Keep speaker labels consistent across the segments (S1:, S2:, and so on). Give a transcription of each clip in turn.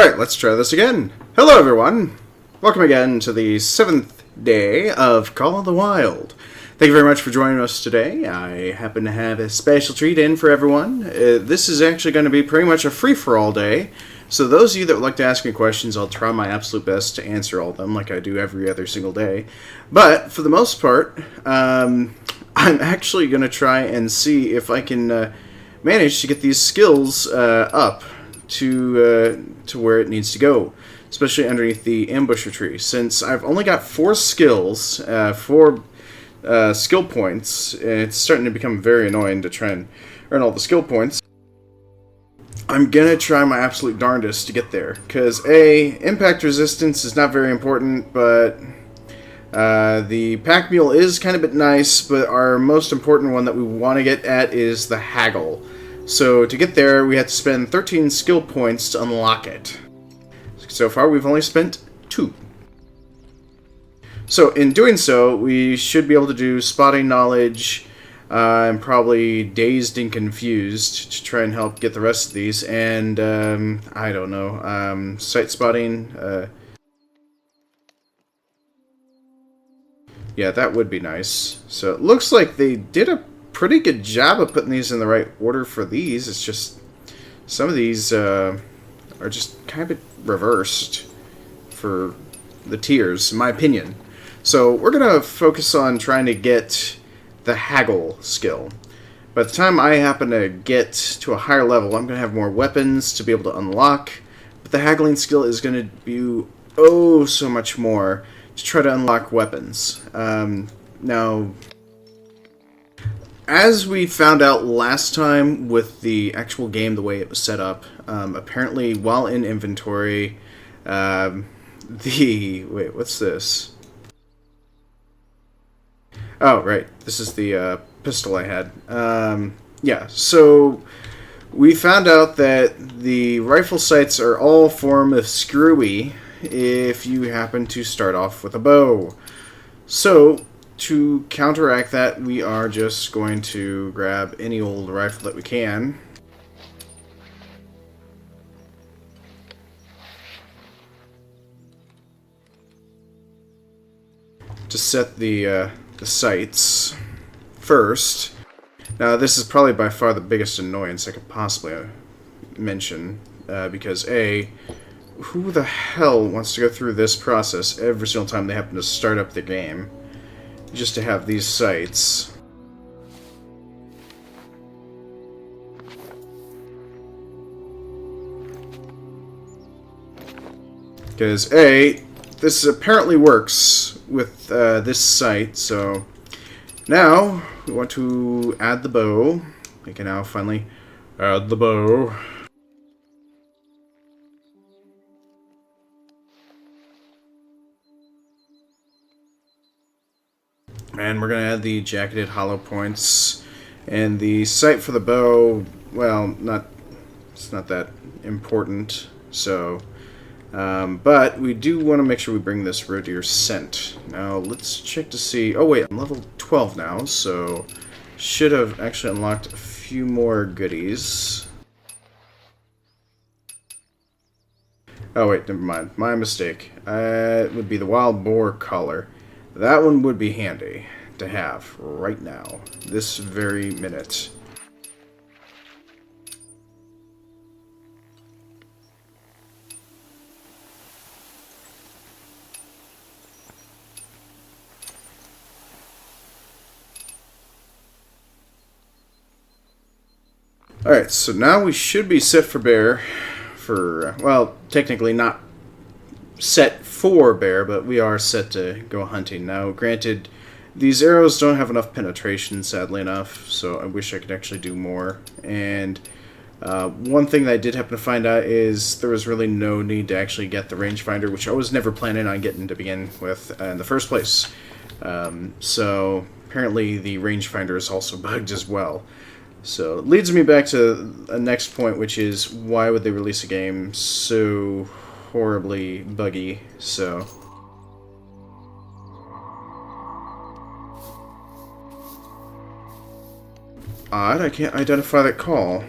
S1: Alright, let's try this again. Hello everyone! Welcome again to the 7th day of Call of the Wild. Thank you very much for joining us today. I happen to have a special treat in for everyone. This is actually going to be pretty much a free-for-all day. So those of you that would like to ask me questions, I'll try my absolute best to answer all of them like I do every other single day. But for the most part, I'm actually going to try and see if I can manage to get these skills up to where it needs to go, especially underneath the ambusher tree. Since I've only got 4 skills, 4 skill points, it's starting to become very annoying to try and earn all the skill points. I'm gonna try my absolute darndest to get there, because impact resistance is not very important, but the pack mule is kind of a bit nice, but our most important one that we want to get at is the haggle. So to get there, we have to spend 13 skill points to unlock it. So far, we've only spent 2. So in doing so, we should be able to do spotting knowledge and probably dazed and confused to try and help get the rest of these. And I don't know, sight spotting. Yeah, that would be nice. So it looks like they did a pretty good job of putting these in the right order for these. It's just some of these are just kind of reversed for the tiers, in my opinion. So we're going to focus on trying to get the haggle skill. By the time I happen to get to a higher level, I'm going to have more weapons to be able to unlock. But the haggling skill is going to do so much more to try to unlock weapons. Now, as we found out last time with the actual game, the way it was set up, apparently while in inventory, wait, what's this? Oh, right, this is the pistol I had. Yeah, so we found out that the rifle sights are all form of screwy if you happen to start off with a bow. So to counteract that, we are just going to grab any old rifle that we can. To set the sights first. Now, this is probably by far the biggest annoyance I could possibly mention, because who the hell wants to go through this process every single time they happen to start up the game just to have these sights? Because this apparently works with this sight, so now we want to add the bow. We can now finally add the bow. And we're going to add the jacketed hollow points. And the sight for the bow, well, it's not that important. So, but we do want to make sure we bring this roe deer scent. Now, let's check to see. Oh, wait, I'm level 12 now, so should have actually unlocked a few more goodies. Oh, wait, never mind. My mistake. It would be the wild boar collar. That one would be handy to have right now, this very minute. Alright, so now we should be set for bear for, well, technically not set for bear, but we are set to go hunting. Now, granted, these arrows don't have enough penetration, sadly enough, so I wish I could actually do more. And one thing that I did happen to find out is there was really no need to actually get the rangefinder, which I was never planning on getting to begin with in the first place. So apparently the rangefinder is also bugged as well. So it leads me back to the next point, which is why would they release a game so horribly buggy? So odd, I can't identify that call.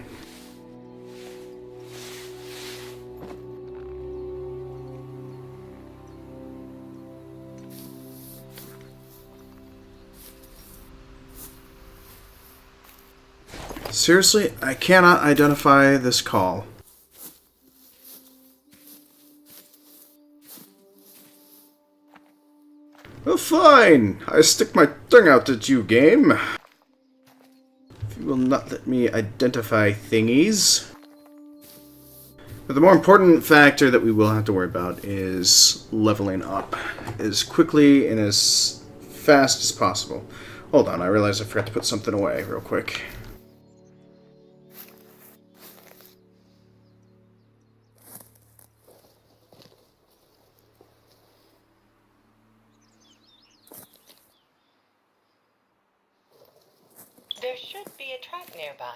S1: Seriously, I cannot identify this call. Oh, fine. I stick my tongue out at you, game. If you will not let me identify thingies. But the more important factor that we will have to worry about is leveling up as quickly and as fast as possible. Hold on, I realized I forgot to put something away real quick.
S2: There should be a track nearby.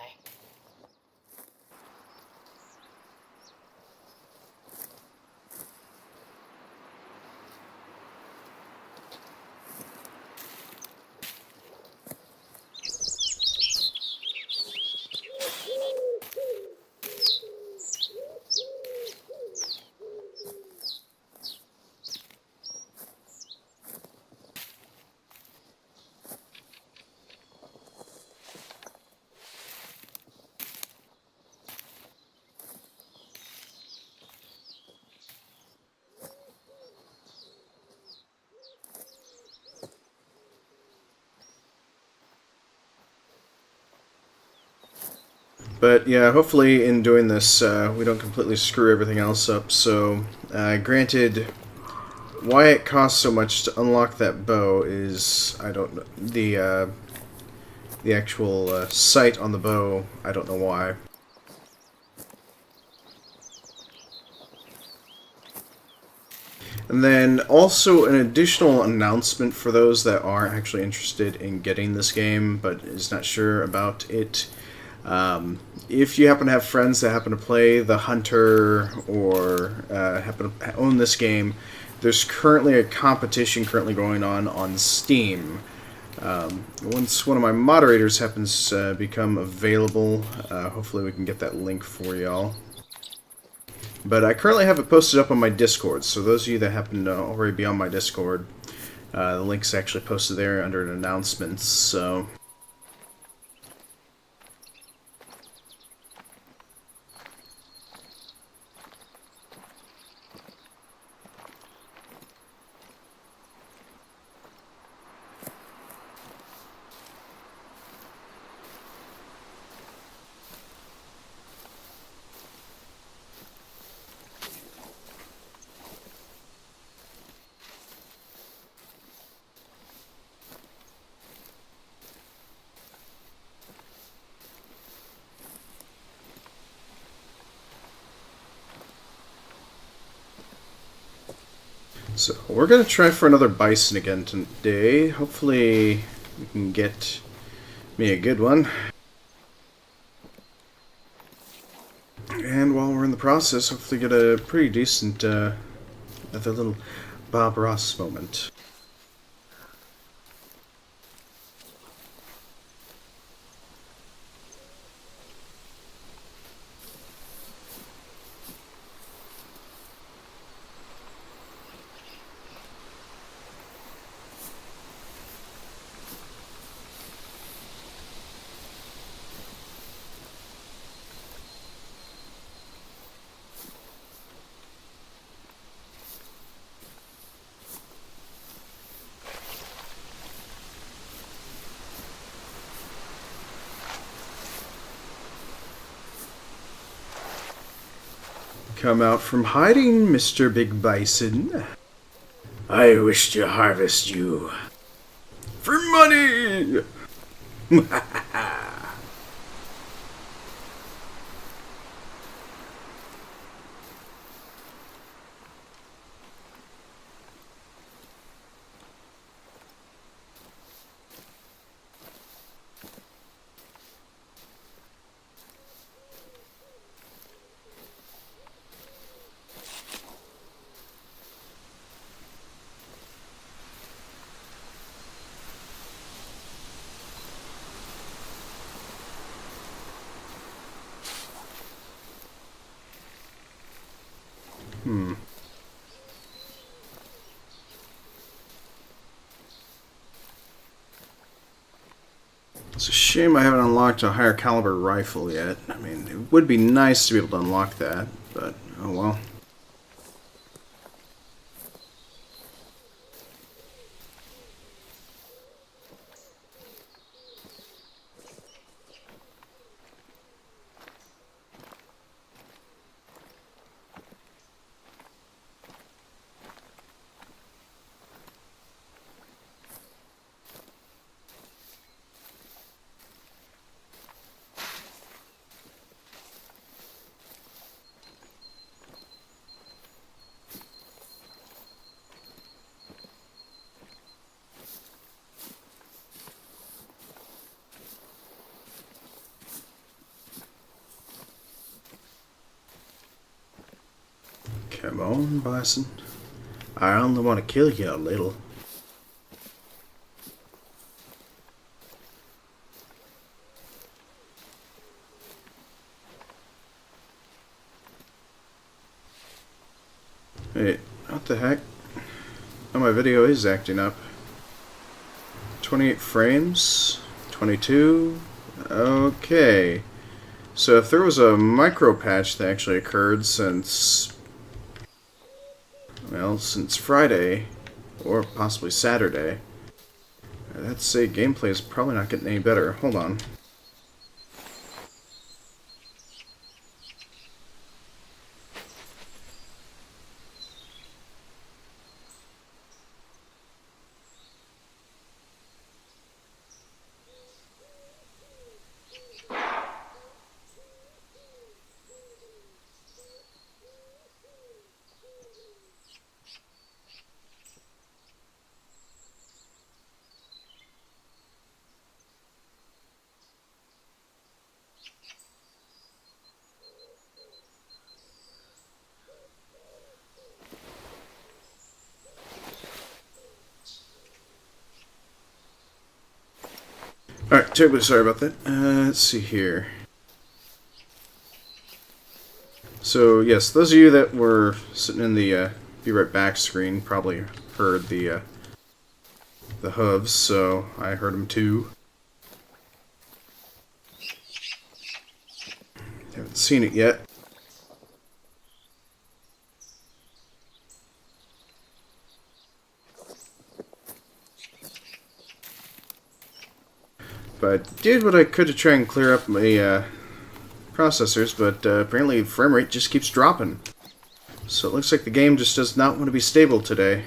S1: But yeah, hopefully in doing this, we don't completely screw everything else up. So, granted, why it costs so much to unlock that bow is, I don't know, the actual sight on the bow, I don't know why. And then also an additional announcement for those that are actually interested in getting this game but is not sure about it. If you happen to have friends that happen to play the Hunter or happen to own this game, there's currently a competition going on Steam. Once one of my moderators happens to become available, hopefully we can get that link for y'all. But I currently have it posted up on my Discord, so those of you that happen to already be on my Discord, the link's actually posted there under an announcements, so... So, we're going to try for another bison again today. Hopefully, we can get me a good one. And while we're in the process, hopefully get a pretty decent, another little Bob Ross moment. Come out from hiding, Mr. Big Bison. I wish to harvest you. For money! It's a shame I haven't unlocked a higher caliber rifle yet. I mean, it would be nice to be able to unlock that, but oh well. Come on, Bison. I only want to kill you a little. Wait, what the heck? Oh, my video is acting up. 28 frames? 22? Okay. So if there was a micro patch that actually occurred since... well, since Friday, or possibly Saturday, I'd say gameplay is probably not getting any better. Hold on. Alright, terribly sorry about that. Let's see here. So, yes, those of you that were sitting in the Be Right Back screen probably heard the hooves, so I heard them too. Haven't seen it yet. But I did what I could to try and clear up my processors, but apparently frame rate just keeps dropping. So it looks like the game just does not want to be stable today.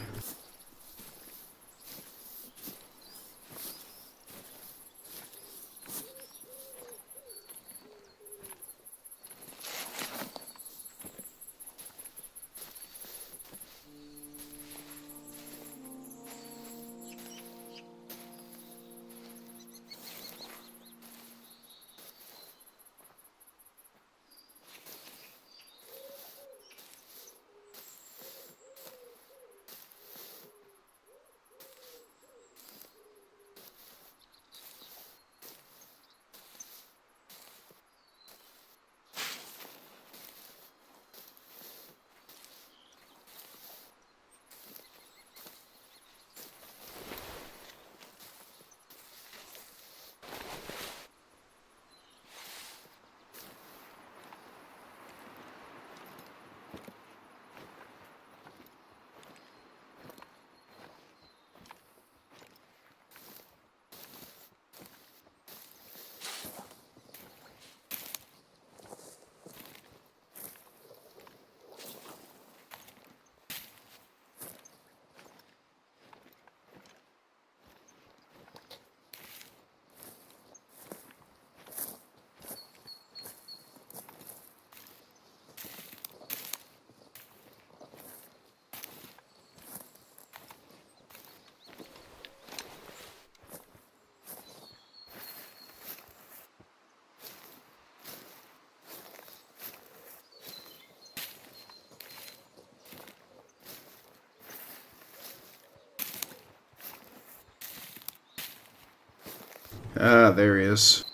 S1: Ah, there he is.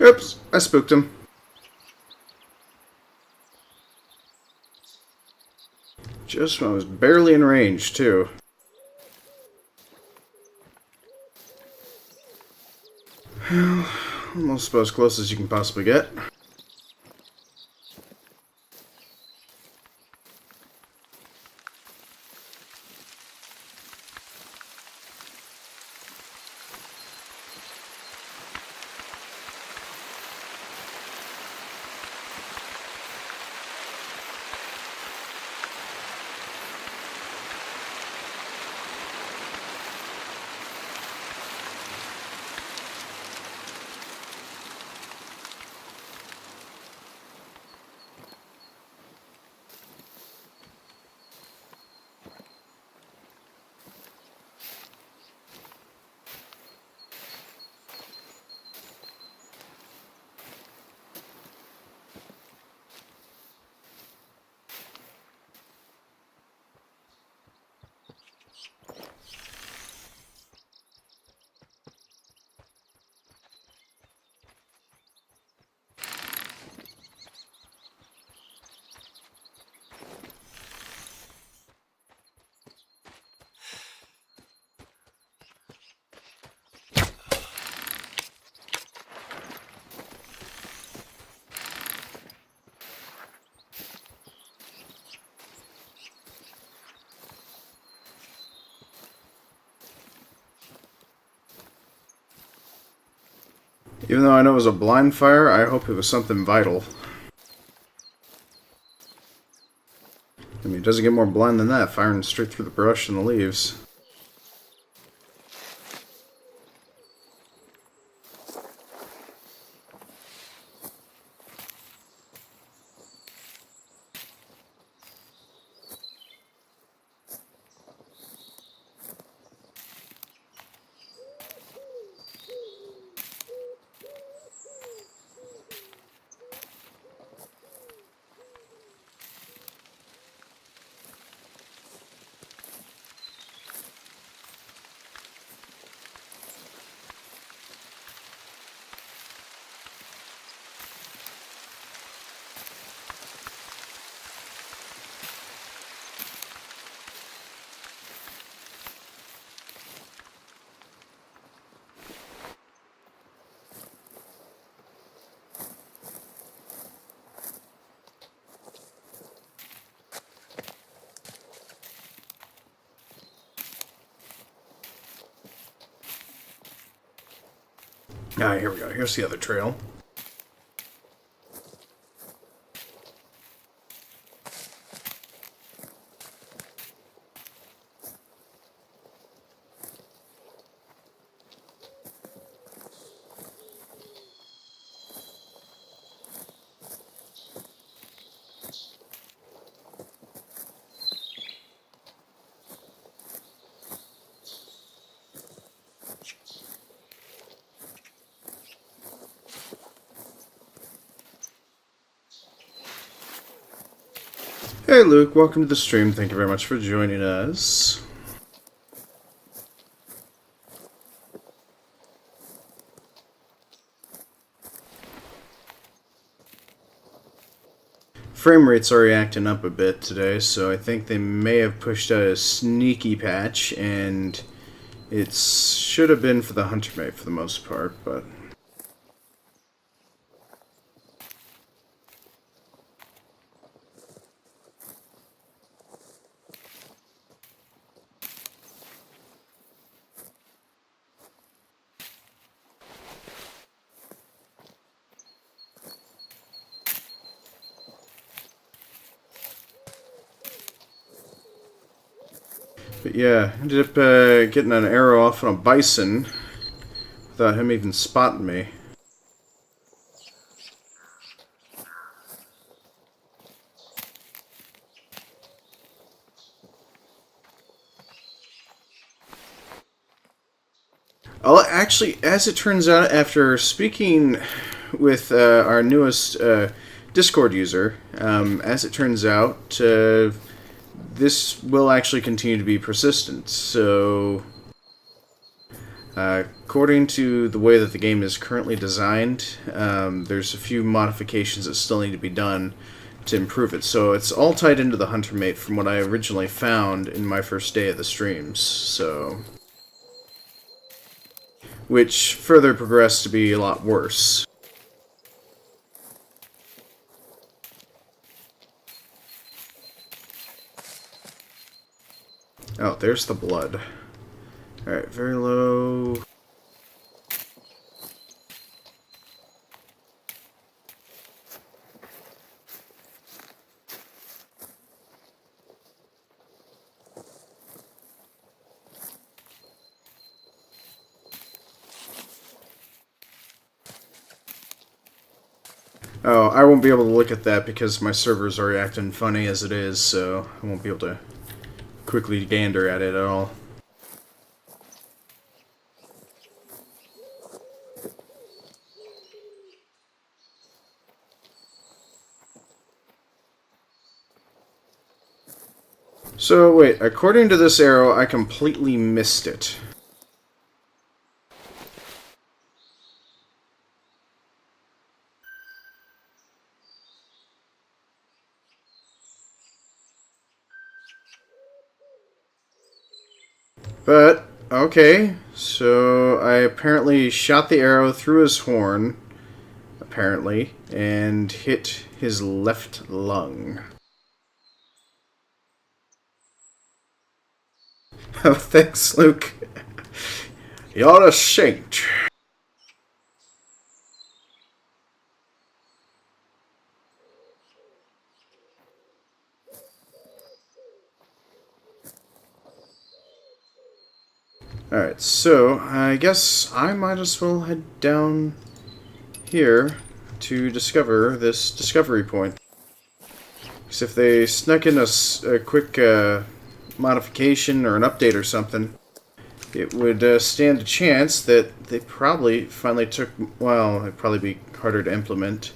S1: Oops, I spooked him. Just when I was barely in range, too. Almost about as close as you can possibly get. Even though I know it was a blind fire, I hope it was something vital. I mean, it doesn't get more blind than that, firing straight through the brush and the leaves. Ah, here we go. Here's the other trail. Hey Luke, welcome to the stream. Thank you very much for joining us. Frame rates are acting up a bit today, so I think they may have pushed out a sneaky patch, and it should have been for the Hunter Mate for the most part, but... But yeah, ended up getting an arrow off on a bison without him even spotting me. Oh, actually, as it turns out, after speaking with our newest Discord user, as it turns out, this will actually continue to be persistent. So, according to the way that the game is currently designed, there's a few modifications that still need to be done to improve it. So it's all tied into the Hunter Mate from what I originally found in my first day of the streams. So, which further progressed to be a lot worse. Oh, there's the blood. Alright, very low. Oh, I won't be able to look at that because my servers are acting funny as it is, so I won't be able to quickly gander at it at all. So, wait, according to this arrow, I completely missed it. But, okay, so I apparently shot the arrow through his horn, apparently, and hit his left lung. Oh, thanks, Luke. You're a saint. Alright, so I guess I might as well head down here to discover this discovery point. Because if they snuck in a quick modification or an update or something, it would stand a chance that they probably finally took, well, it'd probably be harder to implement.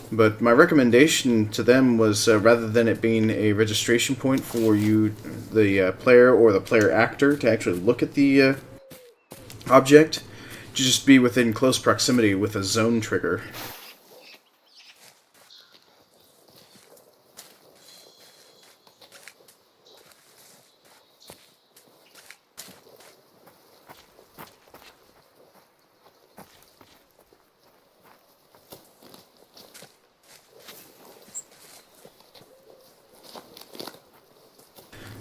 S1: But my recommendation to them was rather than it being a registration point for you, the player or the player actor, to actually look at the object, to just be within close proximity with a zone trigger.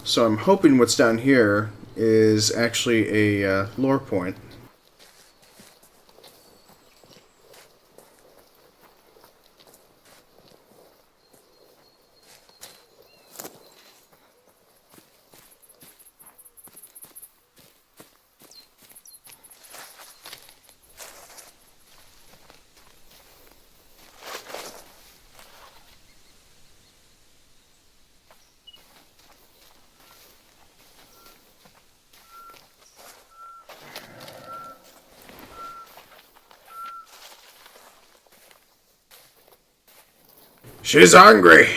S1: So I'm hoping what's down here is actually a lore point. She's hungry!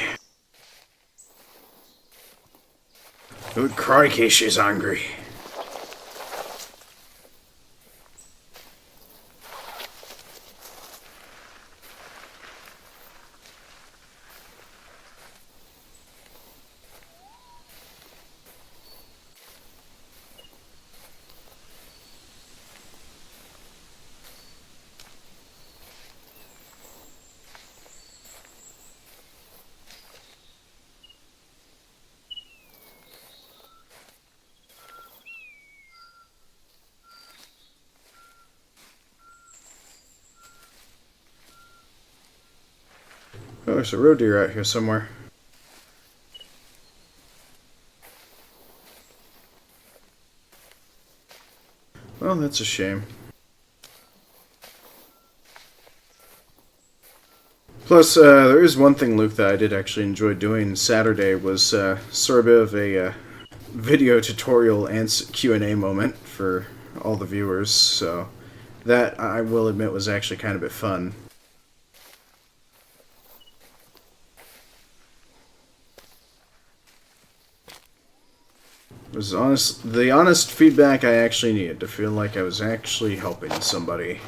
S1: Good crikey, she's hungry. Oh, there's a roe deer out here somewhere. Well, that's a shame. Plus, there is one thing, Luke, that I did actually enjoy doing Saturday was sort of a bit of a video tutorial and Q&A moment for all the viewers, so that, I will admit, was actually kind of a bit fun. It was the honest feedback I actually needed to feel like I was actually helping somebody.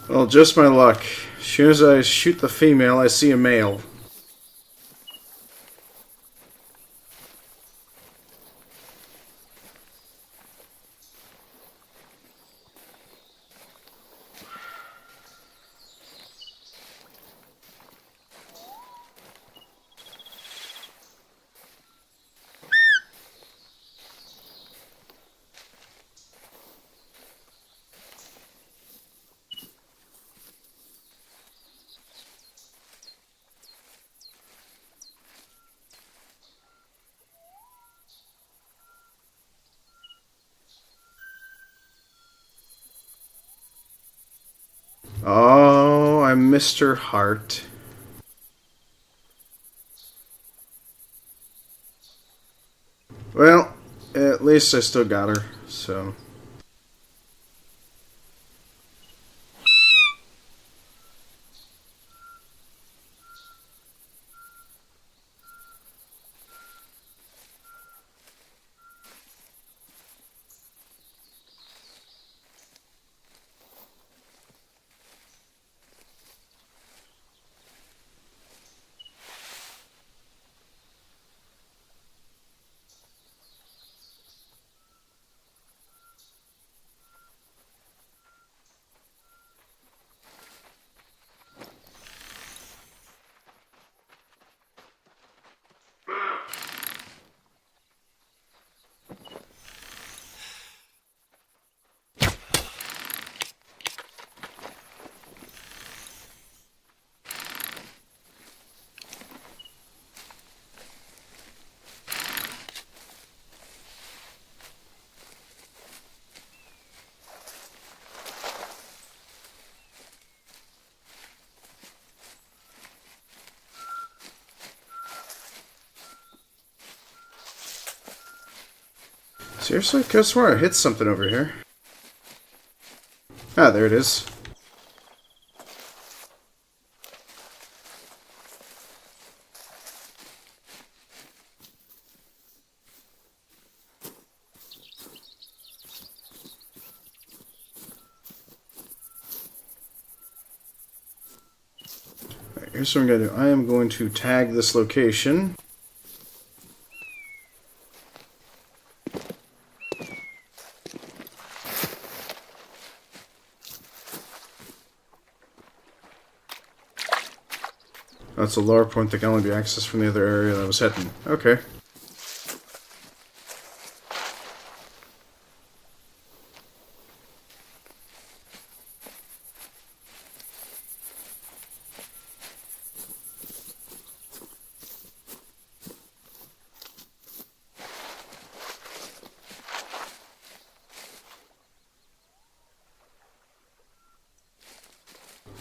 S1: Well, just my luck. As soon as I shoot the female, I see a male. Oh, I'm Mr. Hart. Well, at least I still got her, so... Seriously? Could have sworn I hit something over here. Ah, there it is. Alright, here's what I'm going to do. I am going to tag this location. That's a lower point that can only be accessed from the other area that I was heading. Okay.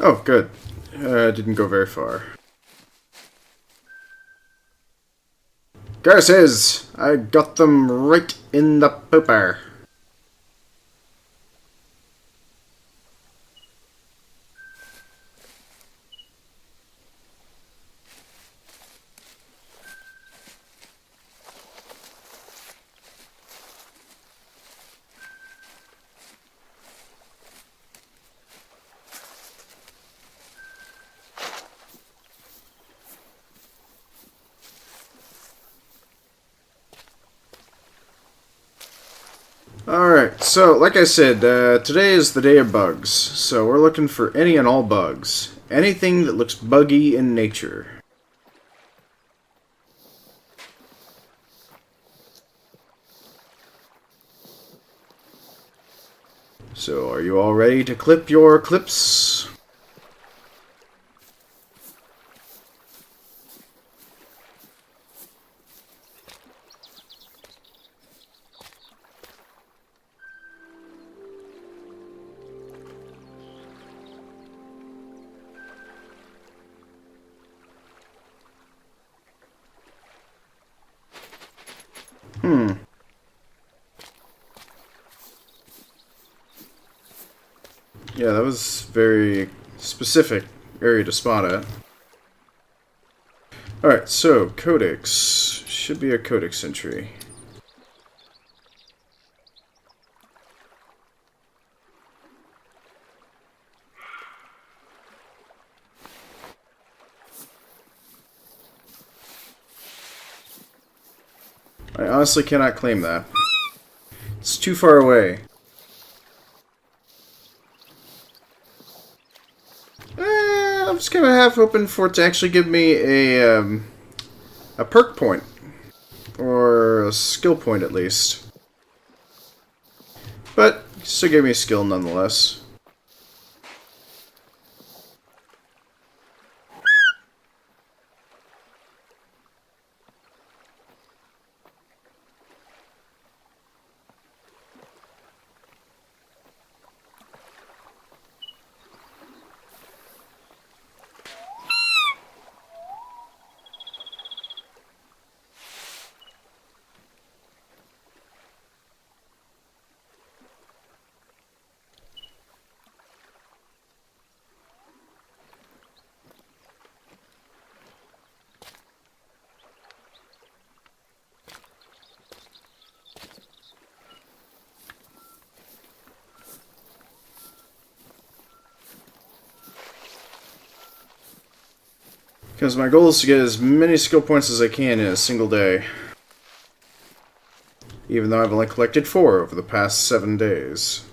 S1: Oh, good. Didn't go very far. Garces! I got them right in the pooper. Alright, so like I said, today is the day of bugs. So we're looking for any and all bugs. Anything that looks buggy in nature. So are you all ready to clip your clips? Yeah, that was very specific area to spot at. Alright, so codex. Should be a codex entry. I honestly cannot claim that. It's too far away. I'm just kind of half hoping for it to actually give me a perk point. Or a skill point, at least. But, still gave me a skill nonetheless. Because my goal is to get as many skill points as I can in a single day. Even though I've only collected 4 over the past 7 days.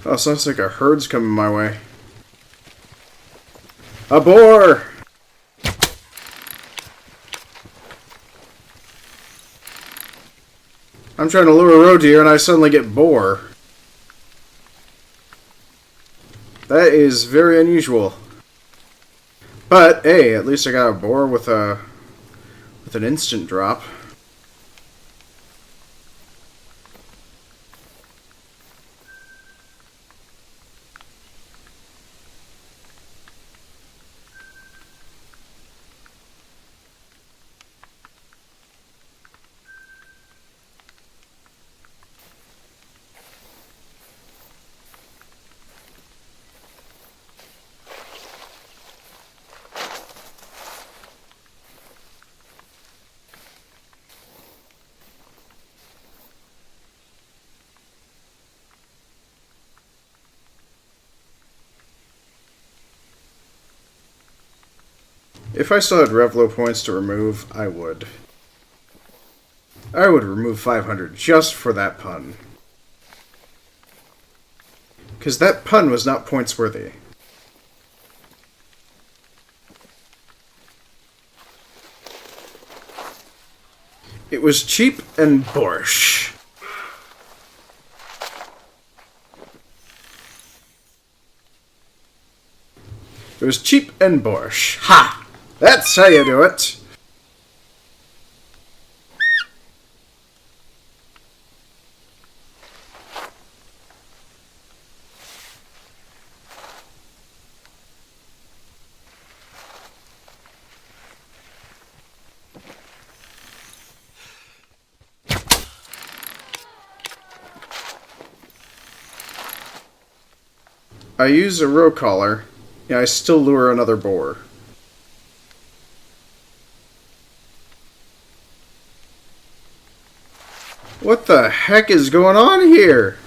S1: Oh, sounds like a herd's coming my way. A boar! I'm trying to lure a roe deer and I suddenly get boar. That is very unusual. But, hey, at least I got a boar with an instant drop. If I still had Revlo points to remove, I would. I would remove 500 just for that pun. Because that pun was not points worthy. It was cheap and borscht. It was cheap and borscht. Ha! That's how you do it! I use a row collar, and I still lure another boar. What the heck is going on here?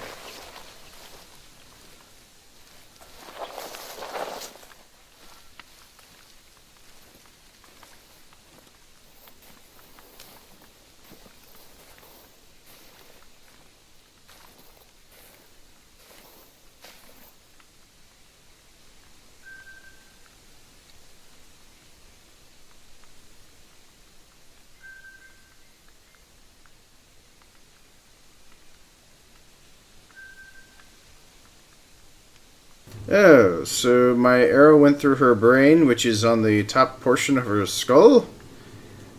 S1: Oh, so my arrow went through her brain, which is on the top portion of her skull?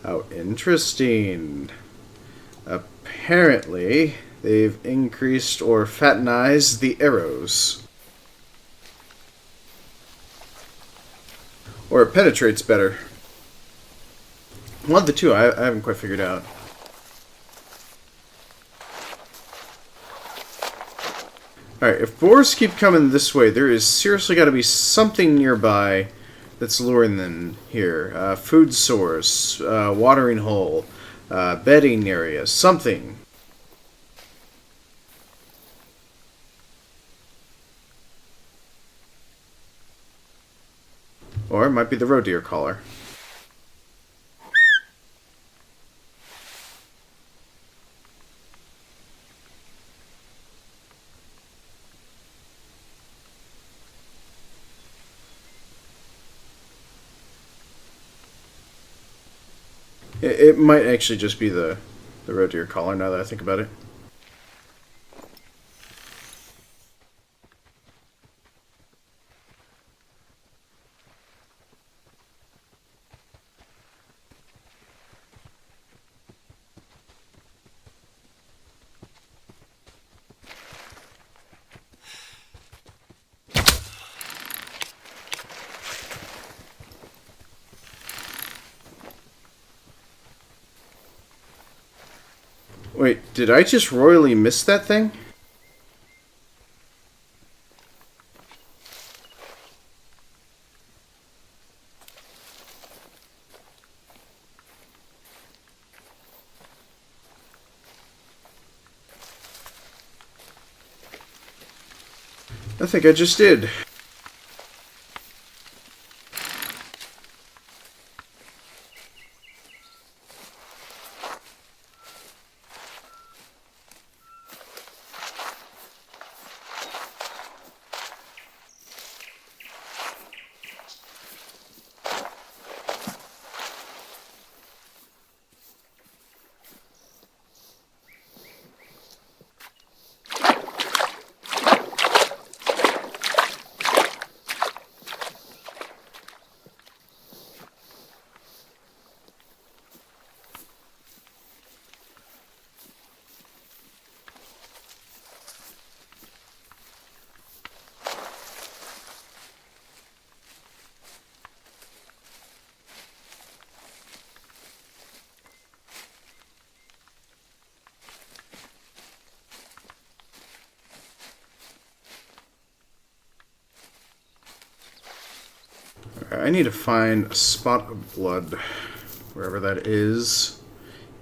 S1: How interesting. Apparently, they've increased or fattenized the arrows. Or it penetrates better. One of the two, I haven't quite figured out. Alright, if boars keep coming this way, there is seriously got to be something nearby that's luring them here. Food source, watering hole, bedding area, something. Or it might be the roe deer collar. It might actually just be the roe deer collar now that I think about it. Wait, did I just royally miss that thing? I think I just did. I need to find a spot of blood, wherever that is.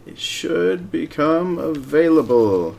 S1: It should become available.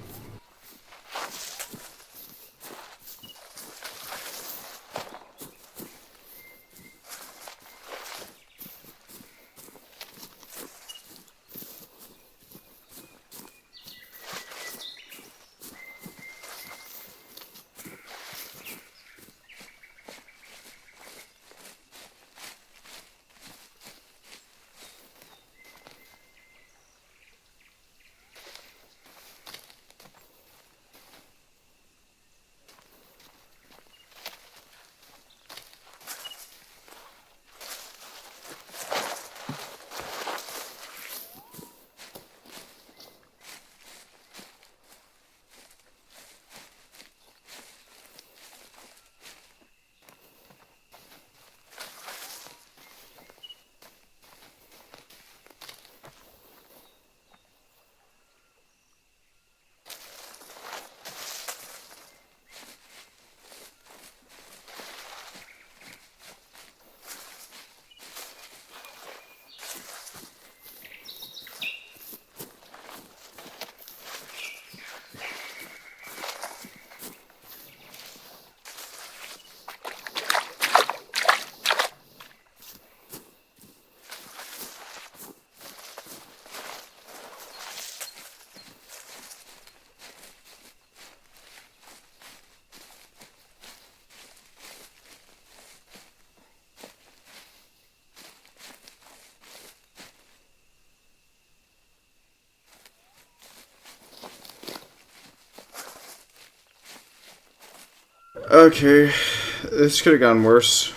S1: Okay, this could have gone worse.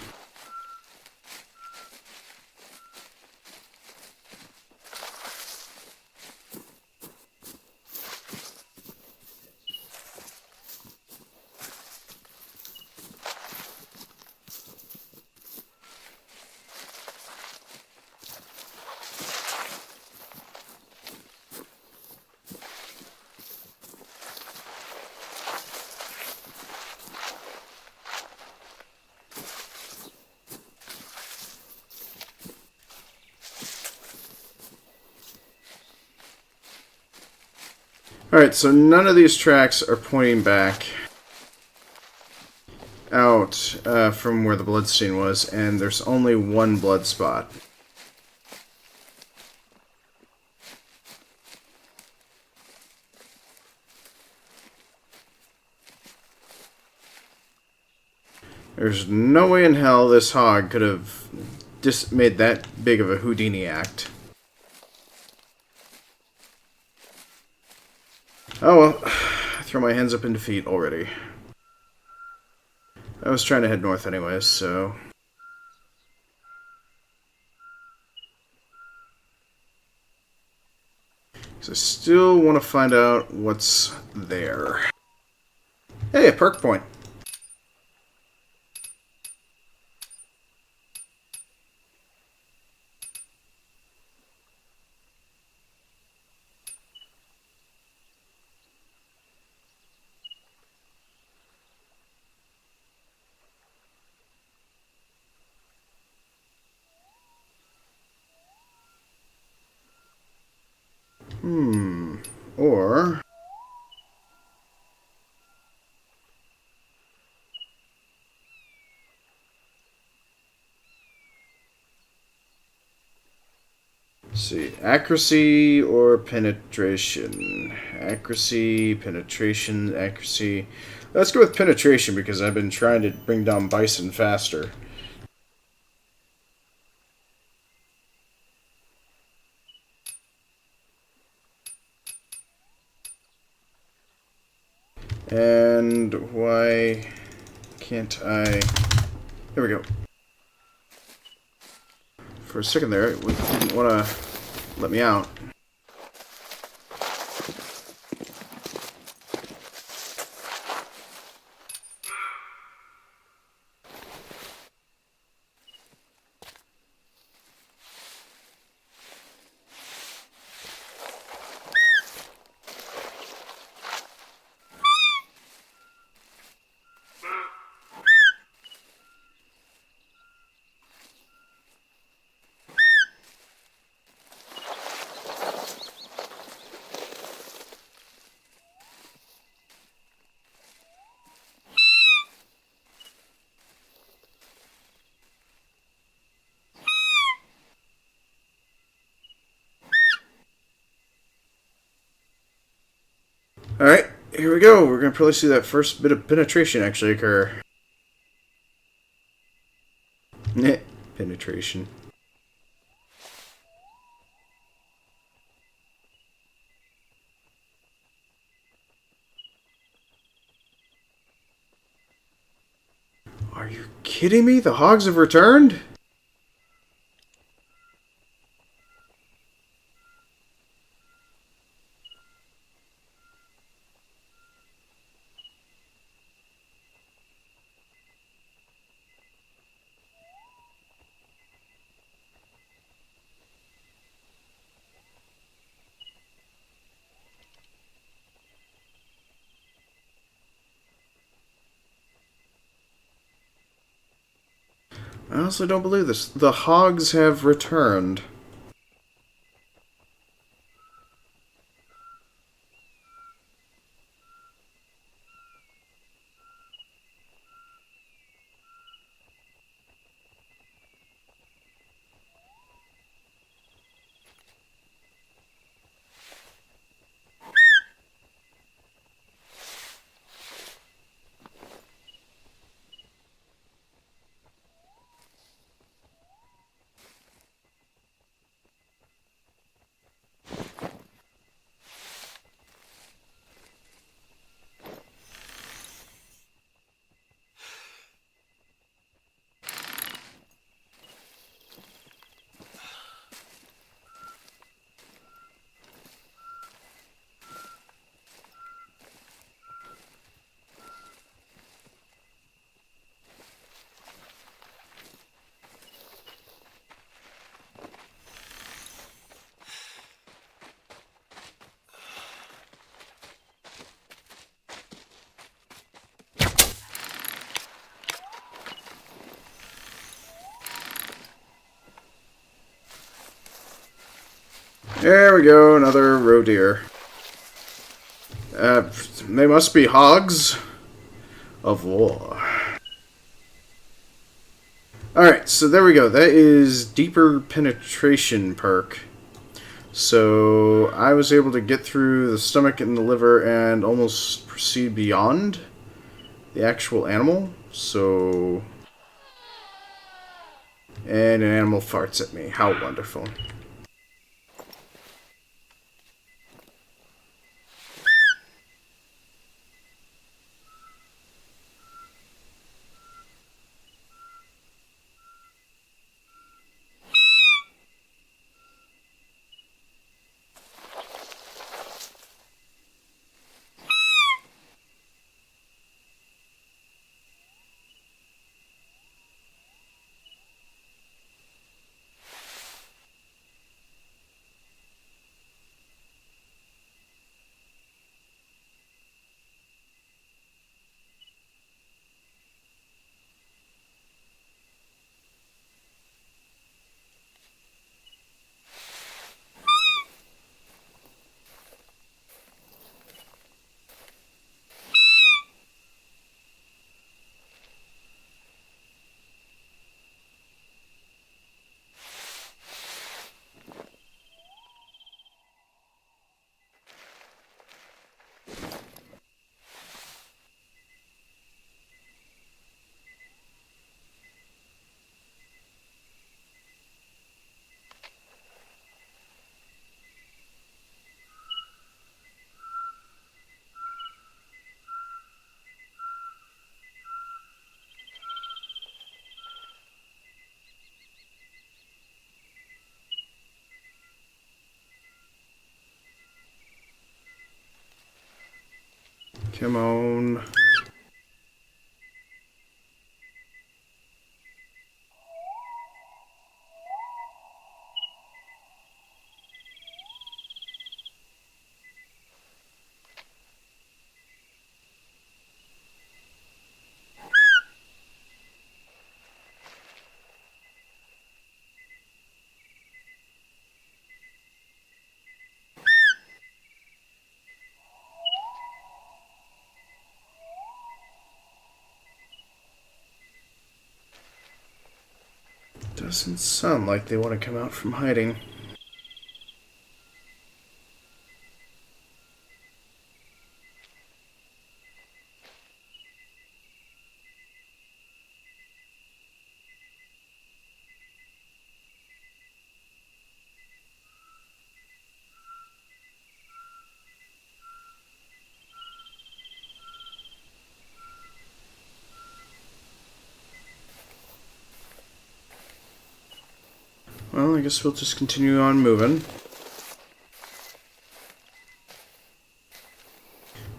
S1: Alright, so none of these tracks are pointing back out from where the bloodstain was, and there's only one blood spot. There's no way in hell this hog could have just made that big of a Houdini act. Oh well, I throw my hands up in defeat already. I was trying to head north anyways, so... I still want to find out what's there. Hey, a perk point. Or... let's see, accuracy or penetration? Accuracy, penetration, accuracy. Let's go with penetration because I've been trying to bring down bison faster. And why can't I... There we go. For a second there, it didn't want to let me out. Alright, here we go. We're going to probably see that first bit of penetration actually occur. Penetration. Are you kidding me? The hogs have returned? I honestly don't believe this. The hogs have returned. There we go, another roe deer. They must be hogs of war. Alright, so there we go. That is Deeper Penetration perk. So I was able to get through the stomach and the liver and almost proceed beyond the actual animal. So... And an animal farts at me. How wonderful. Come on. Doesn't sound like they want to come out from hiding. Well, I guess we'll just continue on moving.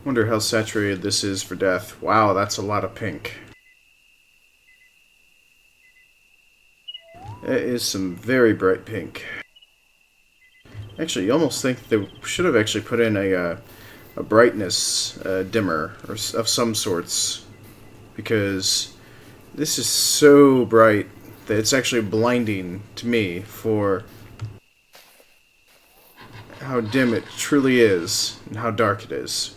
S1: Wonder how saturated this is for death. Wow, that's a lot of pink. That is some very bright pink. Actually, you almost think they should have actually put in a brightness dimmer or of some sorts, because this is so bright that it's actually blinding to me for how dim it truly is and how dark it is.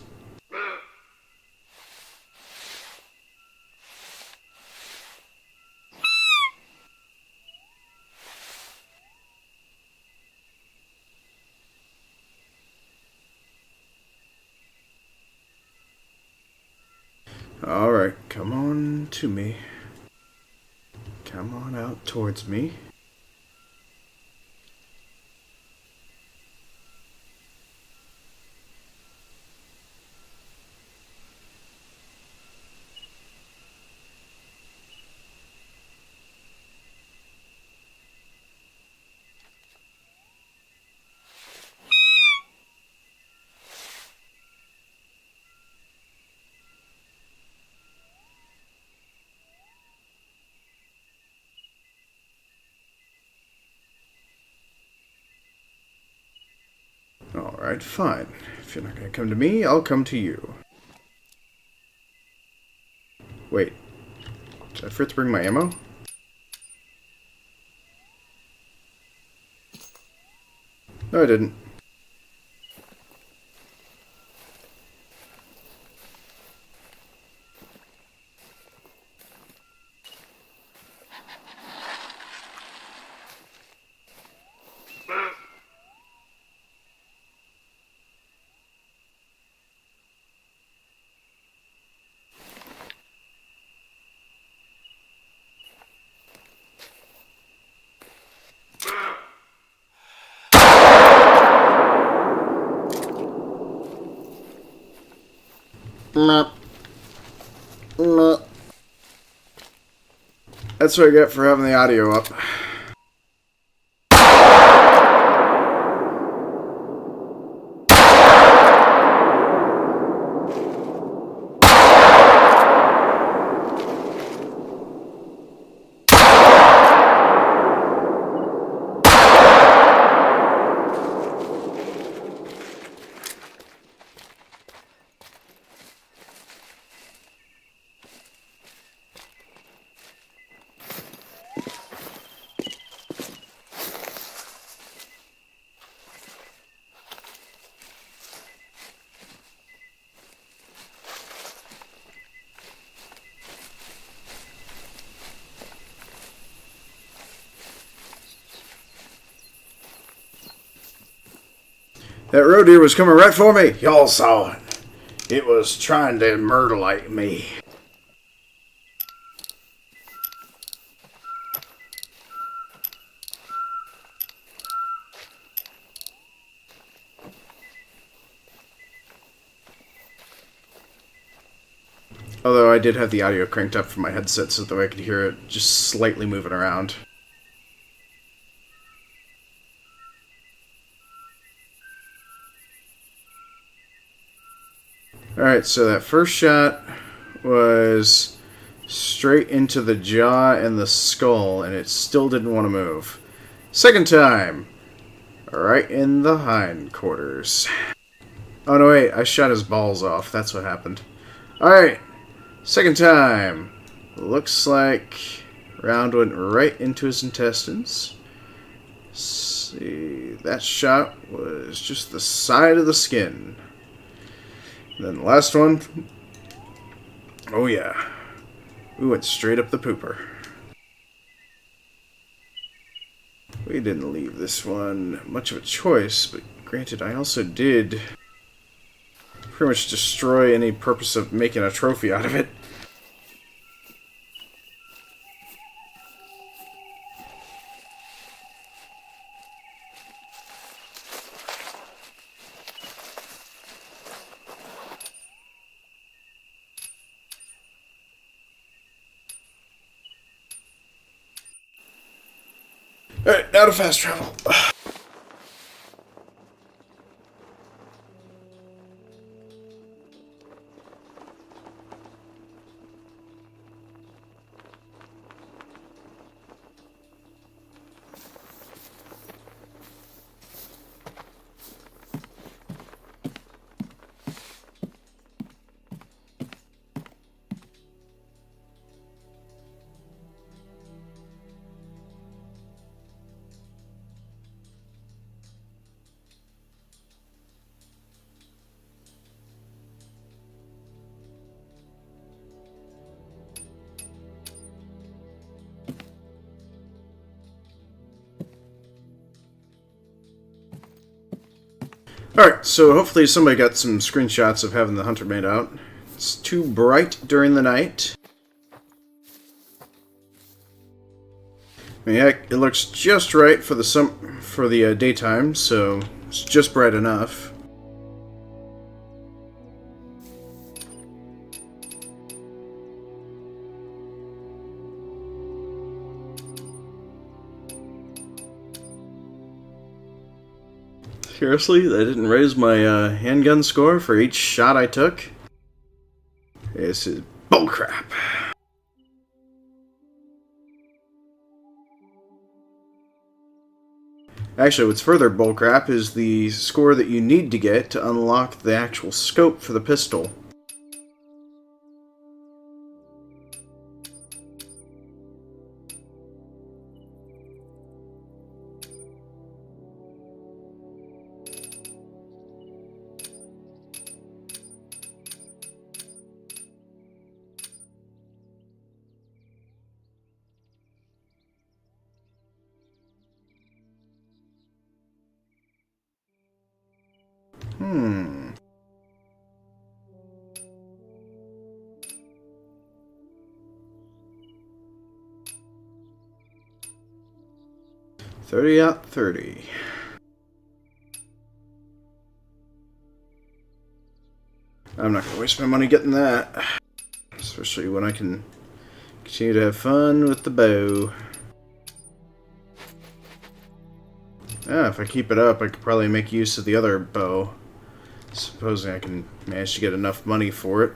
S1: Alright, come on to me. Come on out towards me. Alright, fine. If you're not gonna come to me, I'll come to you. Wait. Did I forget to bring my ammo? No, I didn't. Nah. Nah. That's what I get for having the audio up. That roe deer was coming right for me. Y'all saw it. It was trying to murderlite me. Although I did have the audio cranked up from my headset so that I could hear it just slightly moving around. Alright, so that first shot was straight into the jaw and the skull, and it still didn't want to move. Second time, right in the hindquarters. Oh no, wait, I shot his balls off. That's what happened. Alright, second time. Looks like round went right into his intestines. See, that shot was just the side of the skin. Then the last one. Oh yeah. We went straight up the pooper. We didn't leave this one much of a choice, but granted, I also did pretty much destroy any purpose of making a trophy out of it. Alright, now to fast travel. Alright, so hopefully somebody got some screenshots of having the hunter made out. It's too bright during the night. I mean, heck, it looks just right for the daytime, so it's just bright enough. Seriously, that didn't raise my handgun score for each shot I took? This is bullcrap. Actually, what's further bullcrap is the score that you need to get to unlock the actual scope for the pistol. Hmm. $30 out 30. I'm not gonna waste my money getting that. Especially when I can continue to have fun with the bow. Yeah, if I keep it up, I could probably make use of the other bow. Supposing I can manage to get enough money for it.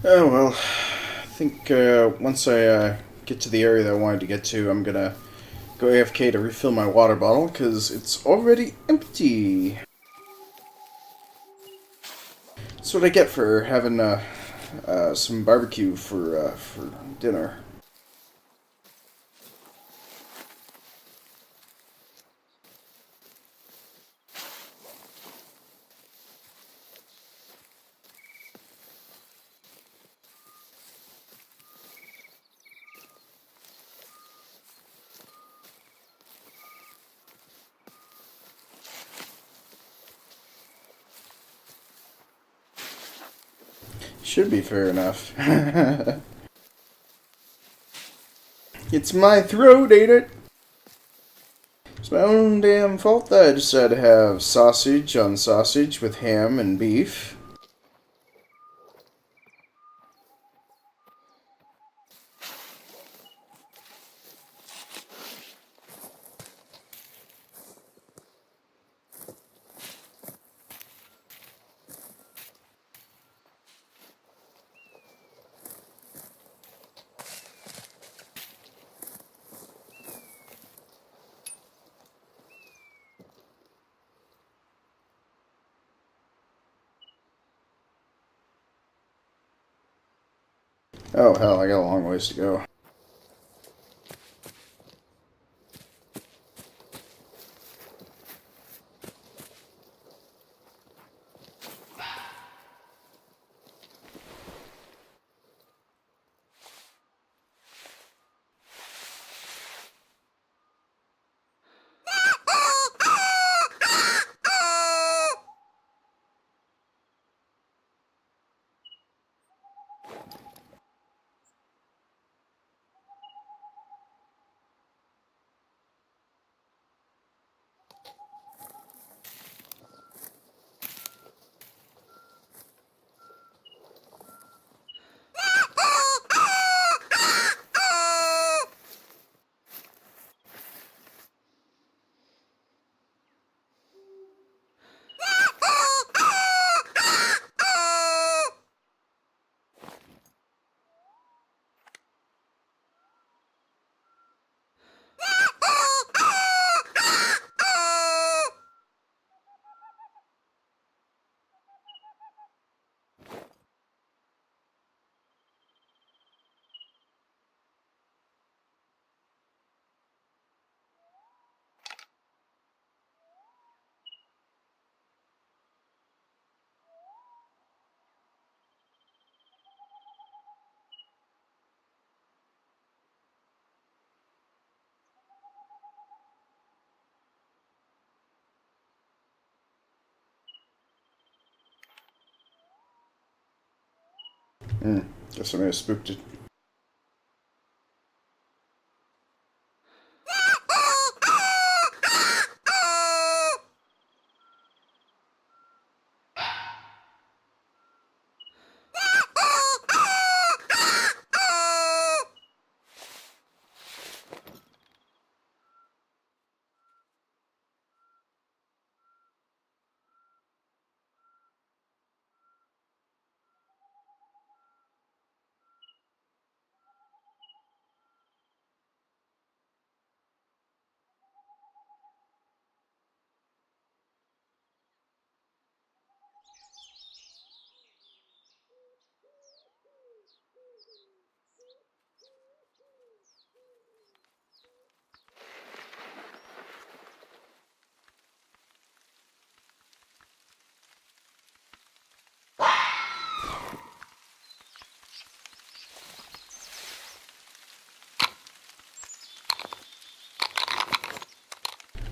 S1: Oh well, I think once I get to the area that I wanted to get to, I'm gonna go AFK to refill my water bottle because it's already empty. That's what I get for having some barbecue for dinner. Should be fair enough. It's my throat, ain't it? It's my own damn fault that I decided to have sausage on sausage with ham and beef. Oh hell, I got a long ways to go. Guess I may have spooked it.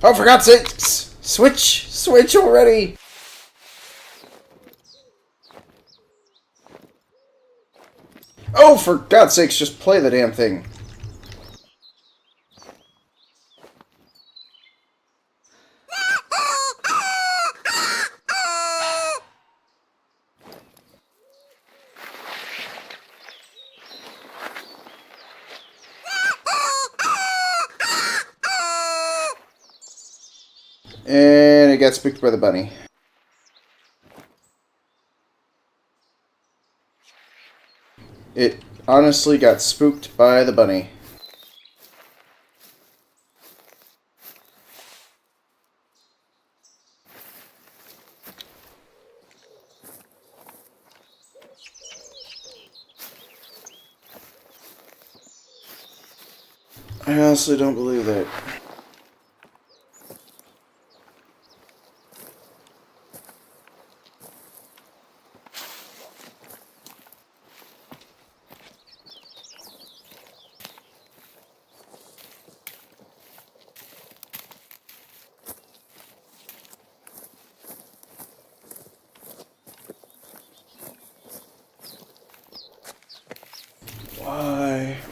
S1: Oh, for God's sake! Switch already! Oh, for God's sakes, just play the damn thing. And it got spooked by the bunny. It honestly got spooked by the bunny. I honestly don't believe that.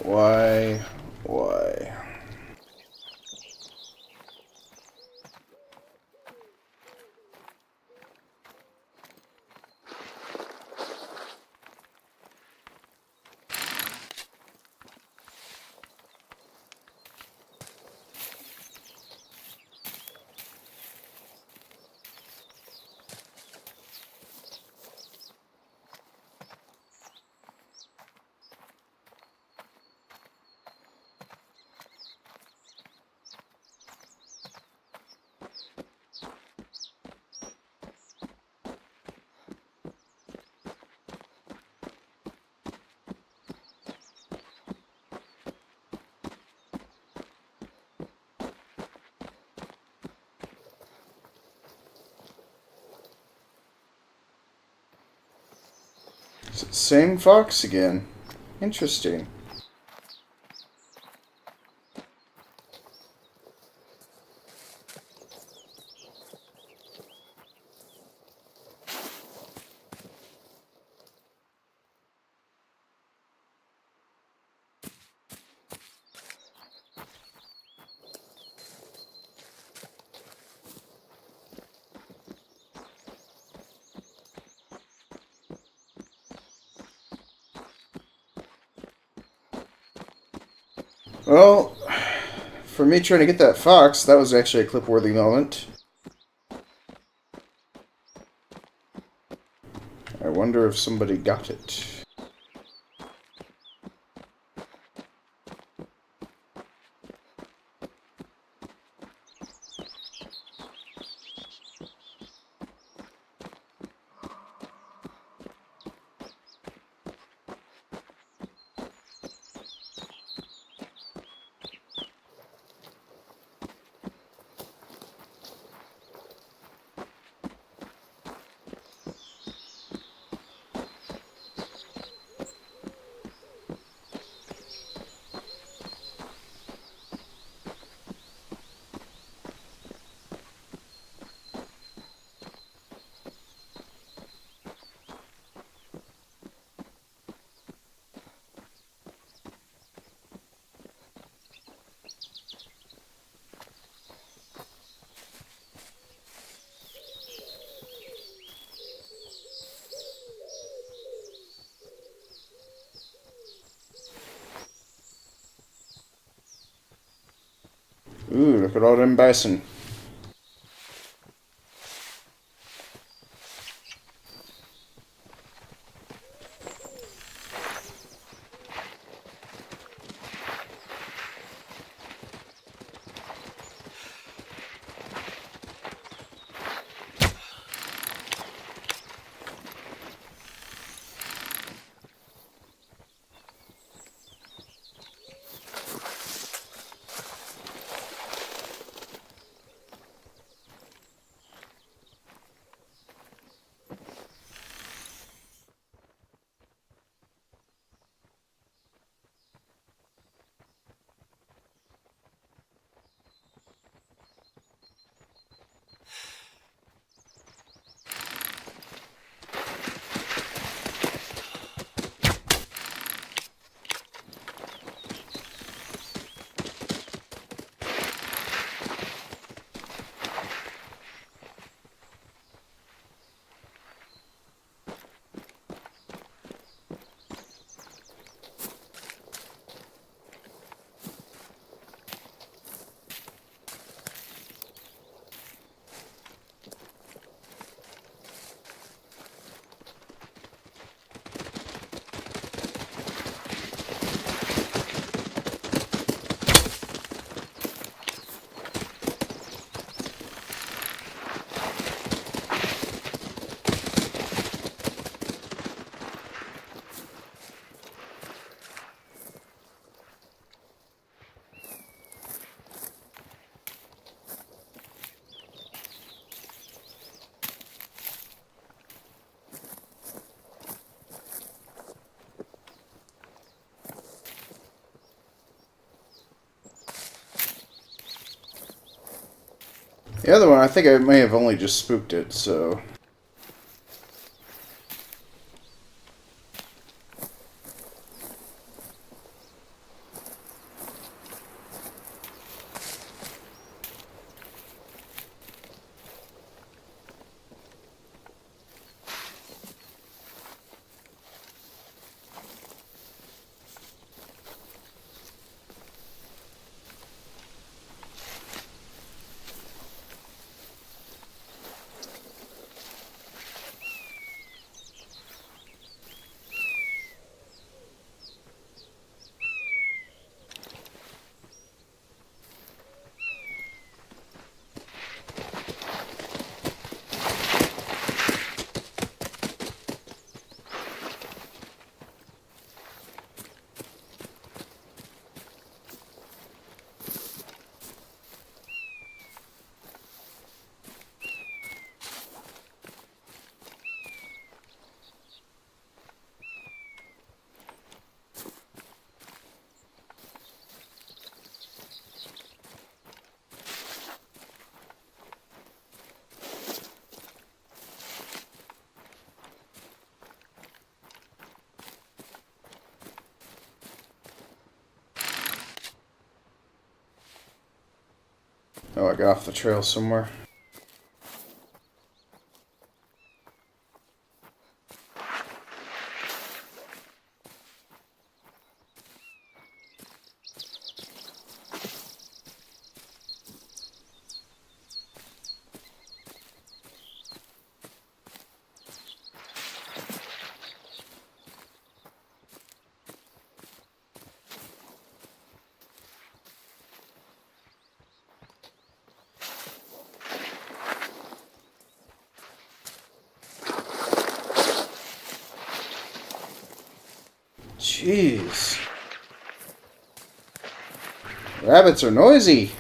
S1: Why? Same fox again. Interesting. Well, for me trying to get that fox, that was actually a clip-worthy moment. I wonder if somebody got it. Ooh, look at all them bison. The other one, I think I may have only just spooked it, so... Oh, I got off the trail somewhere. Jeez. Rabbits are noisy.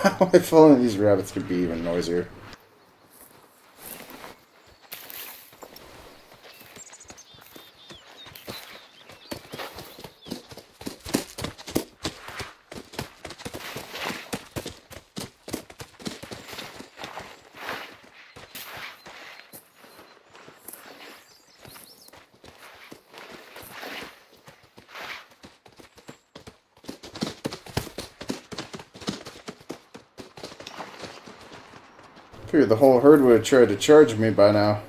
S1: If only these rabbits could be even noisier. Figured the whole herd would have tried to charge me by now.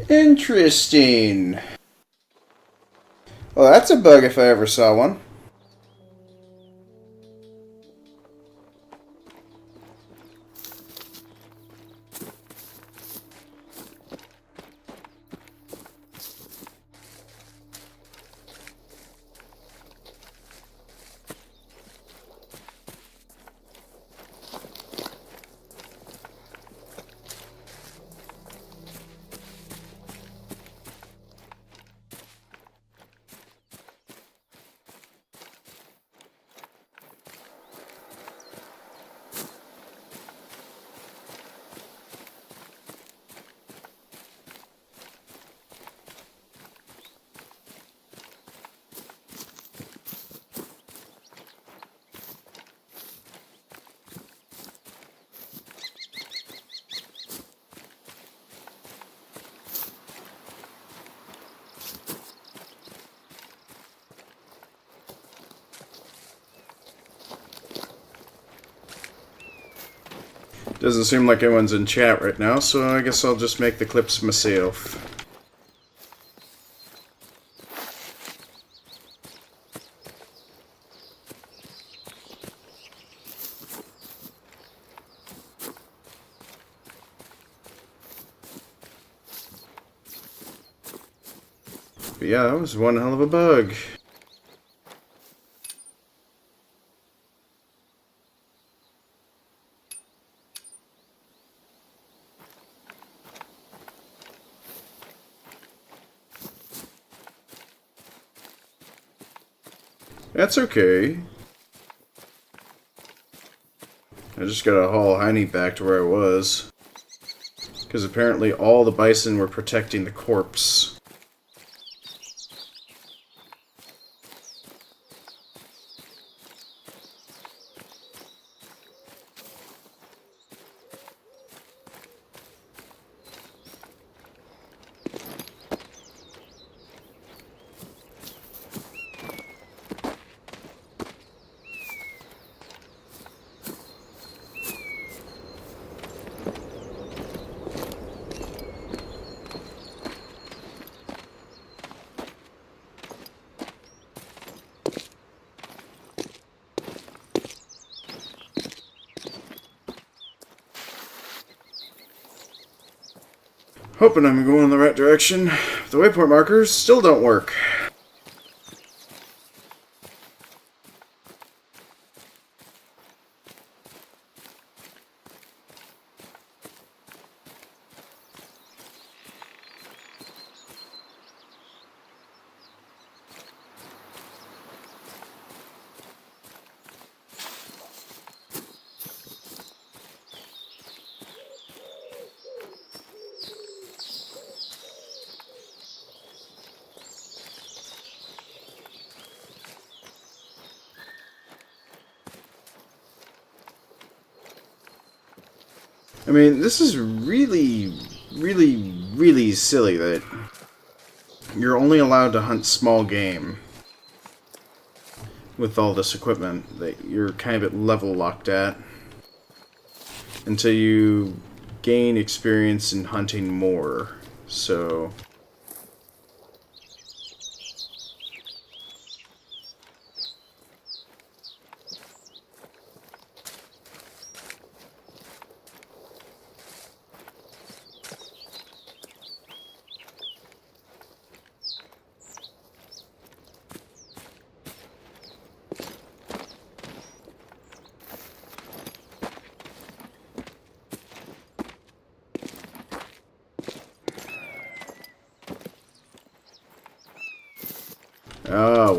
S1: Interesting. Well, that's a bug if I ever saw one. Doesn't seem like anyone's in chat right now, so I guess I'll just make the clips myself. But yeah, that was one hell of a bug. That's okay. I just gotta haul Heine back to where I was. Because apparently all the bison were protecting the corpse. Hoping I'm going in the right direction. The waypoint markers still don't work. I mean, this is really, really silly that you're only allowed to hunt small game. with all this equipment that you're kind of at level locked at until you gain experience in hunting more. So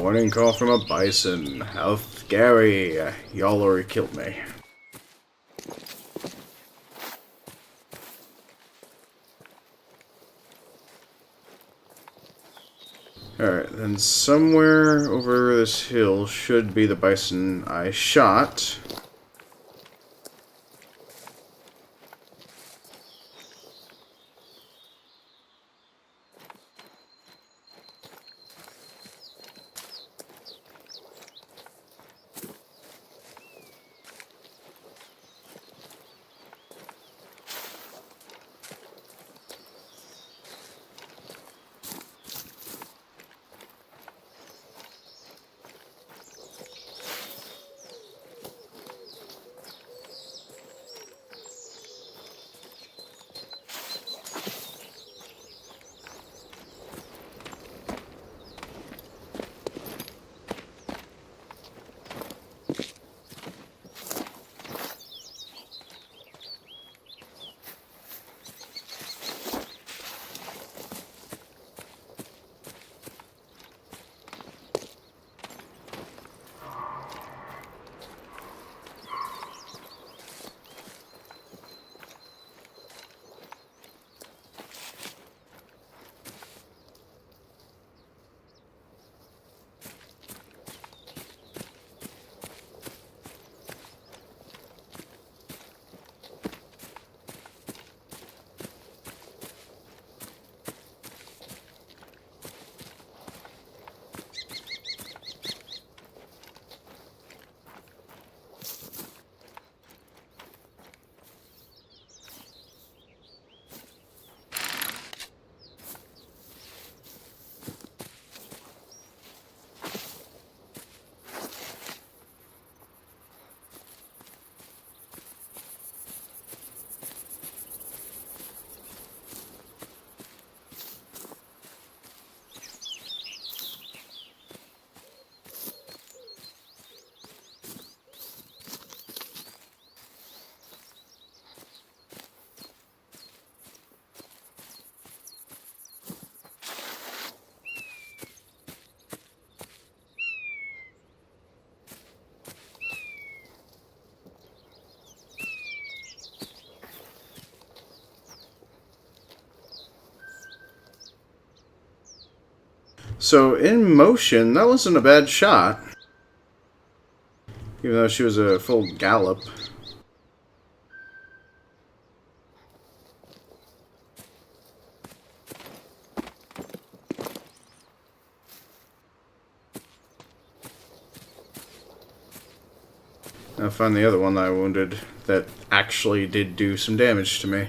S1: warning call from a bison. How scary. Y'all already killed me. Alright, then somewhere over this hill should be the bison I shot. So, in motion, that wasn't a bad shot. Even though she was a full gallop. I found the other one that I wounded that actually did do some damage to me.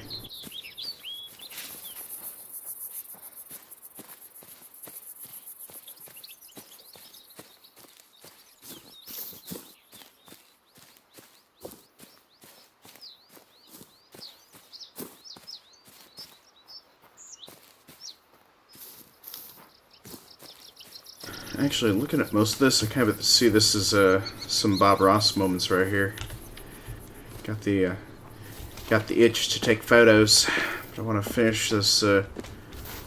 S1: Actually, looking at most of this, I kind of see this as some Bob Ross moments right here. Got the itch to take photos, but I want to finish this,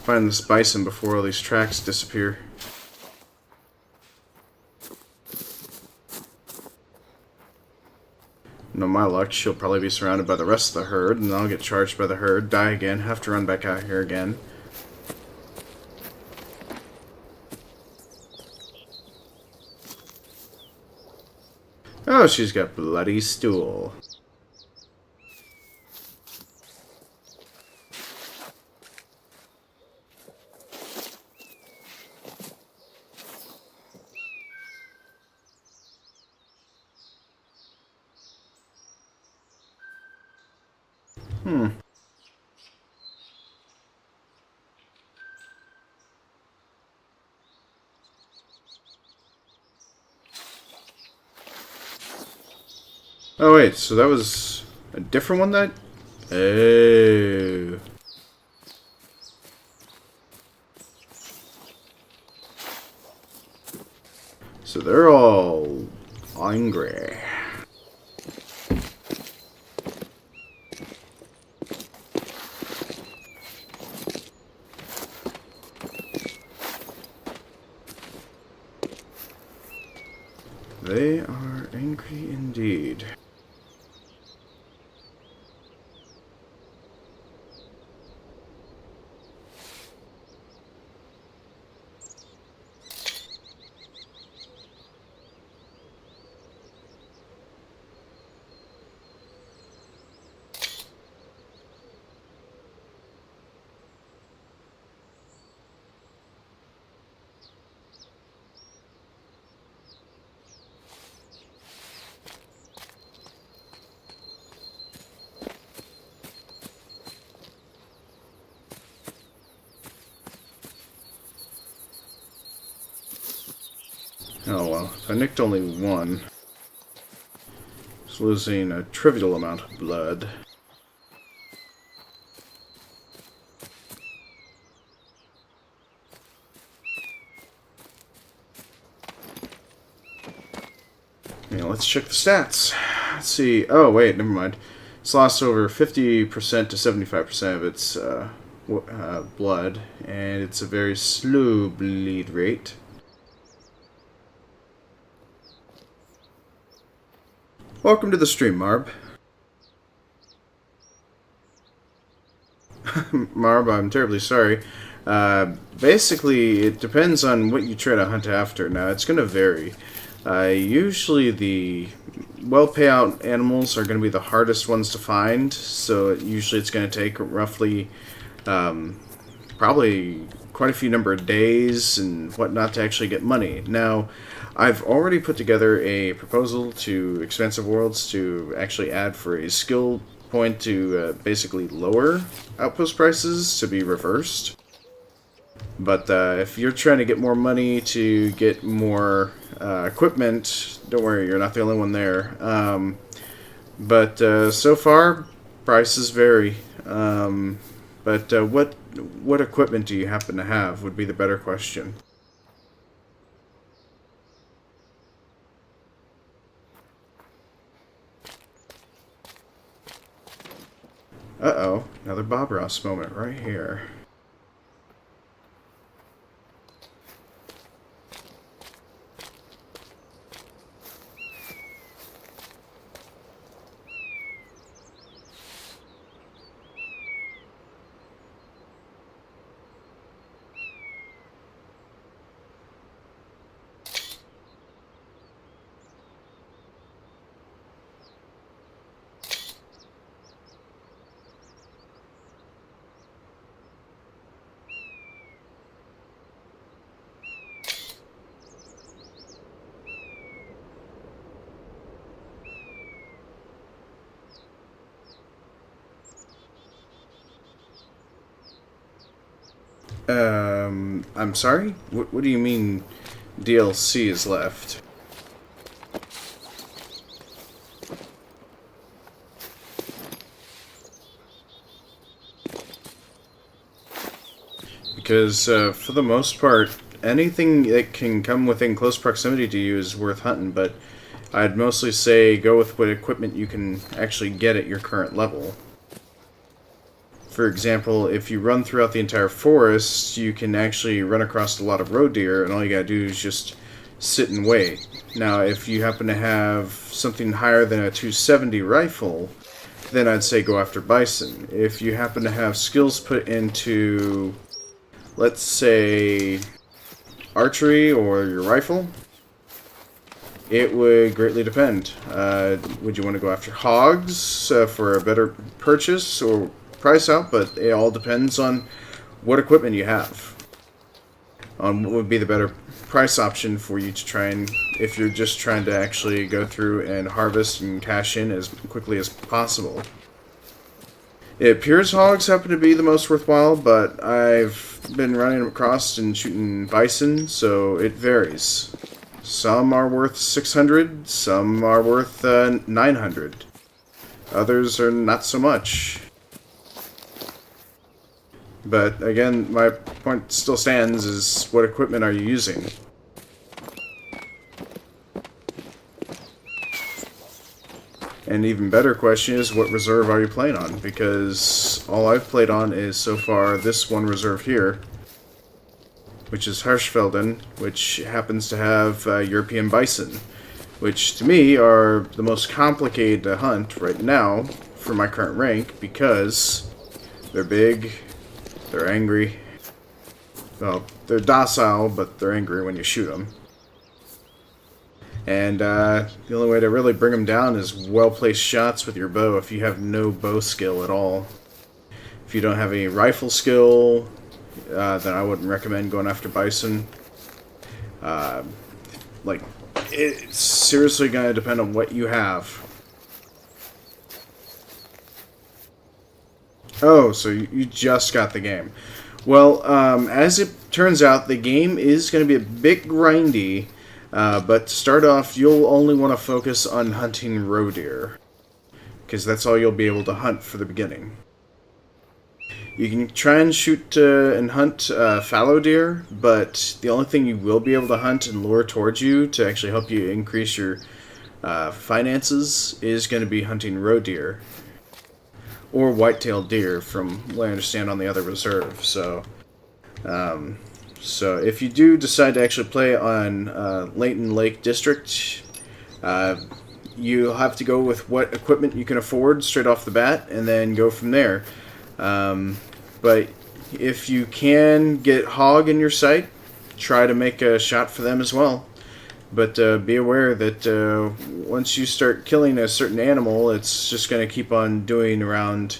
S1: find this bison before all these tracks disappear. No, my luck, she'll probably be surrounded by the rest of the herd, and I'll get charged by the herd, die again, have to run back out here again. Oh, she's got bloody stool. Oh wait, so that was a different one that... Oh. So they're all angry. They are angry indeed. Oh well, if I nicked only one, it's losing a trivial amount of blood. Yeah, let's check the stats. Let's see. Oh wait, never mind. It's lost over 50% to 75% of its blood, and it's a very slow bleed rate. Welcome to the stream, Marb. Marb, I'm terribly sorry. Basically, it depends on what you try to hunt after. Now, it's going to vary. Usually the well-payout animals are going to be the hardest ones to find, so usually it's going to take roughly probably quite a few number of days and whatnot to actually get money. Now, I've already put together a proposal to Expansive Worlds to actually add for a skill point to basically lower outpost prices to be reversed. But if you're trying to get more money to get more equipment, don't worry, you're not the only one there. But so far, prices vary. But what equipment do you happen to have would be the better question. Uh-oh, another Bob Ross moment right here. I'm sorry? What do you mean DLC is left? Because, for the most part, anything that can come within close proximity to you is worth hunting, but I'd mostly say go with what equipment you can actually get at your current level. For example, if you run throughout the entire forest, you can actually run across a lot of roe deer, and all you gotta do is just sit and wait. Now, if you happen to have something higher than a 270 rifle, then I'd say go after bison. If you happen to have skills put into, let's say, archery or your rifle, it would greatly depend. Would you want to go after hogs for a better purchase or price out? But it all depends on what equipment you have. On what would be the better price option for you to try and, if you're just trying to actually go through and harvest and cash in as quickly as possible. It appears hogs happen to be the most worthwhile, but I've been running across and shooting bison, so it varies. Some are worth 600, some are worth 900. Others are not so much. But again, my point still stands, is what equipment are you using? And even better question is, what reserve are you playing on? Because all I've played on is so far this one reserve here, which is Hirschfelden, which happens to have European bison, which to me are the most complicated to hunt right now for my current rank, because they're big, they're angry. Well, they're docile, but they're angry when you shoot them. And the only way to really bring them down is well-placed shots with your bow if you have no bow skill at all. If you don't have any rifle skill, then I wouldn't recommend going after bison. Like, it's seriously going to depend on what you have. Oh, so you just got the game. Well, as it turns out, the game is going to be a bit grindy. But to start off, you'll only want to focus on hunting roe deer, because that's all you'll be able to hunt for the beginning. You can try and shoot and hunt fallow deer, but the only thing you will be able to hunt and lure towards you to actually help you increase your finances is going to be hunting roe deer, or white-tailed deer, from what I understand on the other reserve. So if you do decide to actually play on Layton Lake District, you'll have to go with what equipment you can afford straight off the bat, and then go from there. But if you can get hog in your sight, try to make a shot for them as well. But be aware that once you start killing a certain animal, it's just going to keep on doing around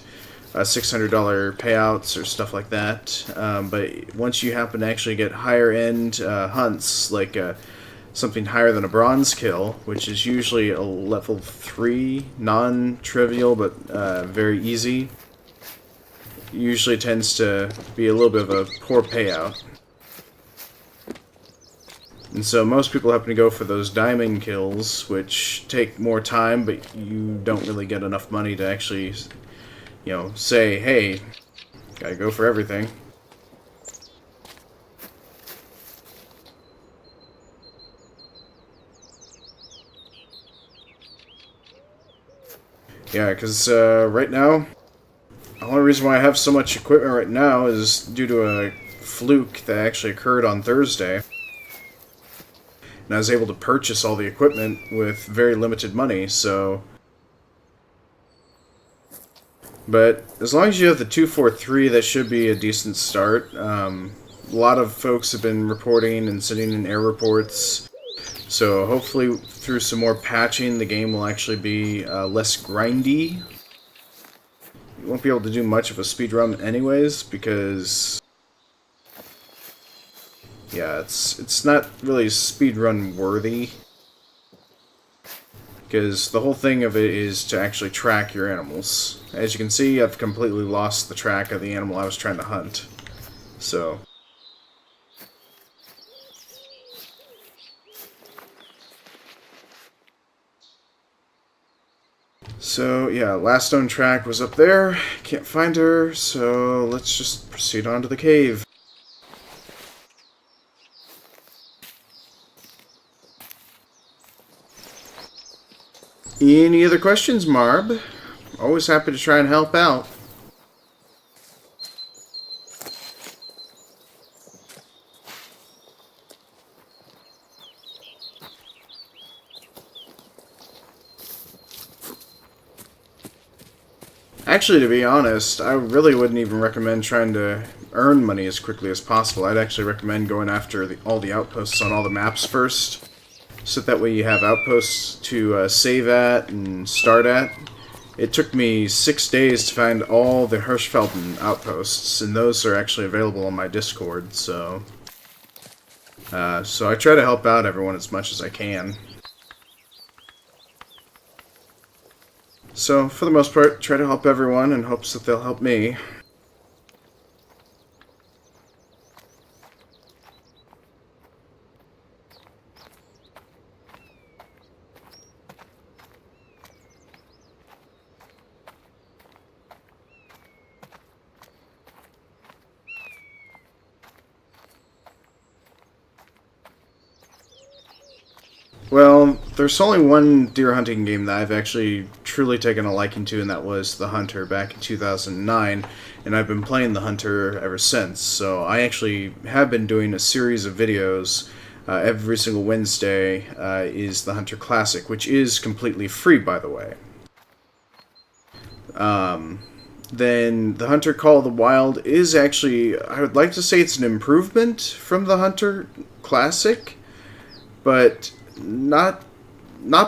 S1: $600 payouts or stuff like that. But once you happen to actually get higher end hunts, like something higher than a bronze kill, which is usually a level 3, non-trivial but very easy, usually tends to be a little bit of a poor payout. And so most people happen to go for those diamond kills, which take more time, but you don't really get enough money to actually, say, hey, gotta go for everything. Yeah, because right now, the only reason why I have so much equipment right now is due to a fluke that actually occurred on Thursday. And I was able to purchase all the equipment with very limited money, so... But as long as you have the 243, that should be a decent start. A lot of folks have been reporting and sending in error reports, so hopefully through some more patching, the game will actually be less grindy. You won't be able to do much of a speedrun anyways, because... yeah, it's not really speedrun worthy, because the whole thing of it is to actually track your animals. As you can see, I've completely lost the track of the animal I was trying to hunt. So yeah, last known track was up there. Can't find her, so let's just proceed on to the cave. Any other questions, Marb? Always happy to try and help out. Actually, to be honest, I really wouldn't even recommend trying to earn money as quickly as possible. I'd actually recommend going after all the outposts on all the maps first, so that way you have outposts to save at and start at. It took me 6 days to find all the Hirschfelden outposts, and those are actually available on my Discord, so I try to help out everyone as much as I can. So, for the most part, try to help everyone in hopes that they'll help me. Well, there's only one deer hunting game that I've actually truly taken a liking to, and that was The Hunter back in 2009, and I've been playing The Hunter ever since. So I actually have been doing a series of videos every single Wednesday is The Hunter Classic, which is completely free, by the way. Then The Hunter Call of the Wild is actually, I would like to say it's an improvement from The Hunter Classic, but not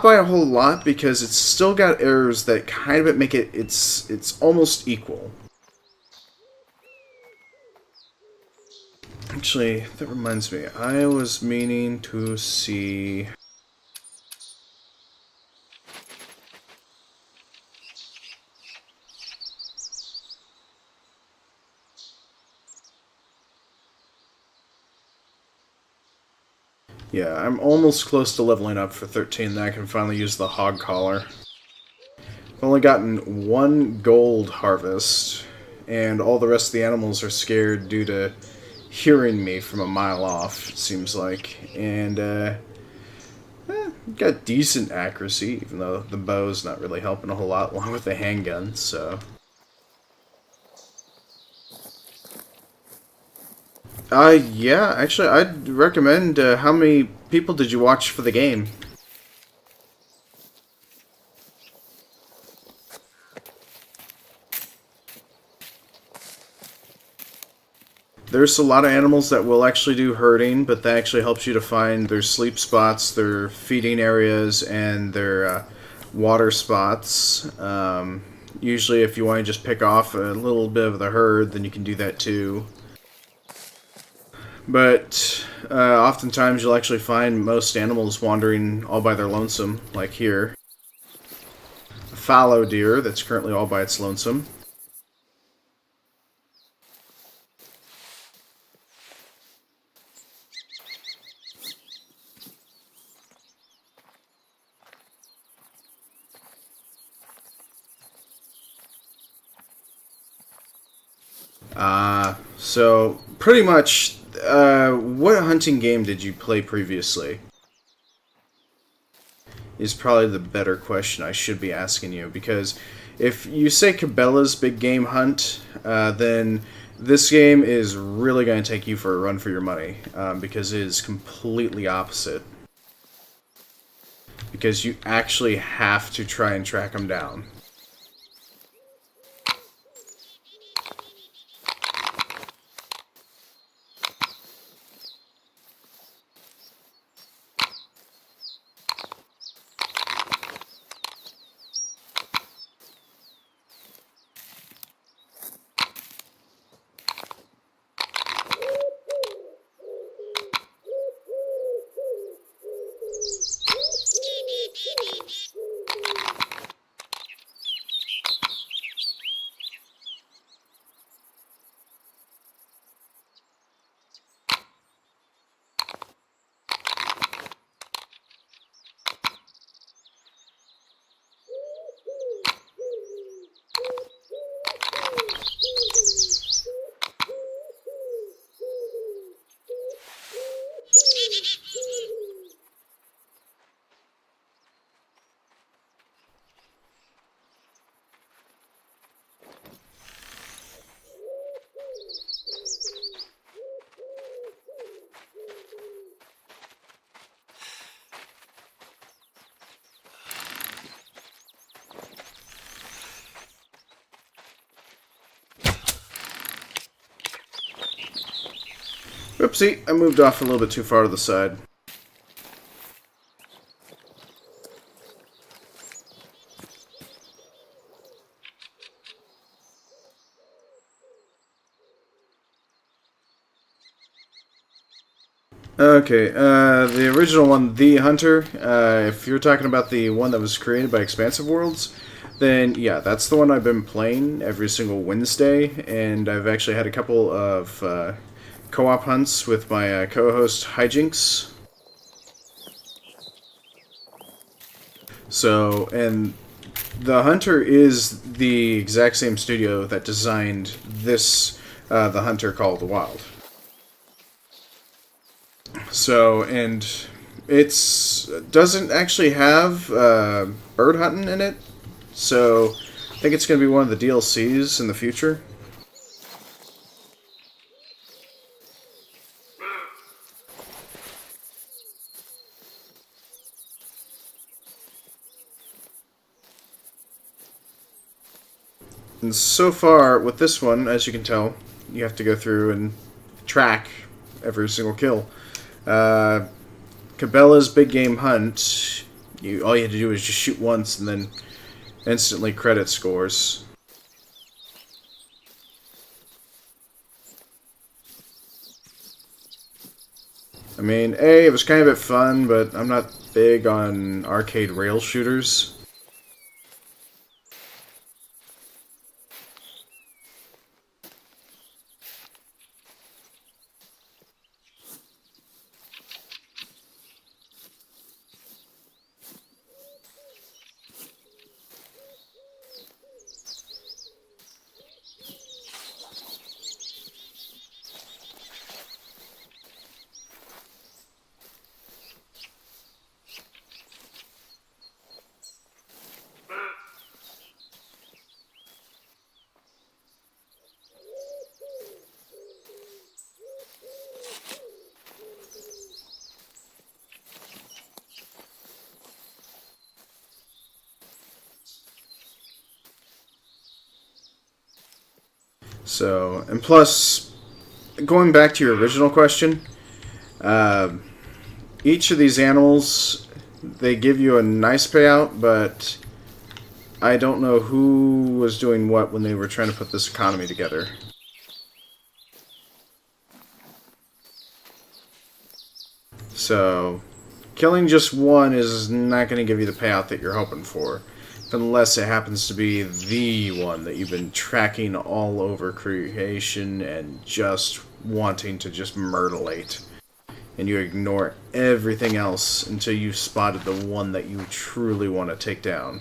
S1: by a whole lot, because it's still got errors that kind of make it's almost equal. Actually, that reminds me, I was meaning to see... Yeah, I'm almost close to leveling up for 13, then I can finally use the hog collar. I've only gotten one gold harvest, and all the rest of the animals are scared due to hearing me from a mile off, it seems like. And, got decent accuracy, even though the bow's not really helping a whole lot, along with the handgun, so... Yeah, actually, I'd recommend, how many people did you watch for the game? There's a lot of animals that will actually do herding, but that actually helps you to find their sleep spots, their feeding areas, and their water spots. Usually if you want to just pick off a little bit of the herd, then you can do that too. But oftentimes you'll actually find most animals wandering all by their lonesome, like here. A fallow deer that's currently all by its lonesome. So pretty much, what hunting game did you play previously? Is probably the better question I should be asking you, because if you say Cabela's Big Game Hunt, then this game is really going to take you for a run for your money, because it is completely opposite. Because you actually have to try and track them down. Oopsie, I moved off a little bit too far to the side. Okay, the original one, The Hunter, if you're talking about the one that was created by Expansive Worlds, then yeah, that's the one I've been playing every single Wednesday, and I've actually had a couple of co-op hunts with my co-host Hijinks. So, and The Hunter is the exact same studio that designed this, The Hunter Call of the Wild. So, and It's doesn't actually have bird hunting in it, so I think it's going to be one of the DLCs in the future. And so far, with this one, as you can tell, you have to go through and track every single kill. Uh, Cabela's Big Game Hunt, all you had to do was just shoot once and then instantly credit scores. I mean, it was kind of a bit fun, but I'm not big on arcade rail shooters. So, and plus, going back to your original question, uh, each of these animals, they give you a nice payout, but I don't know who was doing what when they were trying to put this economy together. So, killing just one is not going to give you the payout that you're hoping for. Unless it happens to be the one that you've been tracking all over creation and just wanting to just myrtlate. And you ignore everything else until you've spotted the one that you truly want to take down.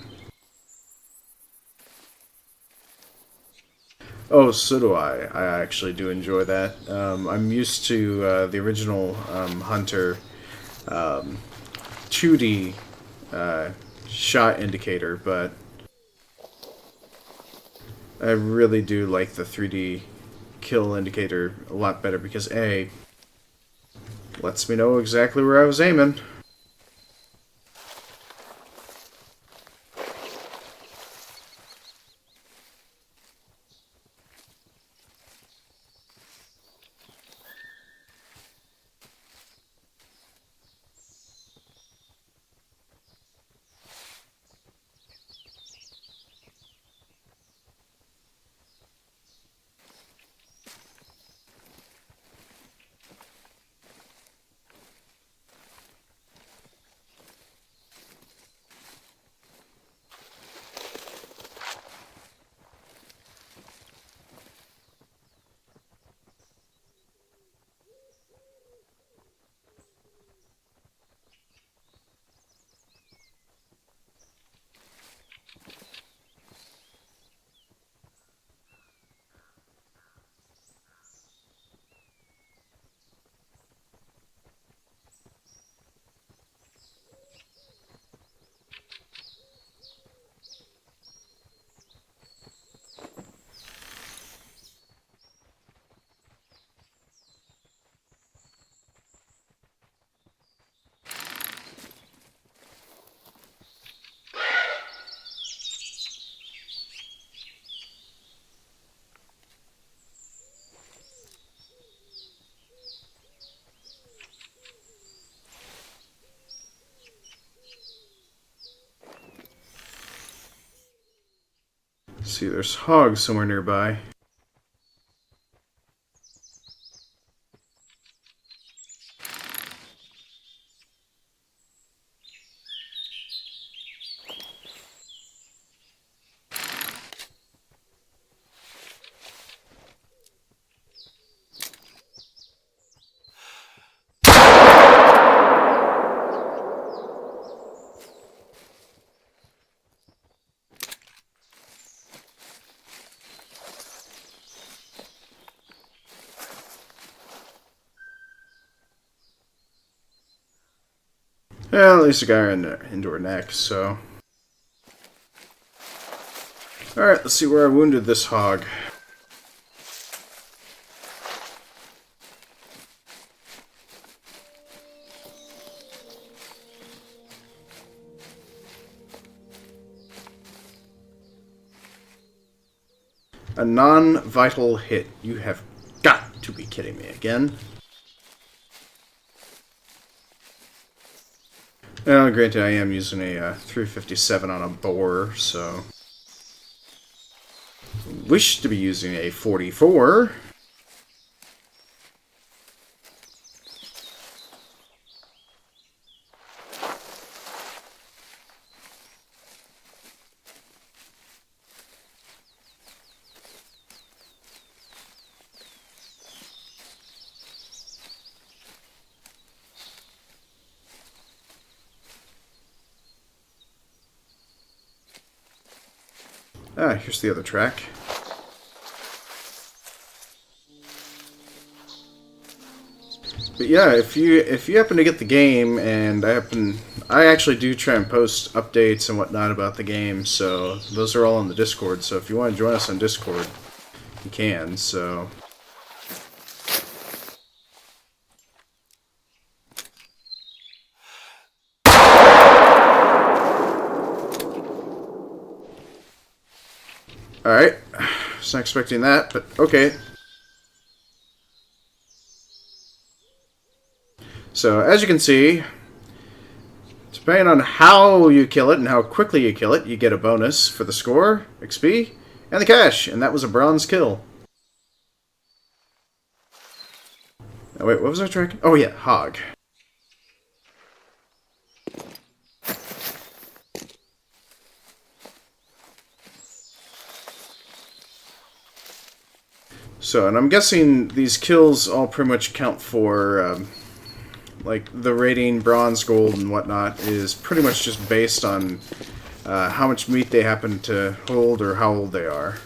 S1: Oh, so do I. I actually do enjoy that. I'm used to the original Hunter 2D shot indicator, but I really do like the 3D kill indicator a lot better because A, lets me know exactly where I was aiming. See, there's hogs somewhere nearby. Well, at least I got her into her neck, so... Alright, let's see where I wounded this hog. A non-vital hit. You have got to be kidding me again. Well, granted, I am using a 357 on a boar, so... Wish to be using a 44. Ah, here's the other track. But yeah, if you happen to get the game, and I actually do try and post updates and whatnot about the game, so those are all on the Discord. So if you want to join us on Discord, you can. So. Alright, was not expecting that, but okay. So, as you can see, depending on how you kill it and how quickly you kill it, you get a bonus for the score, XP, and the cash, and that was a bronze kill. Oh wait, what was I tracking? Oh yeah, hog. So, and I'm guessing these kills all pretty much count for, like, the rating, bronze, gold, and whatnot is pretty much just based on how much meat they happen to hold or how old they are.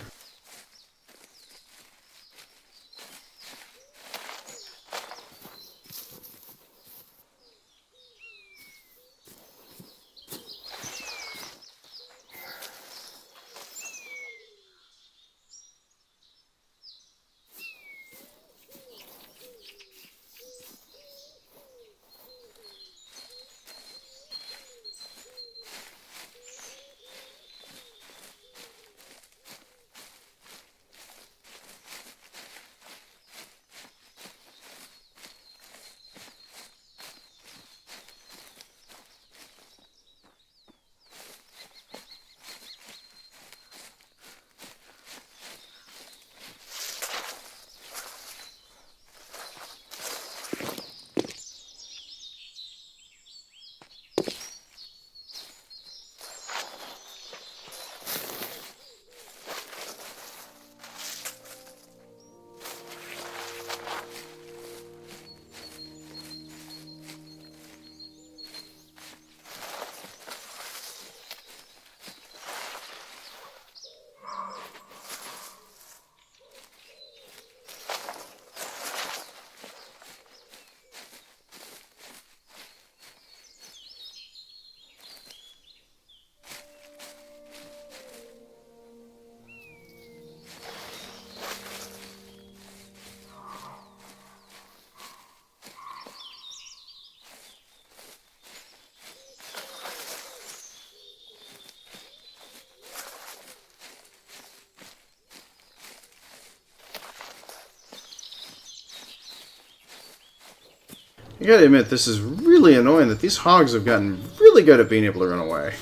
S1: You gotta admit, this is really annoying that these hogs have gotten really good at being able to run away.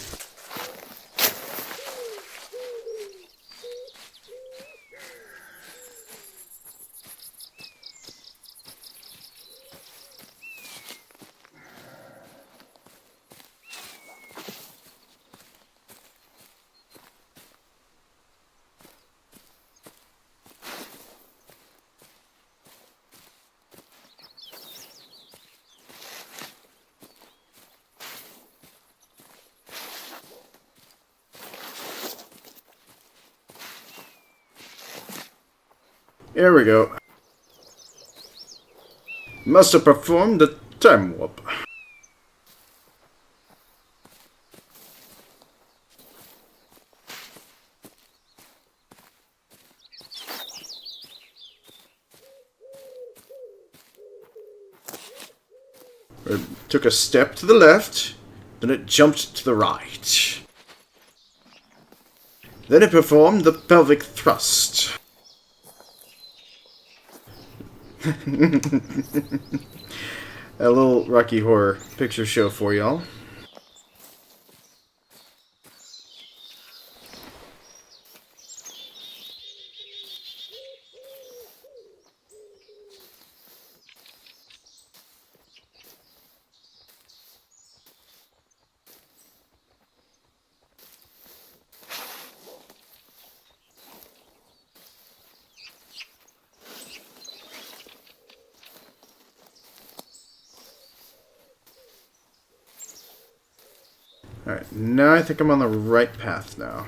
S1: There we go. Must have performed a time warp. It took a step to the left, then it jumped to the right. Then it performed the pelvic thrust. A little Rocky Horror Picture Show for y'all. Alright, now I think I'm on the right path now.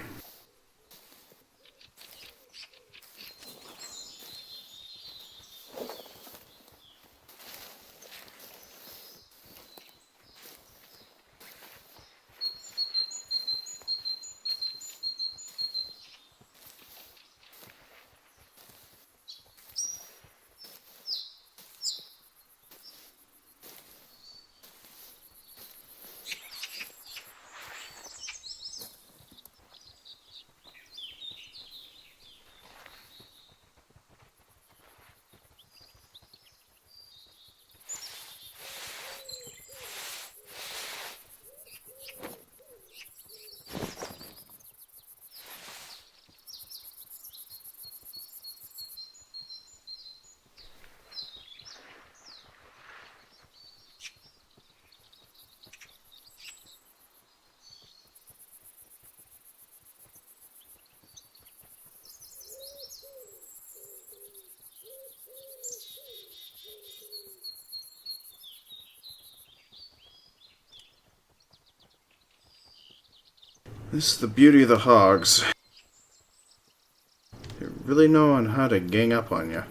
S1: This is the beauty of the hogs. They're really knowing how to gang up on you.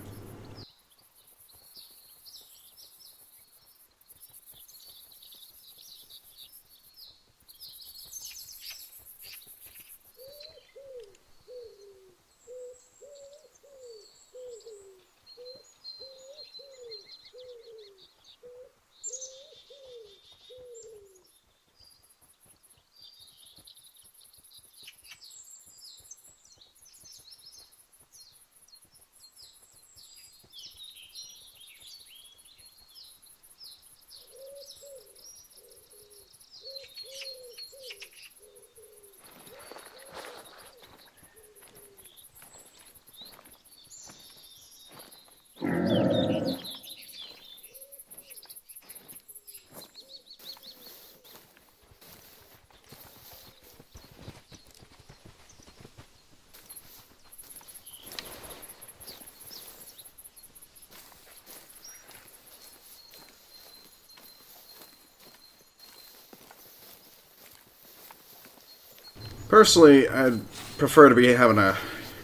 S1: Personally, I'd prefer to be having at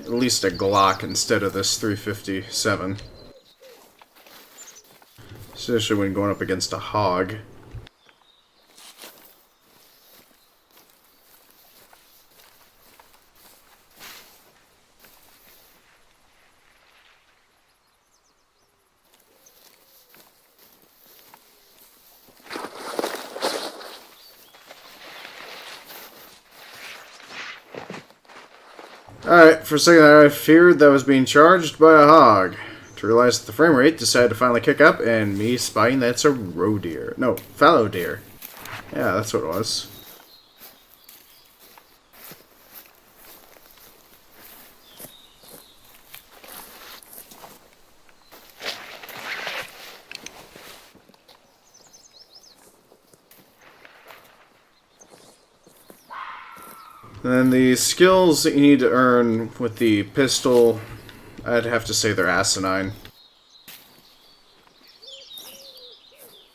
S1: least a Glock instead of this 357. Especially when going up against a hog. Alright, for a second I feared that I was being charged by a hog. To realize that the frame rate decided to finally kick up, and me spying that's a roe deer. No, fallow deer. Yeah, that's what it was. Then the skills that you need to earn with the pistol, I'd have to say they're asinine.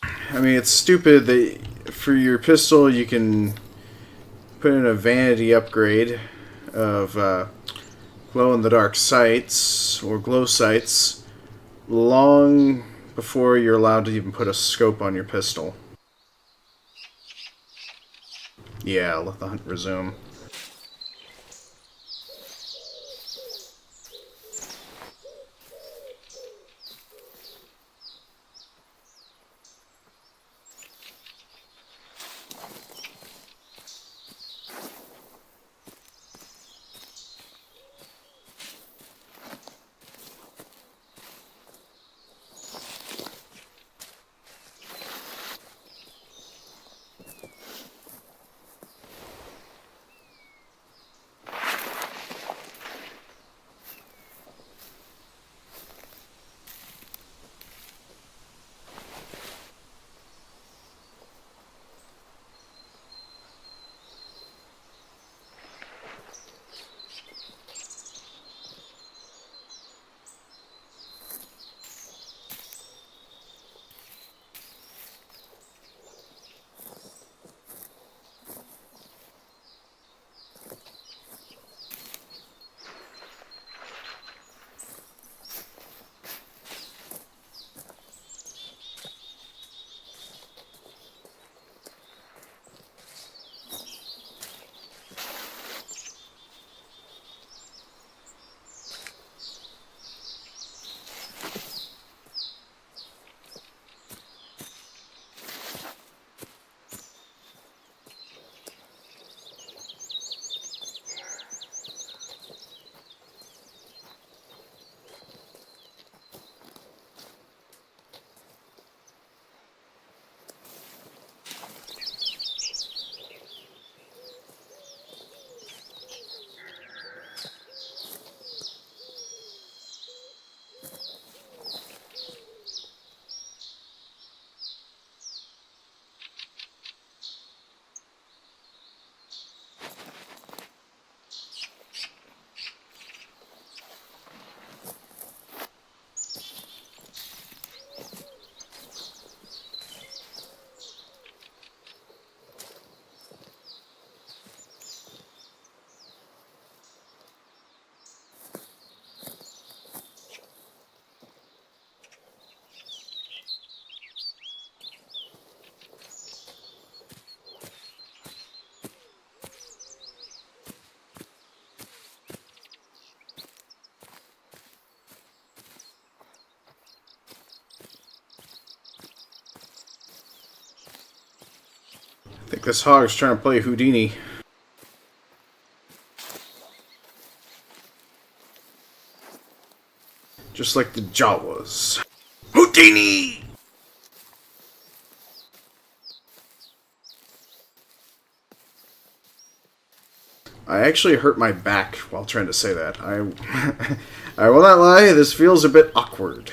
S1: I mean, it's stupid that for your pistol you can put in a vanity upgrade of glow-in-the-dark sights, or glow sights, long before you're allowed to even put a scope on your pistol. Yeah, let the hunt resume. this hog's trying to play Houdini. Just like the Jawas. Houdini! I actually hurt my back while trying to say that. I will not lie, this feels a bit awkward.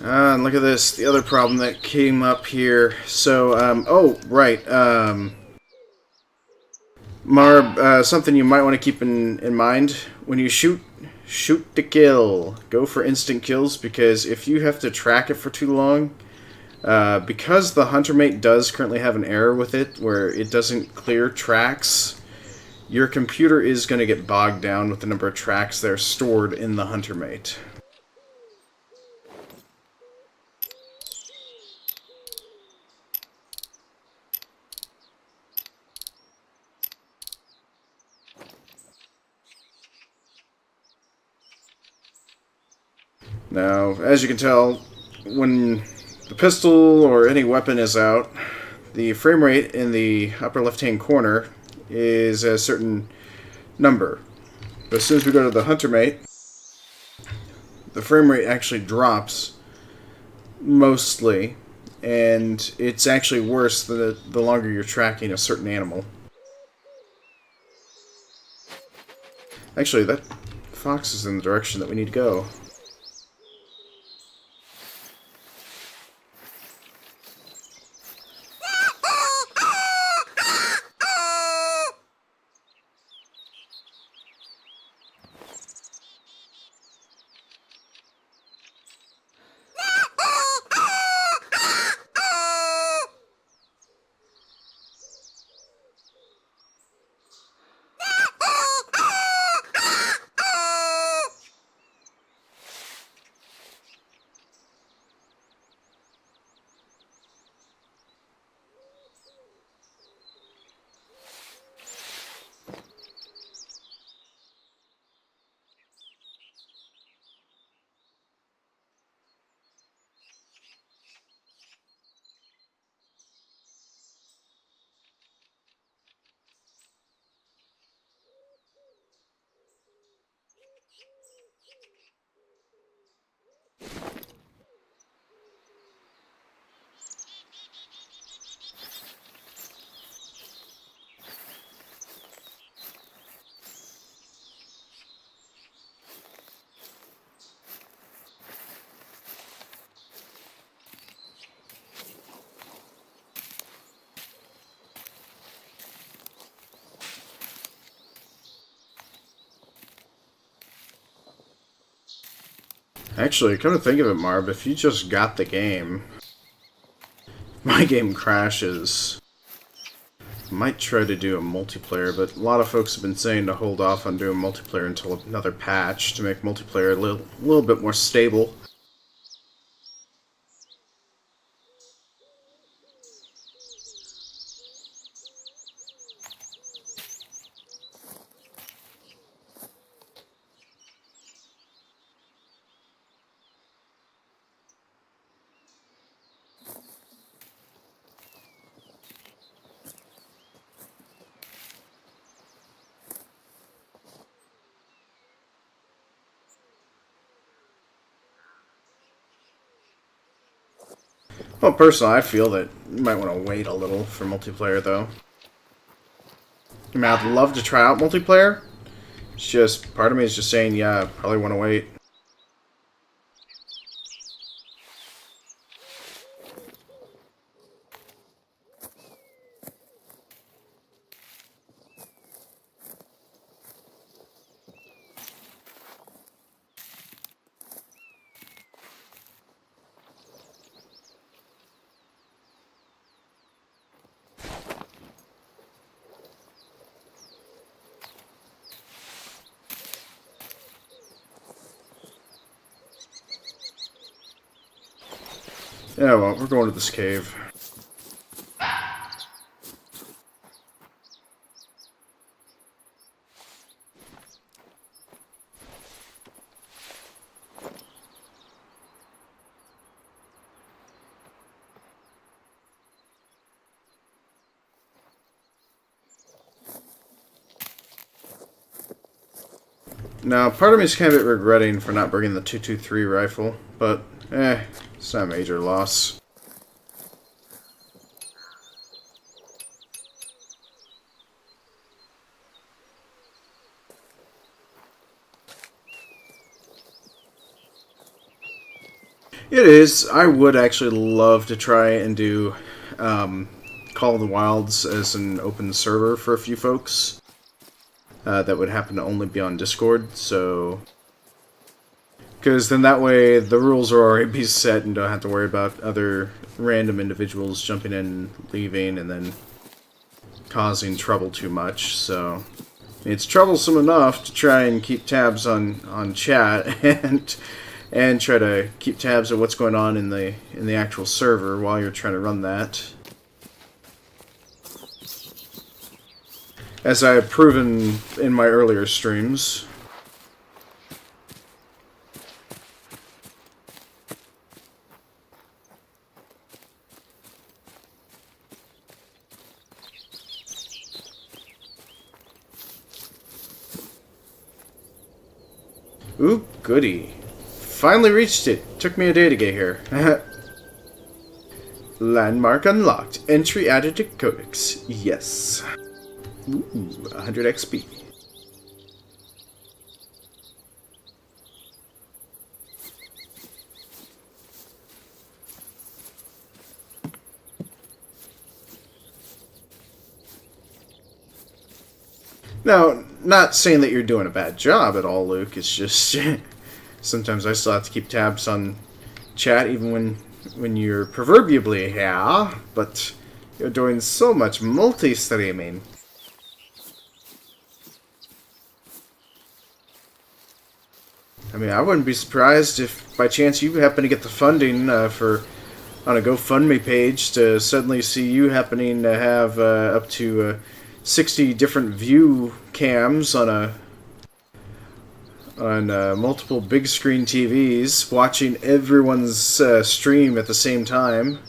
S1: And look at this, the other problem that came up here. So, oh, right, Marb, something you might want to keep in mind. When you shoot to kill. Go for instant kills, because if you have to track it for too long, because the Hunter Mate does currently have an error with it, where it doesn't clear tracks, your computer is going to get bogged down with the number of tracks that are stored in the Hunter Mate. Now, as you can tell, when the pistol or any weapon is out, the frame rate in the upper left-hand corner is a certain number. But as soon as we go to the Hunter Mate, the frame rate actually drops mostly, and it's actually worse the longer you're tracking a certain animal. Actually, that fox is in the direction that we need to go. Actually, come to think of it, Marb, if you just got the game, my game crashes. I might try to do a multiplayer, but a lot of folks have been saying to hold off on doing multiplayer until another patch to make multiplayer a little bit more stable. Well, personally, I feel that you might want to wait a little for multiplayer, though. I mean, I'd love to try out multiplayer. It's just, part of me is just saying, yeah, I probably want to wait. Yeah, well, we're going to this cave. Now, part of me is kind of regretting for not bringing the 223 rifle, but, it's not a major loss. It is. I would actually love to try and do Call of the Wilds as an open server for a few folks. That would happen to only be on Discord, so... Because then that way the rules are already be set and don't have to worry about other random individuals jumping in and leaving and then causing trouble too much, so... It's troublesome enough to try and keep tabs on chat and try to keep tabs of what's going on in the actual server while you're trying to run that. As I have proven in my earlier streams. Ooh, goody. Finally reached it. Took me a day to get here. Landmark unlocked. Entry added to Codex. Yes. Ooh, 100 XP. Now, not saying that you're doing a bad job at all, Luke. It's just sometimes I still have to keep tabs on chat even when you're proverbially here, but you're doing so much multi-streaming. I mean, I wouldn't be surprised if by chance you happen to get the funding on a GoFundMe page to suddenly see you happening to have up to 60 different view cams on multiple big screen TVs, watching everyone's stream at the same time.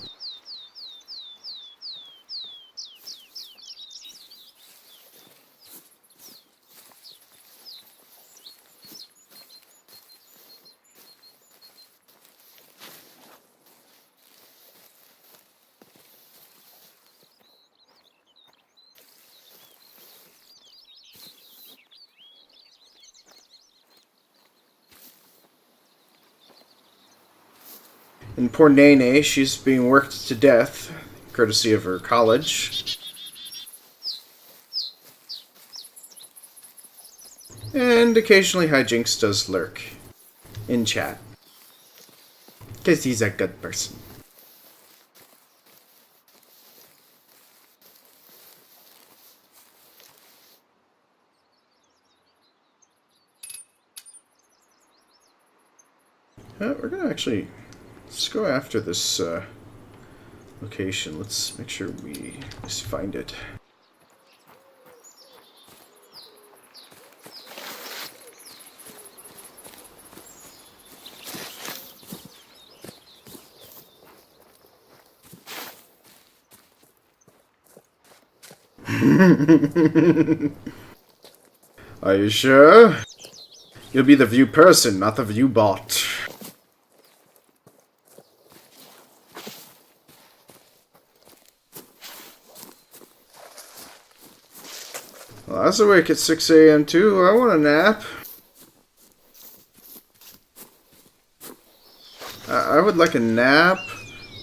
S1: And poor Nene, she's being worked to death, courtesy of her college. And occasionally Hijinks does lurk in chat. Because he's a good person. We're gonna actually... Let's go after this location. Let's make sure we just find it. Are you sure? You'll be the view person, not the view bot. Well, I was awake at 6 a.m. too. I want a nap. I would like a nap,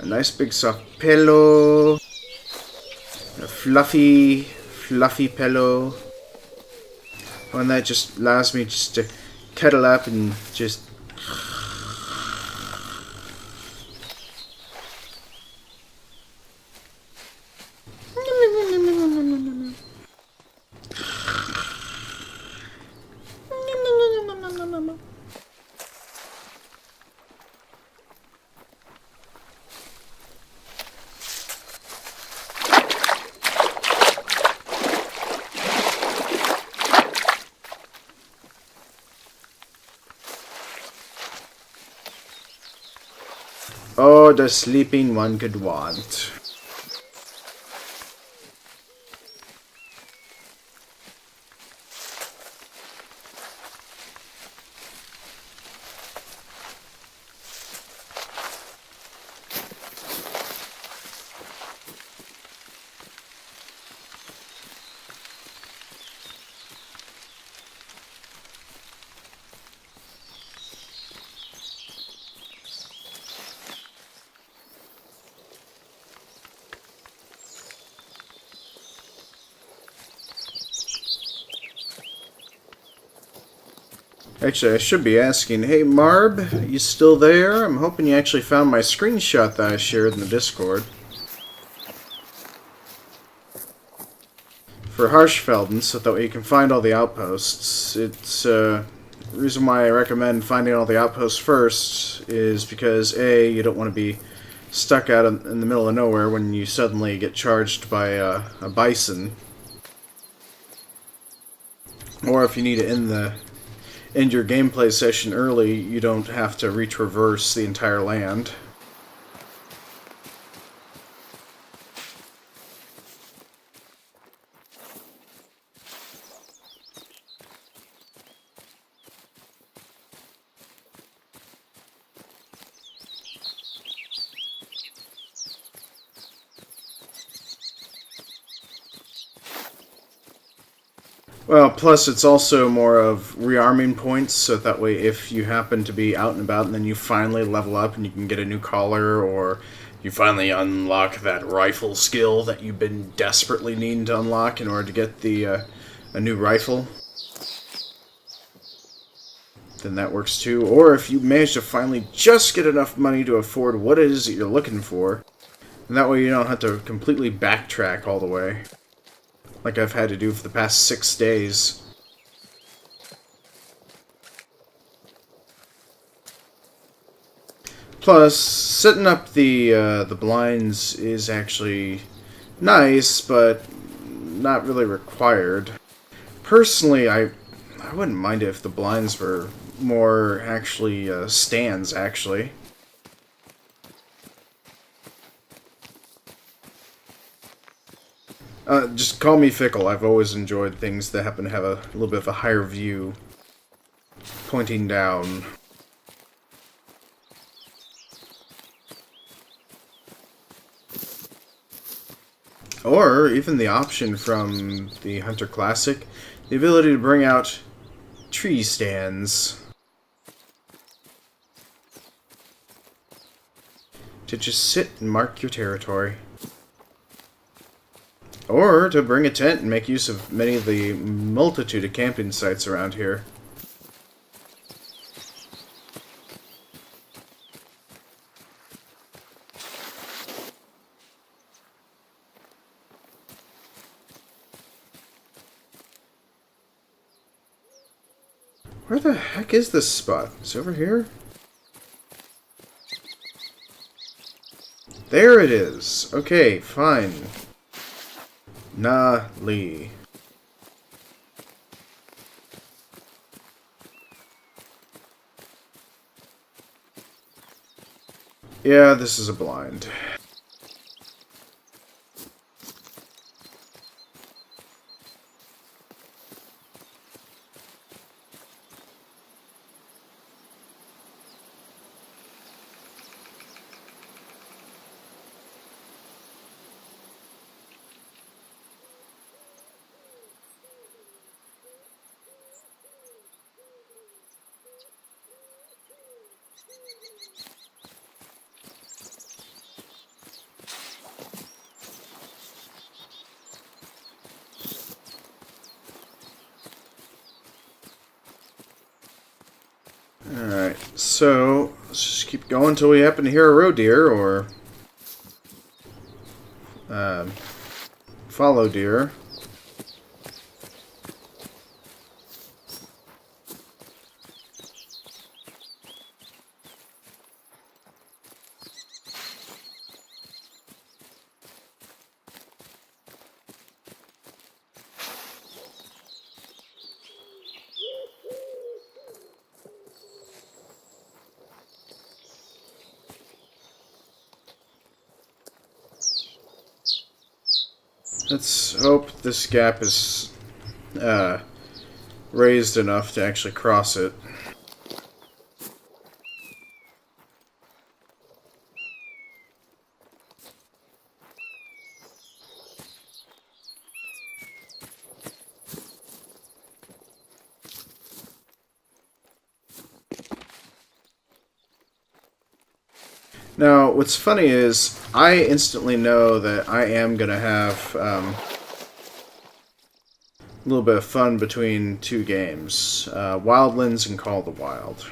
S1: a nice big soft pillow, a fluffy pillow. One that just allows me just to cuddle up and just... Oh, the sleeping one could want. Actually, I should be asking, hey Marb, you still there? I'm hoping you actually found my screenshot that I shared in the Discord. For Harshfelden, so that way you can find all the outposts. It's, the reason why I recommend finding all the outposts first is because, A, you don't want to be stuck out in the middle of nowhere when you suddenly get charged by a bison. Or if you need to end your gameplay session early, you don't have to retraverse the entire land. Well, plus it's also more of rearming points, so that way if you happen to be out and about and then you finally level up and you can get a new collar, or you finally unlock that rifle skill that you've been desperately needing to unlock in order to get a new rifle, then that works too. Or if you manage to finally just get enough money to afford what it is that you're looking for, and that way you don't have to completely backtrack all the way, like I've had to do for the past 6 days. Plus, setting up the blinds is actually nice, but not really required. Personally, I wouldn't mind it if the blinds were more actually stands, actually. Just call me fickle. I've always enjoyed things that happen to have a little bit of a higher view, pointing down. Or even the option from the Hunter Classic, the ability to bring out tree stands to just sit and mark your territory. Or to bring a tent and make use of many of the multitude of camping sites around here. Where the heck is this spot? It's over here? There it is. Okay, fine. Na Lee. Yeah, this is a blind. Alright, so let's just keep going until we happen to hear a roe deer or fallow deer. Let's hope this gap is raised enough to actually cross it. Now, what's funny is I instantly know that I am going to have a little bit of fun between two games, Wildlands and Call of the Wild.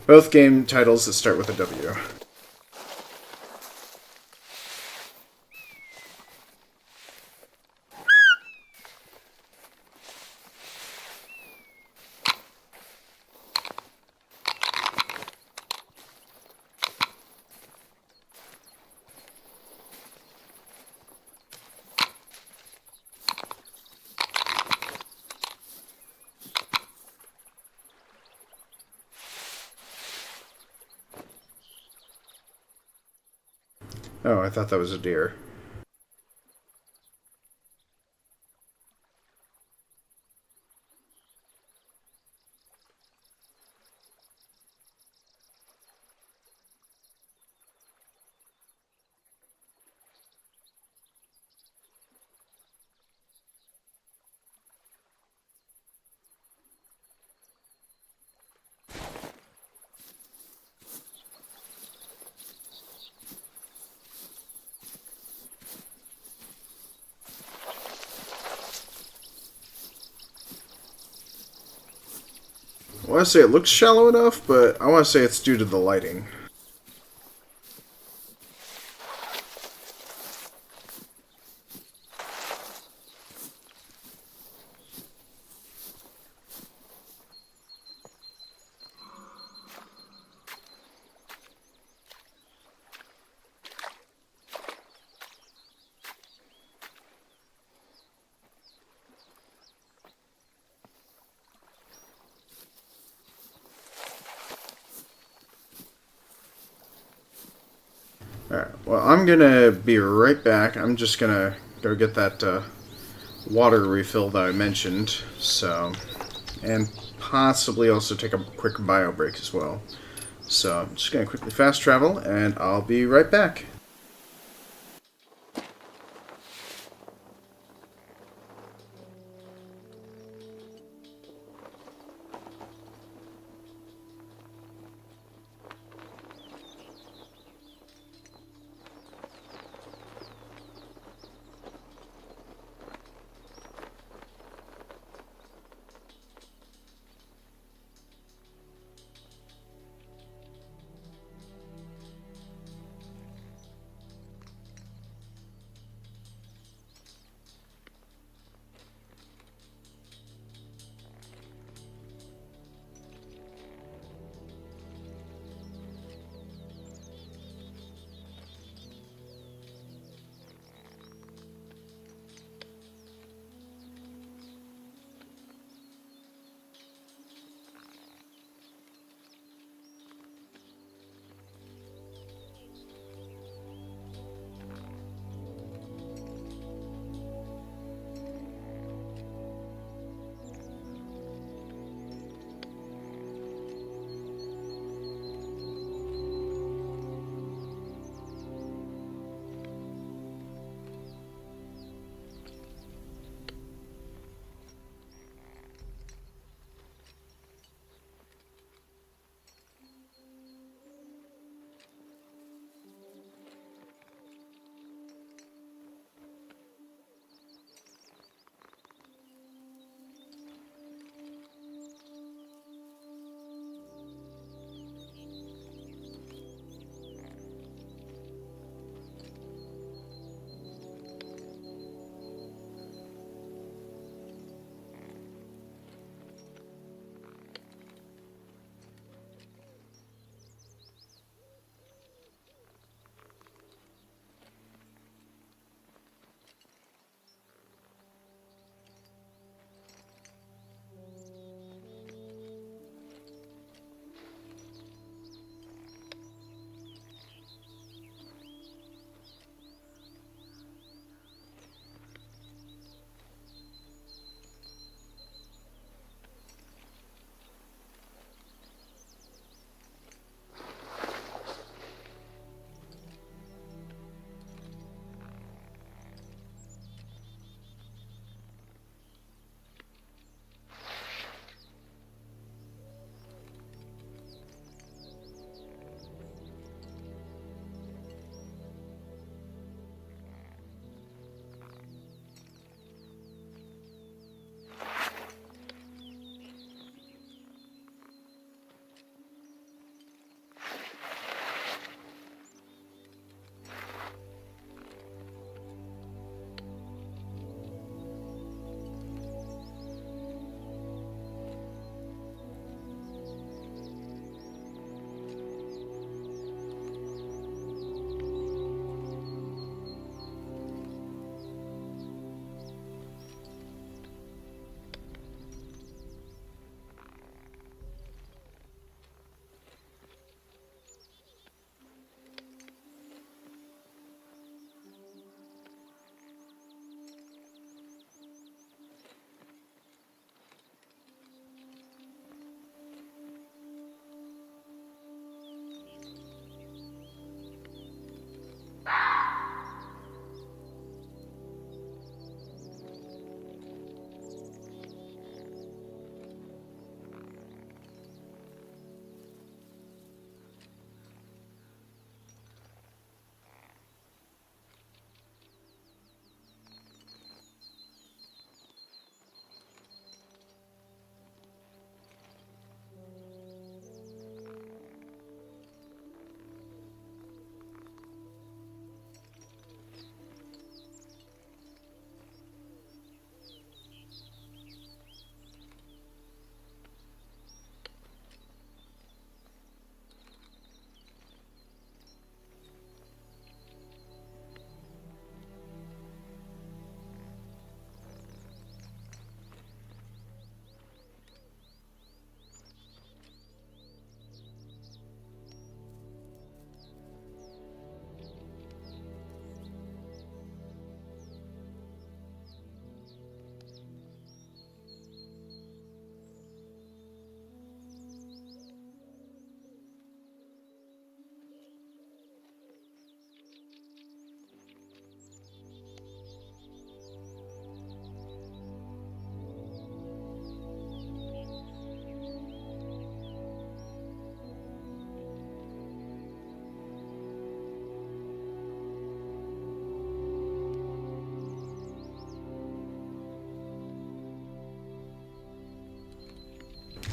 S1: Both game titles that start with a W. Oh, I thought that was a deer. I want to say it looks shallow enough, but I want to say it's due to the lighting. Alright, well, I'm gonna be right back. I'm just gonna go get that water refill that I mentioned, so, and possibly also take a quick bio break as well. So, I'm just gonna quickly fast travel, and I'll be right back.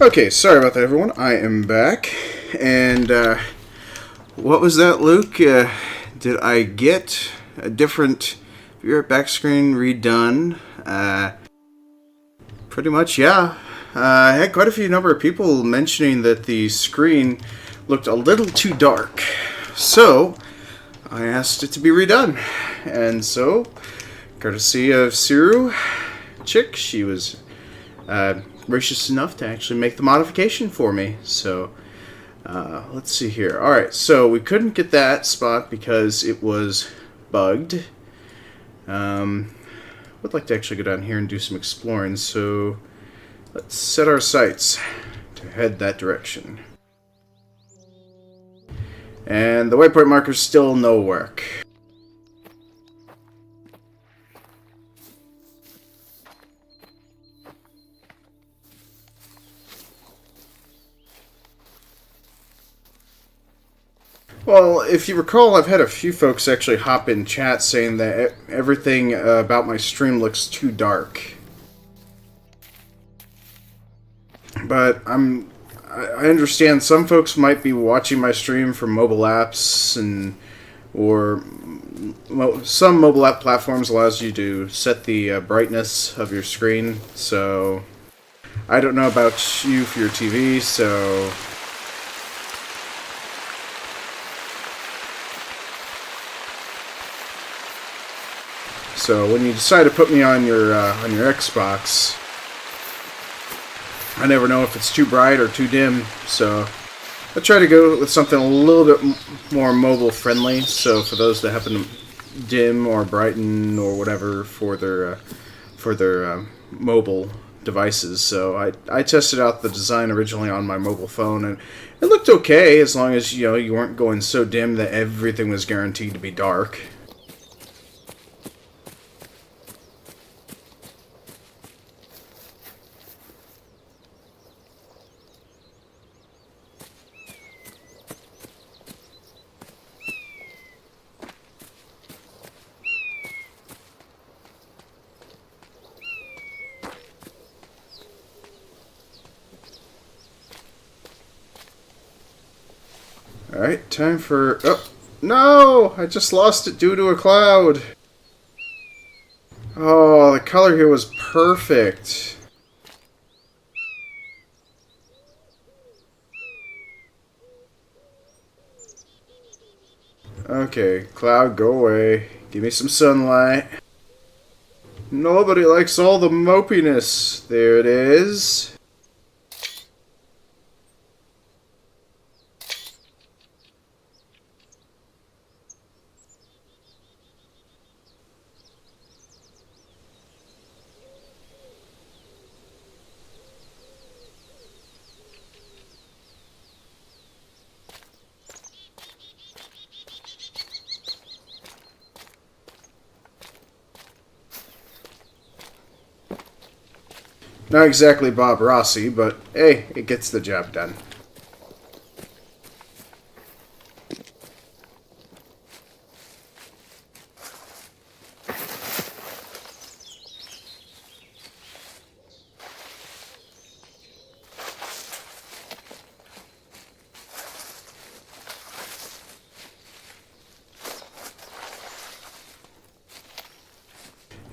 S1: Okay, sorry about that, everyone. I am back. And, what was that, Luke? Did I get a different viewer back screen redone? Pretty much, yeah. I had quite a few number of people mentioning that the screen looked a little too dark. So, I asked it to be redone. And so, courtesy of Siru Chick, she was gracious enough to actually make the modification for me. So, let's see here. Alright, so we couldn't get that spot because it was bugged. Would like to actually go down here and do some exploring, so let's set our sights to head that direction. And the waypoint markers still no work. Well, if you recall, I've had a few folks actually hop in chat saying that everything about my stream looks too dark. But I understand some folks might be watching my stream from mobile apps or some mobile app platforms allows you to set the brightness of your screen. So I don't know about you for your TV, so when you decide to put me on your Xbox, I never know if it's too bright or too dim. So I try to go with something a little bit more mobile friendly. So for those that happen to dim or brighten or whatever for their mobile devices. So I tested out the design originally on my mobile phone, and it looked okay as long as you weren't going so dim that everything was guaranteed to be dark. Alright, time for... Oh, no! I just lost it due to a cloud. Oh, the color here was perfect. Okay, cloud, go away. Give me some sunlight. Nobody likes all the mopiness. There it is. Not exactly Bob Rossi, but hey, it gets the job done.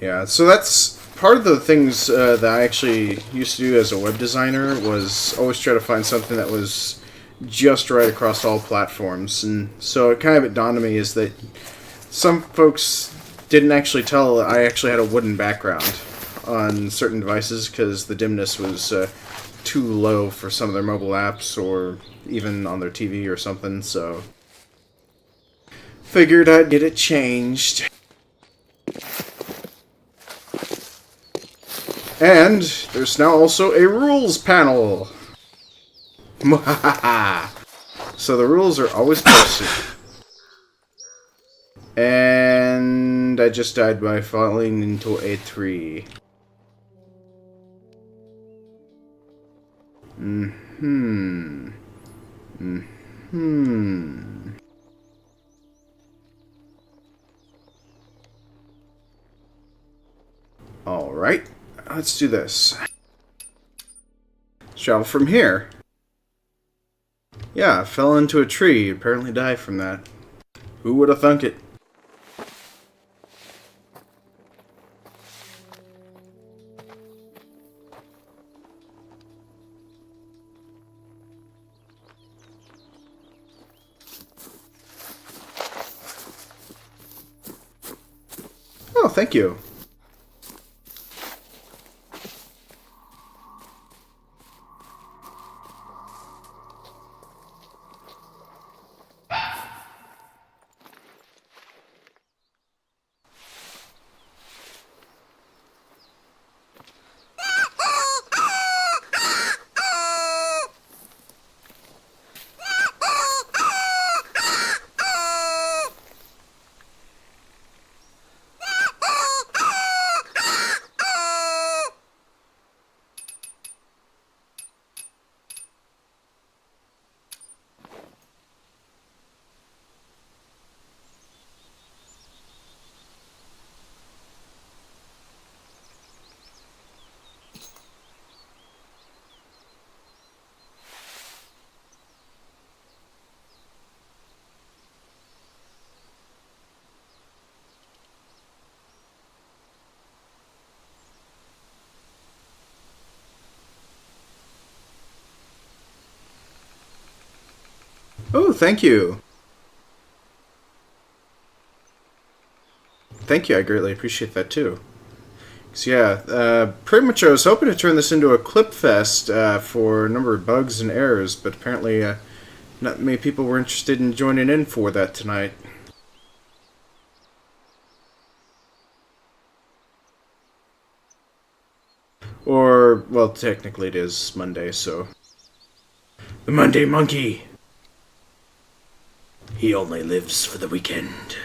S1: Yeah, so that's part of the things that I actually used to do as a web designer was always try to find something that was just right across all platforms. And so it dawned on me is that some folks didn't actually tell I actually had a wooden background on certain devices because the dimness was too low for some of their mobile apps or even on their TV or something. So figured I'd get it changed. And there's now also a rules panel. So the rules are always posted. And I just died by falling into a tree. Alright, let's do this. Let's travel from here. Yeah, fell into a tree. Apparently died from that. Who would have thunk it? Oh, thank you. Oh, thank you. Thank you, I greatly appreciate that too. So yeah, pretty much I was hoping to turn this into a clip fest for a number of bugs and errors, but apparently not many people were interested in joining in for that tonight. Or, well, technically it is Monday, so... The Monday Monkey! He only lives for the weekend.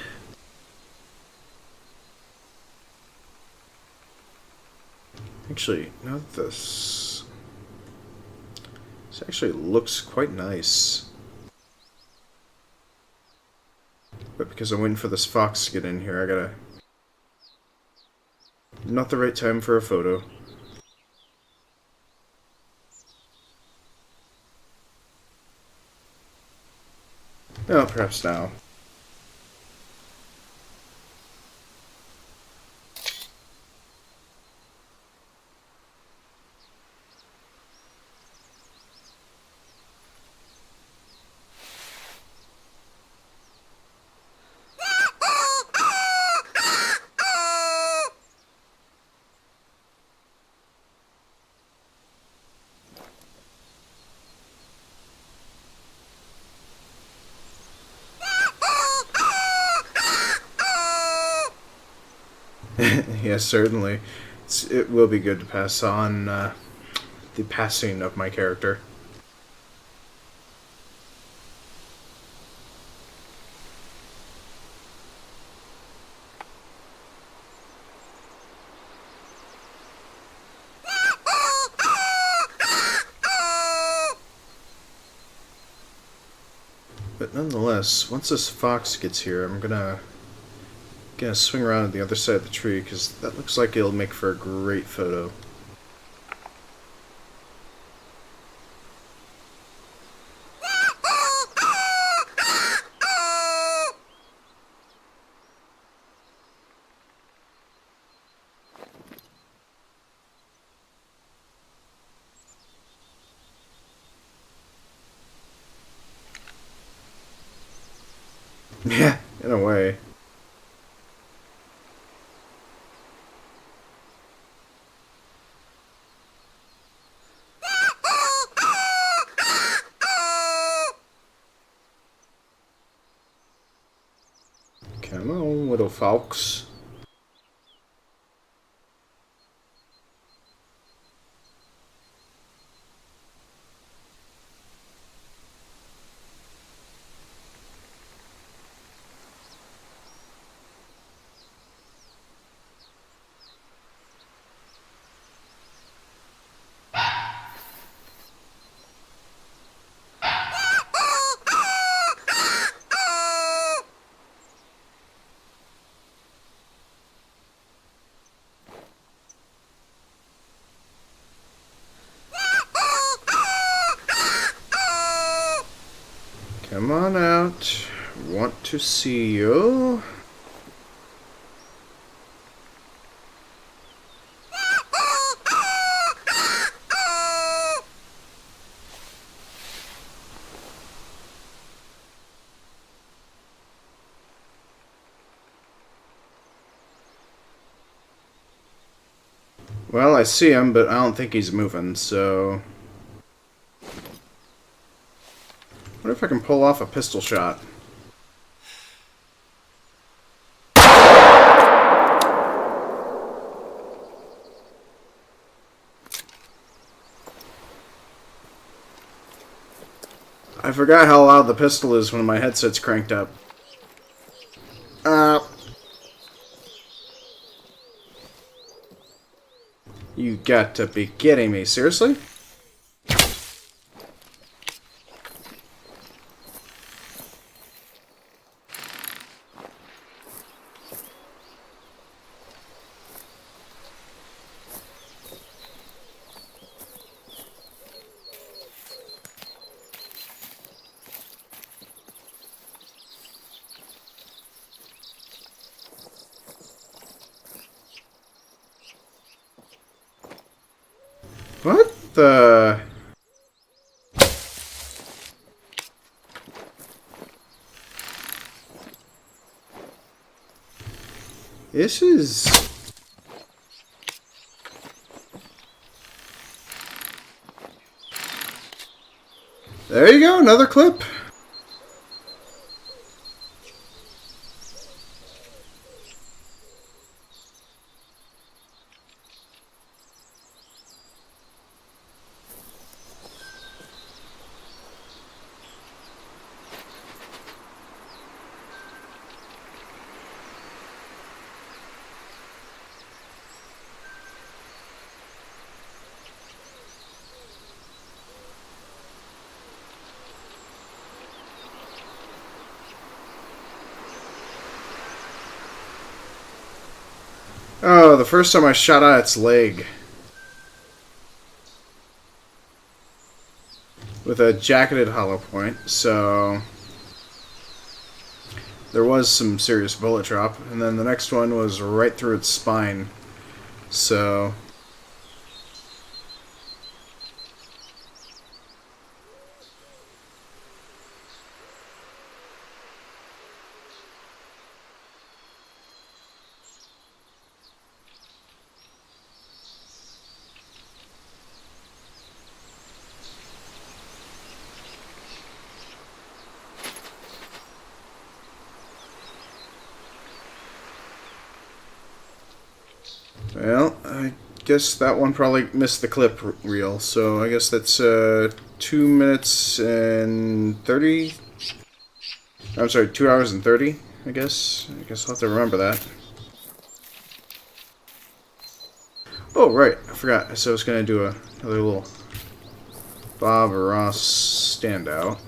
S1: Actually, now that this actually looks quite nice. But because I'm waiting for this fox to get in here, I gotta... Not the right time for a photo. Oh, perhaps now. Yes, certainly. It will be good to pass on the passing of my character. But nonetheless, once this fox gets here, I'm gonna swing around to the other side of the tree, because that looks like it'll make for a great photo. Yeah, in a way. Come on, little fox. Come on out. Want to see you. Well, I see him, but I don't think he's moving, so... What if I can pull off a pistol shot? I forgot how loud the pistol is when my headset's cranked up. You got to be kidding me. Seriously? What the... This is... There you go, another clip. Oh, the first time I shot at its leg. With a jacketed hollow point, so... There was some serious bullet drop, and then the next one was right through its spine. So... Well, I guess that one probably missed the clip reel, so I guess that's 2 minutes and 30... I'm sorry, 2 hours and 30, I guess. I guess I'll have to remember that. Oh, right, I forgot. So I was going to do another little Bob Ross standout.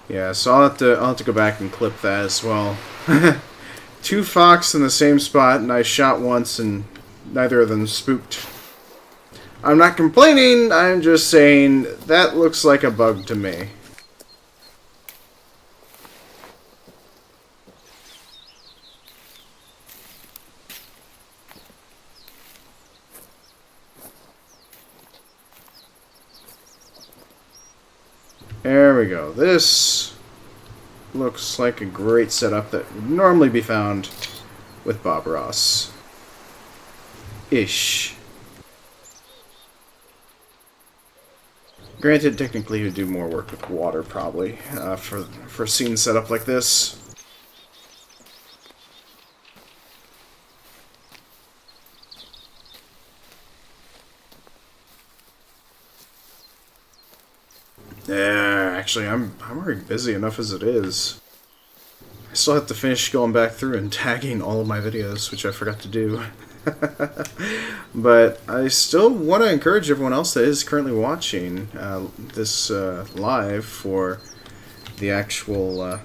S1: Yeah, so I'll have to go back and clip that as well. 2 fox in the same spot, and I shot once, and neither of them spooked. I'm not complaining, I'm just saying that looks like a bug to me. There we go. This looks like a great setup that would normally be found with Bob Ross. Ish. Granted, technically he would do more work with water, probably, for a scene setup like this. Yeah, actually, I'm already busy enough as it is. I still have to finish going back through and tagging all of my videos, which I forgot to do. But I still want to encourage everyone else that is currently watching this live for the actual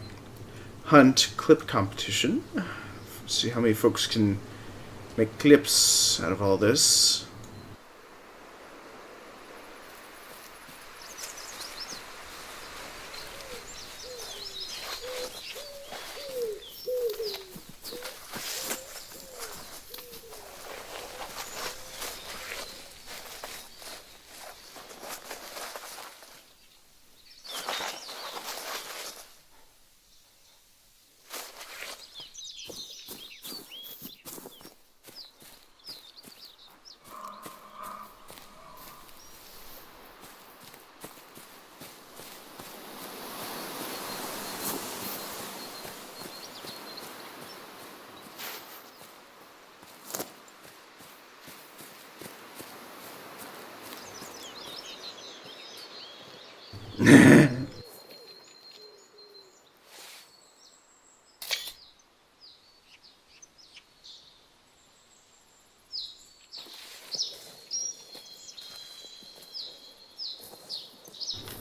S1: hunt clip competition. See how many folks can make clips out of all this.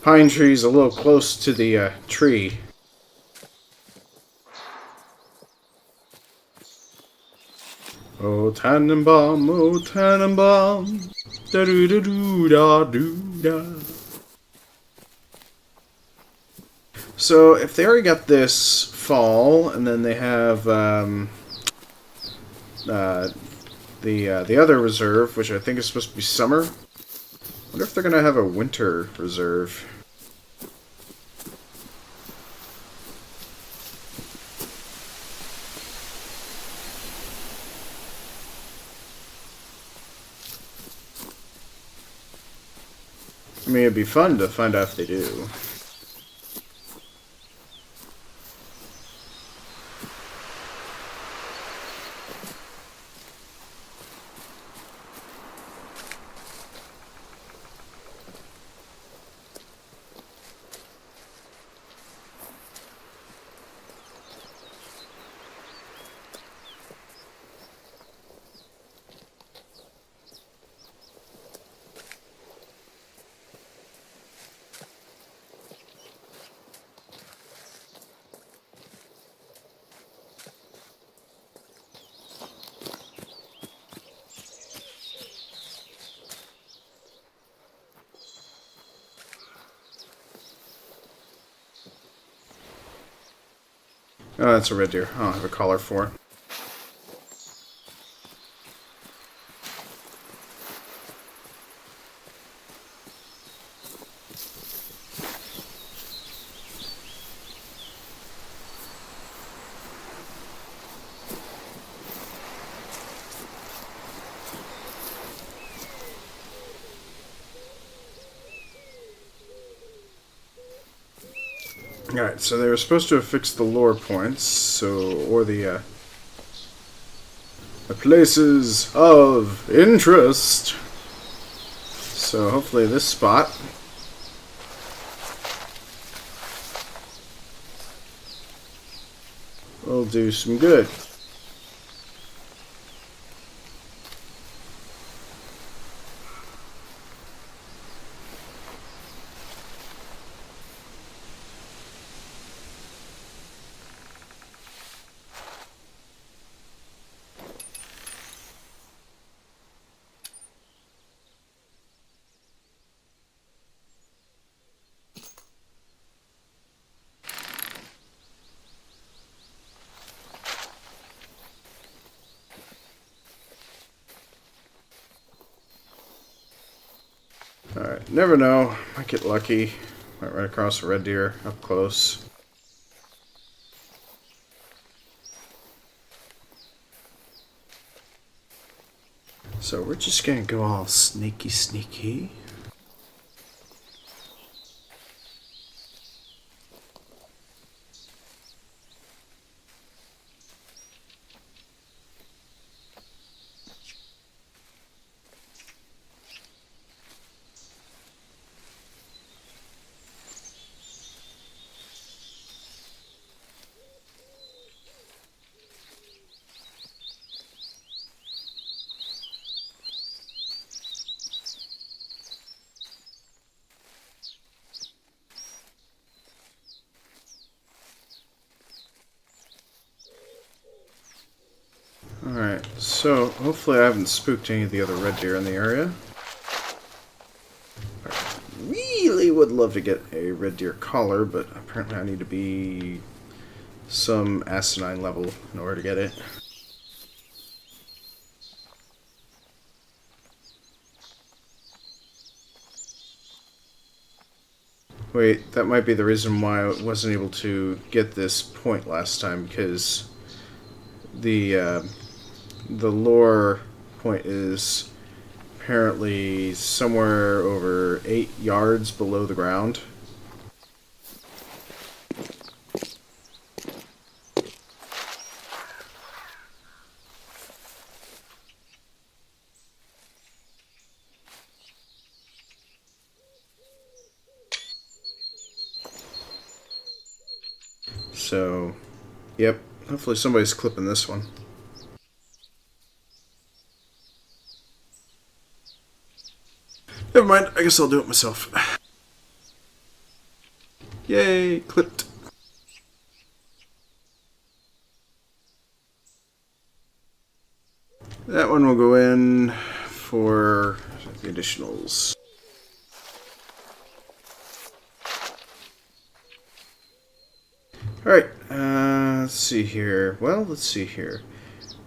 S1: Pine tree's a little close to the tree. Oh Tannenbaum, da doo da doo da doo da. So if they already got this fall, and then they have the other reserve, which I think is supposed to be summer. I wonder if they're gonna have a winter reserve. I mean, it'd be fun to find out if they do. Oh, that's a red deer. I don't have a collar for it. Alright, so they were supposed to have fixed the lore points, or the places of interest. So hopefully this spot will do some good. Alright, never know. Might get lucky. Might run across a red deer up close. So we're just gonna go all sneaky. Alright, so hopefully I haven't spooked any of the other red deer in the area. I really would love to get a red deer collar, but apparently I need to be some asinine level in order to get it. Wait, that might be the reason why I wasn't able to get this point last time, because the lure point is apparently somewhere over 8 yards below the ground. So, yep, hopefully somebody's clipping this one. Never mind, I guess I'll do it myself. Yay, clipped. That one will go in for the additionals. Alright, let's see here. Well, let's see here.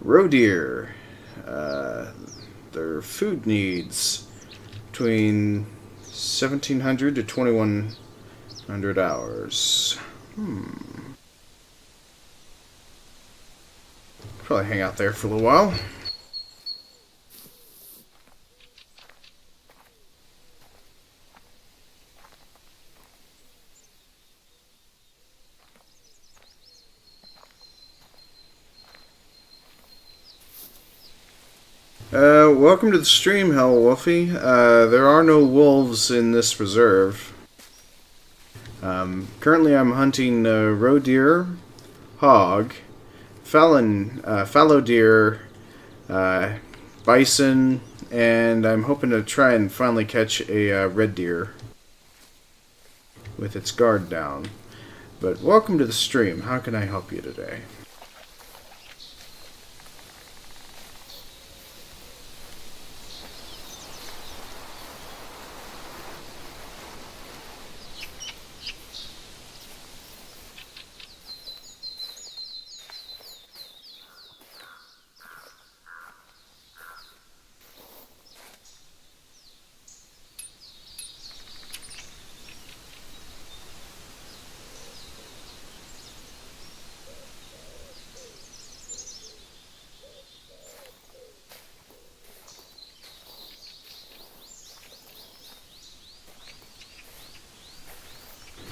S1: Roe deer. Their food needs between 1,700 to 2,100 hours. Probably hang out there for a little while. Welcome to the stream, Hell Wolfie. There are no wolves in this reserve. Currently I'm hunting roe deer, hog, fallow deer, bison, and I'm hoping to try and finally catch a red deer with its guard down. But welcome to the stream. How can I help you today?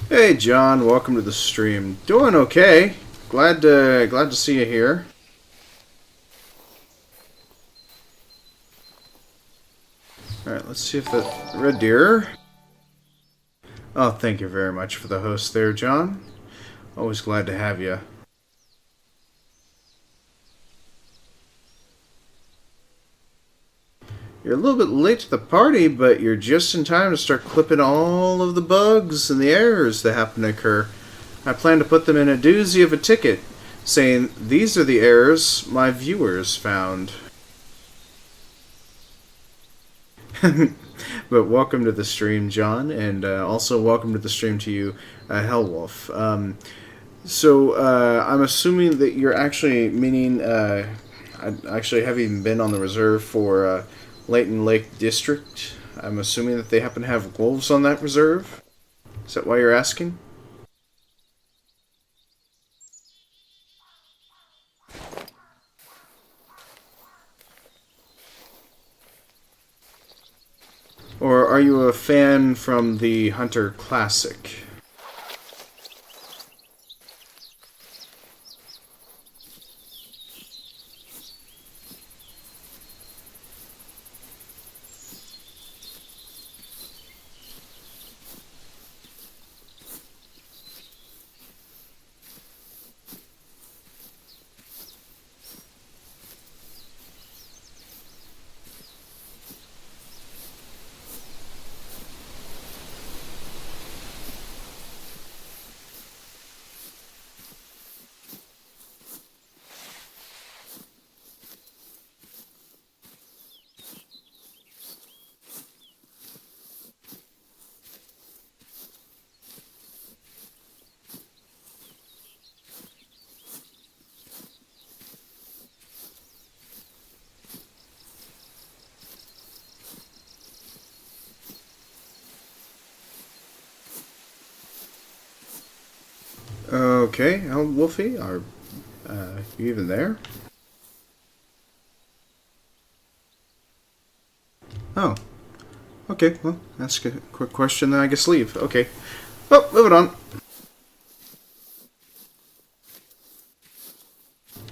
S1: Hey John, welcome to the stream. Doing okay. Glad to see you here. Alright, let's see if the red deer. Oh, thank you very much for the host there, John. Always glad to have you. You're a little bit late to the party, but you're just in time to start clipping all of the bugs and the errors that happen to occur. I plan to put them in a doozy of a ticket, saying, "These are the errors my viewers found." But welcome to the stream, John, and also welcome to the stream to you, Hellwolf. I'm assuming that you're actually meaning, actually having been on the reserve for Layton Lake District. I'm assuming that they happen to have wolves on that reserve? Is that why you're asking? Or are you a fan from the Hunter Classic? Okay, Wolfie, are you even there? Oh, okay, well, ask a quick question, then I guess leave. Okay. Well, moving on.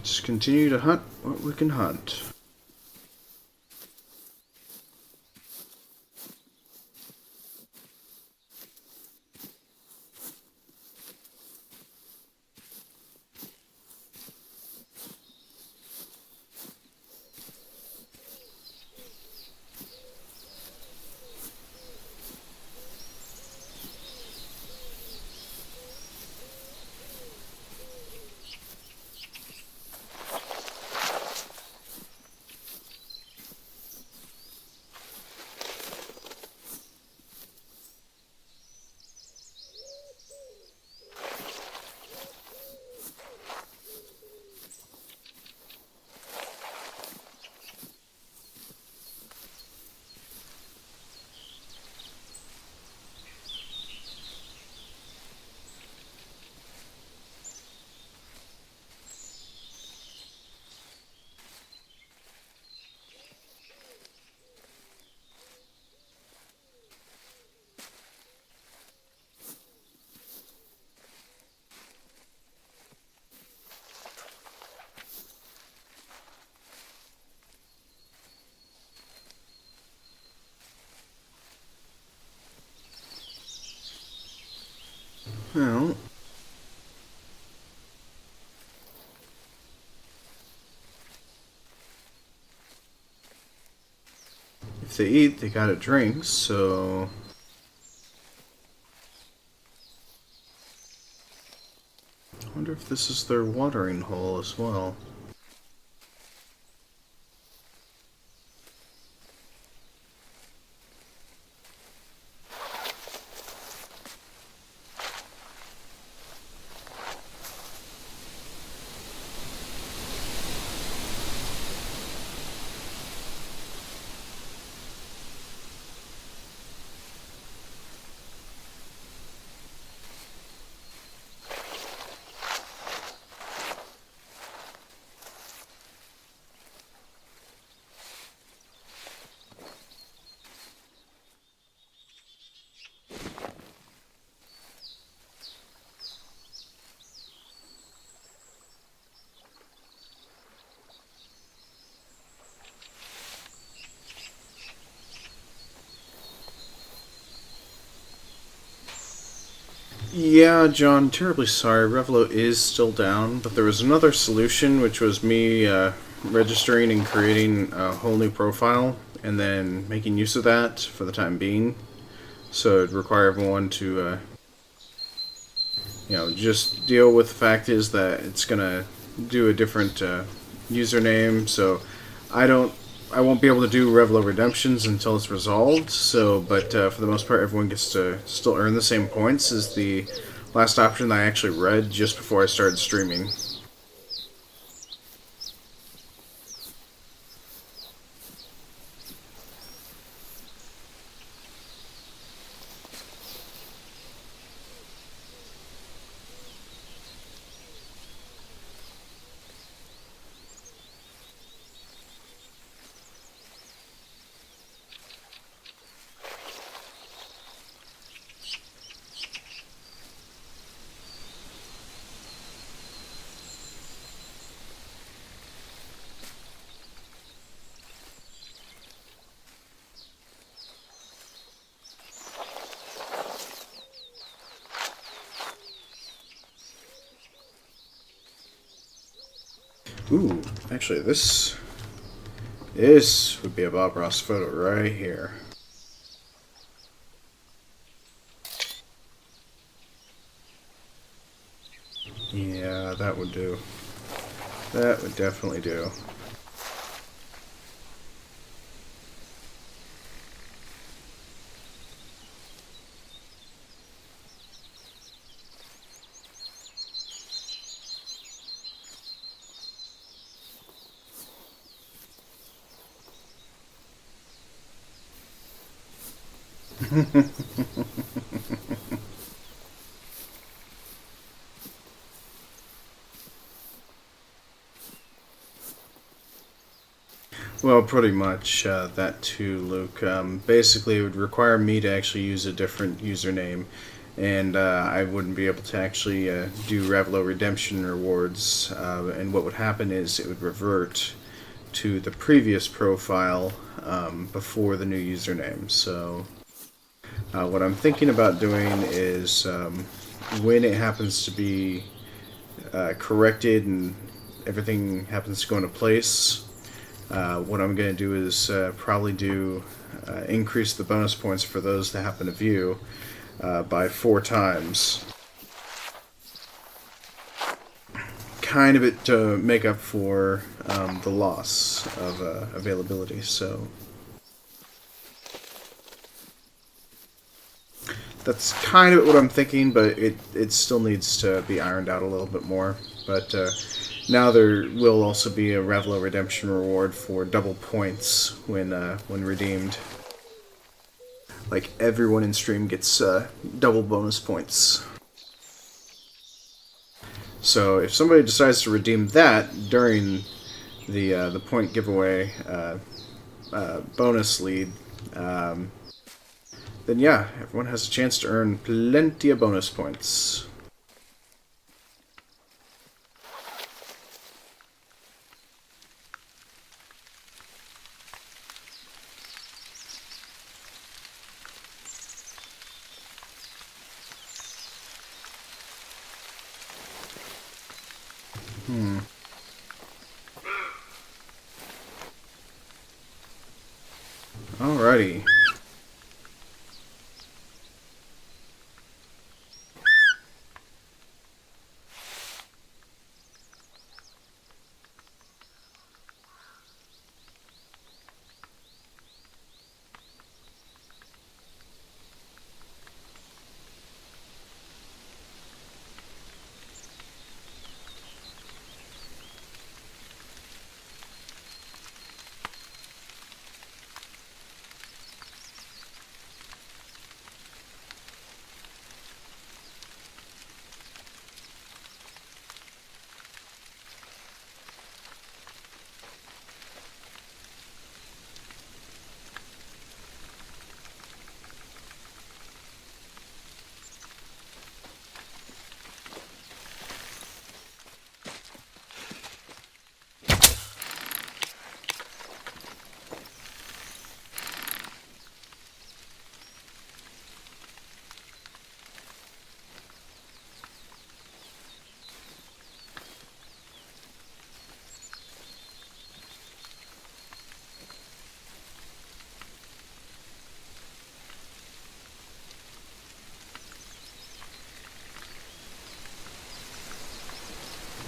S1: Just continue to hunt what we can hunt. Well, if they eat, they gotta drink, so... I wonder if this is their watering hole as well. Yeah, John, terribly sorry. Revelo is still down, but there was another solution, which was me registering and creating a whole new profile, and then making use of that for the time being. So it'd require everyone to, just deal with the fact is that it's gonna do a different username. So I don't I won't be able to do Revelo Redemptions until it's resolved, so, but for the most part, everyone gets to still earn the same points as the last option that I actually read just before I started streaming. Ooh, actually, this would be a Bob Ross photo right here. Yeah, that would do. That would definitely do. Well, pretty much that too, Luke. Basically, it would require me to actually use a different username, and I wouldn't be able to actually do Ravelo redemption rewards. And what would happen is it would revert to the previous profile before the new username. So, what I'm thinking about doing is when it happens to be corrected and everything happens to go into place. What I'm going to do is probably do increase the bonus points for those that happen to view by 4 times. Kind of it to make up for the loss of availability. So that's kind of what I'm thinking, but it still needs to be ironed out a little bit more. But now there will also be a Ravelo redemption reward for double points when redeemed. Like everyone in stream gets double bonus points. So if somebody decides to redeem that during the point giveaway bonus lead, then yeah, everyone has a chance to earn plenty of bonus points. Alrighty.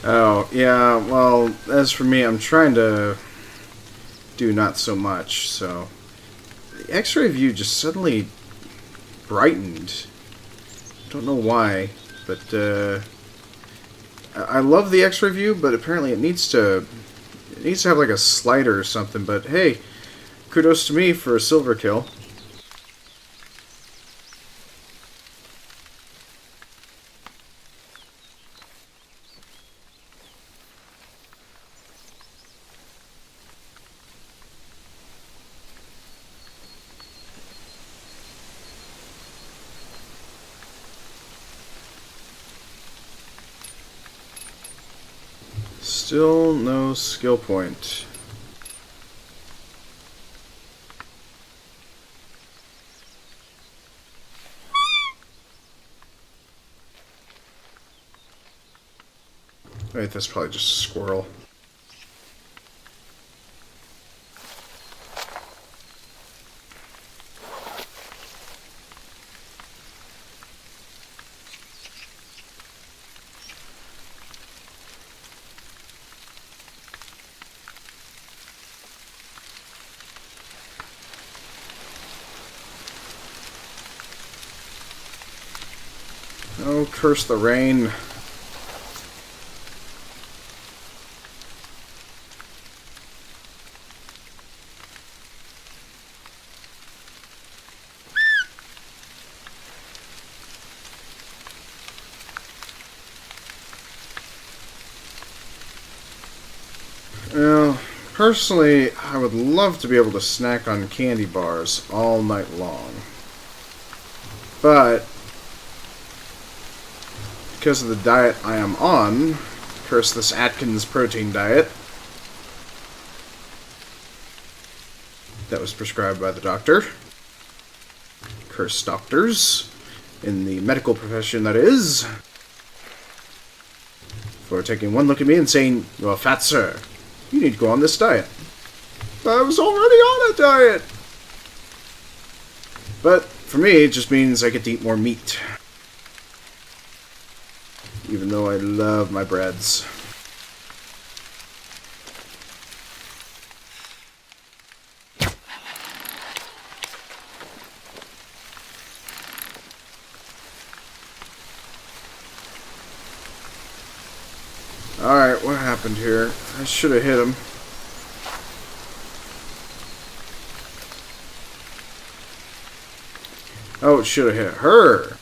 S1: Oh, yeah, well, as for me, I'm trying to do not so much, so... The X-ray view just suddenly brightened. Don't know why, but, I love the X-ray view, but apparently it needs to have, like, a slider or something, but hey, kudos to me for a silver kill. Still no skill point. Wait, that's probably just a squirrel. Oh, curse the rain. Well, Personally, I would love to be able to snack on candy bars all night long. But, because of the diet I am on, curse this Atkins protein diet, that was prescribed by the doctor. Curse doctors, in the medical profession that is, for taking one look at me and saying, "You're fat, sir. You need to go on this diet." But I was already on a diet! But for me, it just means I get to eat more meat. Even though I love my breads. Alright, what happened here? I should have hit him. Oh, it should have hit her.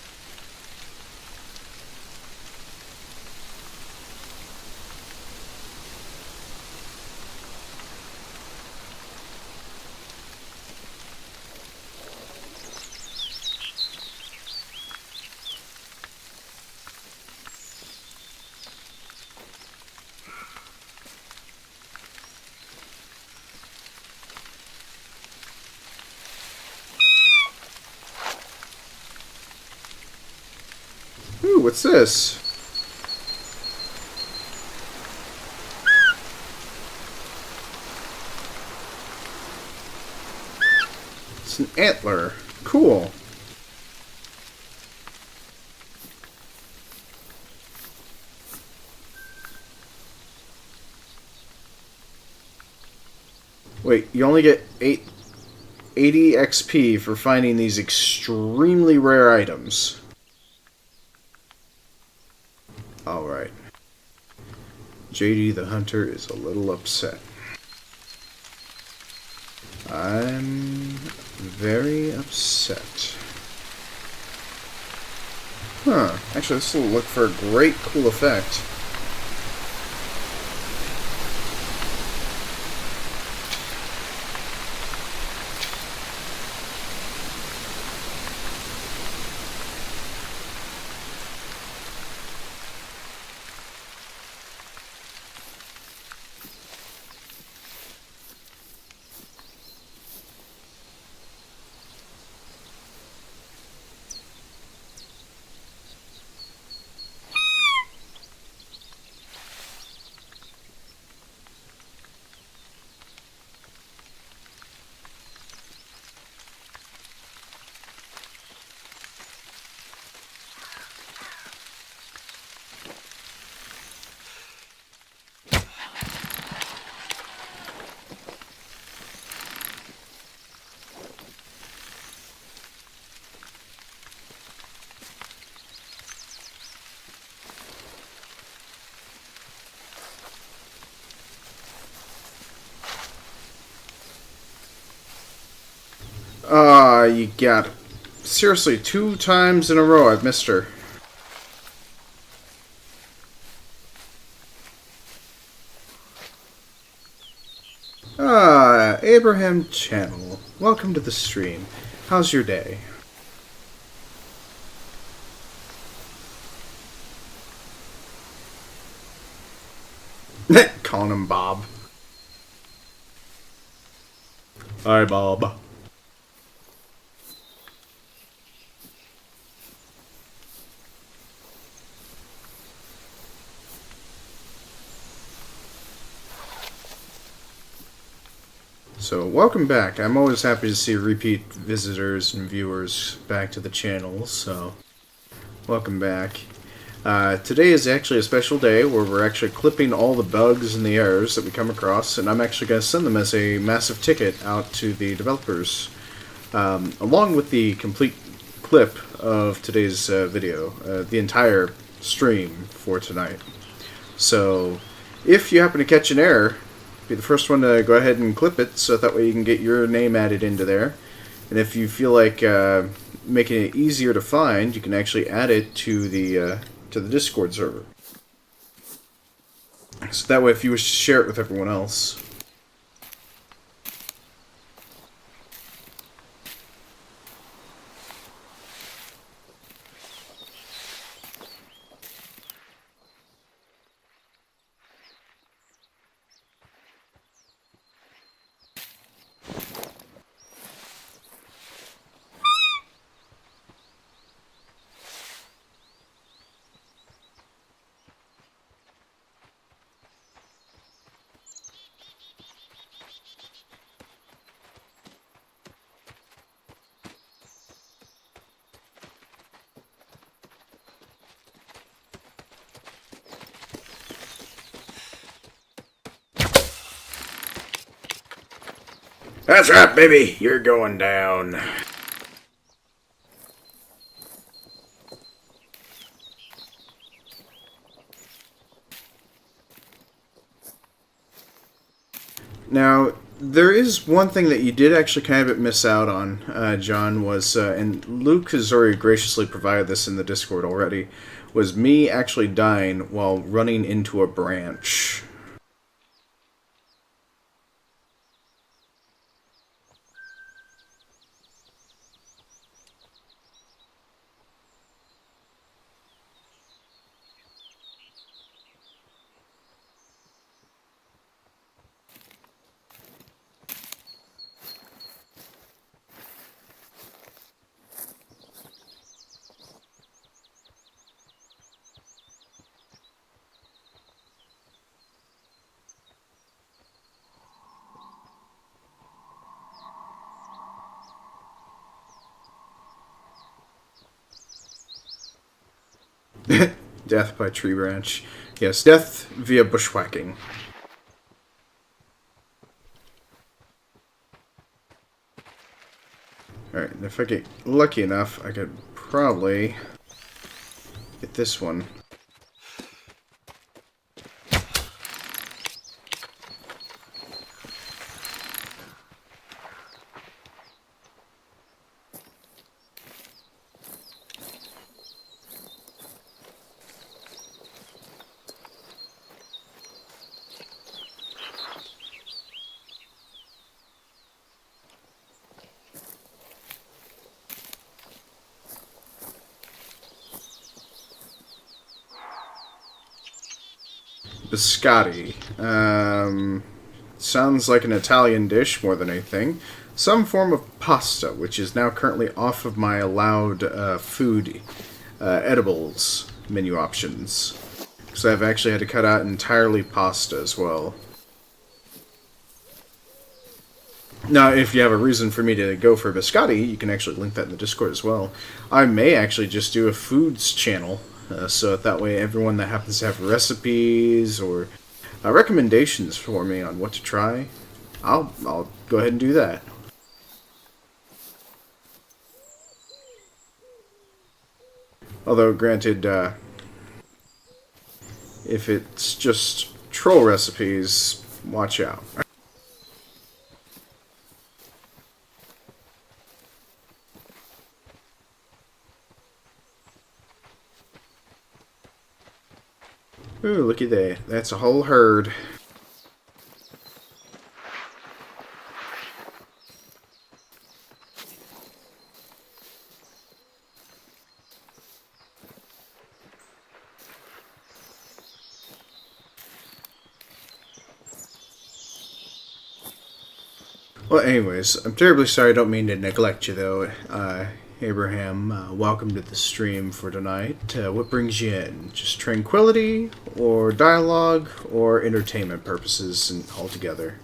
S1: Ooh, what's this? It's an antler. Cool. Wait, you only get 80 XP for finding these extremely rare items. Alright. JD the Hunter is a little upset. I'm very upset. Huh. Actually, this will look for a great cool effect. Ah, you got it. Seriously, 2 times in a row I've missed her. Ah, Abraham Channel. Welcome to the stream. How's your day? Calling him Bob. Hi, Bob. So, welcome back. I'm always happy to see repeat visitors and viewers back to the channel, so welcome back. Today is actually a special day where we're actually clipping all the bugs and the errors that we come across, and I'm actually going to send them as a massive ticket out to the developers, along with the complete clip of today's video, the entire stream for tonight. So, if you happen to catch an error, be the first one to go ahead and clip it, so that way you can get your name added into there. And if you feel like making it easier to find, you can actually add it to the Discord server. So that way, if you wish to share it with everyone else. That's right, baby. You're going down. Now, there is one thing that you did actually kind of miss out on, John, was, and Luke has already graciously provided this in the Discord already, was me actually dying while running into a branch. Death by tree branch. Yes, death via bushwhacking. Alright, and if I get lucky enough, I could probably get this one. Biscotti. Sounds like an Italian dish more than anything. Some form of pasta, which is now currently off of my allowed food edibles menu options. So I've actually had to cut out entirely pasta as well. Now, if you have a reason for me to go for biscotti, you can actually link that in the Discord as well. I may actually just do a foods channel, so that way everyone that happens to have recipes or recommendations for me on what to try, I'll go ahead and do that. Although, granted, if it's just troll recipes, watch out. Ooh, looky there. That's a whole herd. Well, anyways, I'm terribly sorry. I don't mean to neglect you, though. Abraham, welcome to the stream for tonight. What brings you in? Just tranquility, or dialogue, or entertainment purposes and altogether?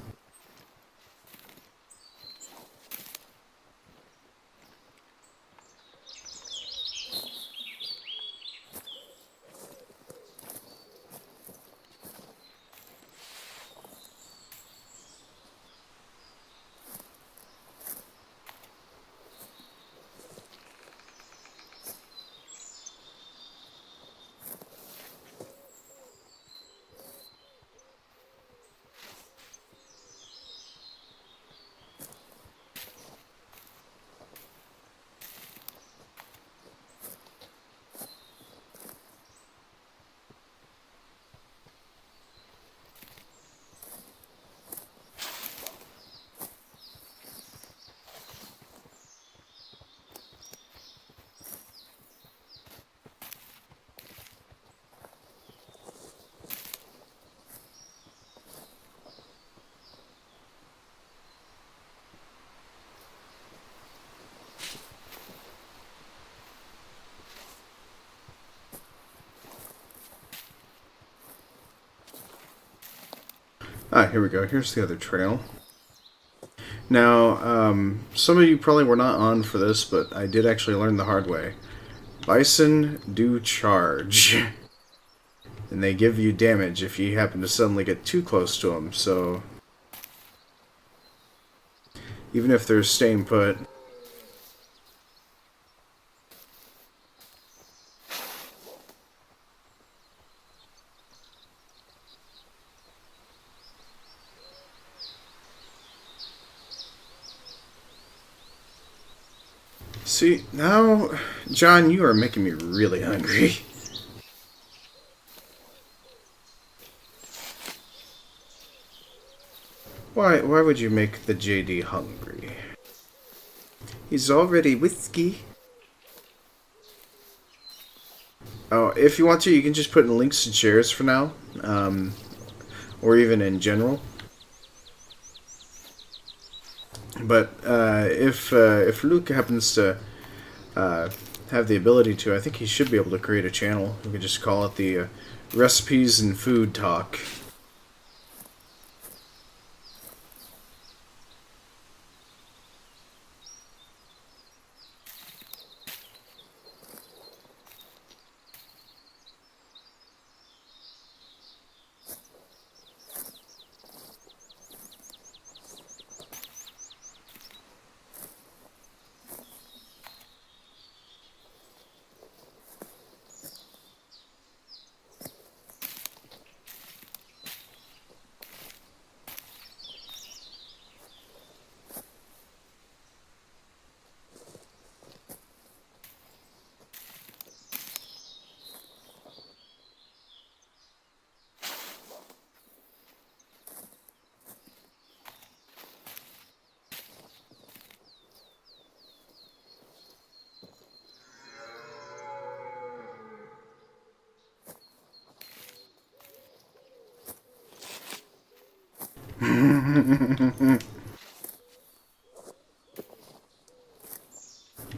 S1: Ah, here we go. Here's the other trail. Now, some of you probably were not on for this, but I did actually learn the hard way. Bison do charge. And they give you damage if you happen to suddenly get too close to them, so... even if they're staying put. See, now, John, you are making me really hungry. Why would you make the JD hungry? He's already whiskey. Oh, if you want to, you can just put in links and shares for now. Or even in general. But if Luke happens to have the ability to, I think he should be able to create a channel. We could just call it the Recipes and Food Talk.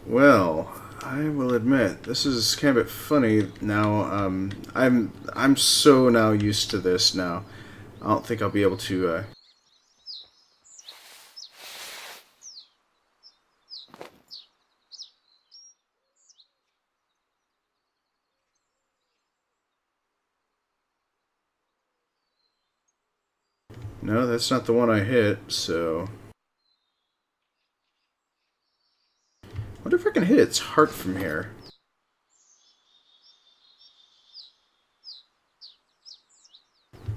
S1: Well, I will admit this is kind of a bit funny now. I'm so now used to this now. I don't think I'll be able to. No, that's not the one I hit. So, wonder if I can hit its heart from here.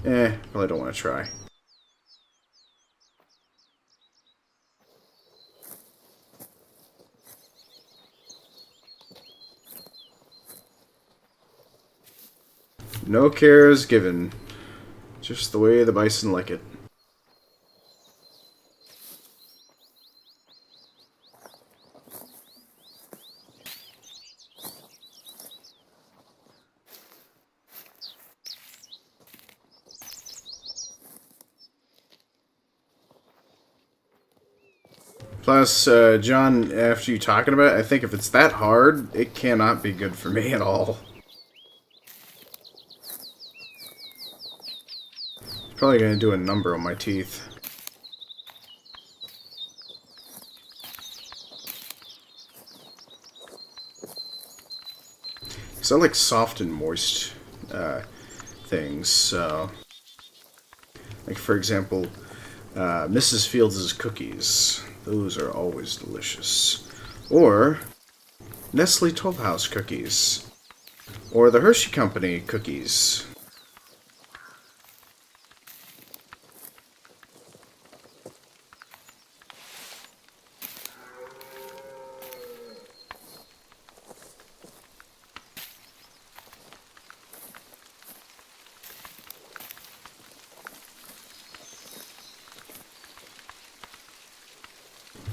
S1: Probably don't want to try. No cares given. Just the way the bison like it. Plus, John, after you talking about it, I think if it's that hard, it cannot be good for me at all. Probably gonna do a number on my teeth. Because I like soft and moist things, so... Like, for example, Mrs. Fields' cookies. Those are always delicious. Or Nestle Toll House cookies. Or the Hershey Company cookies.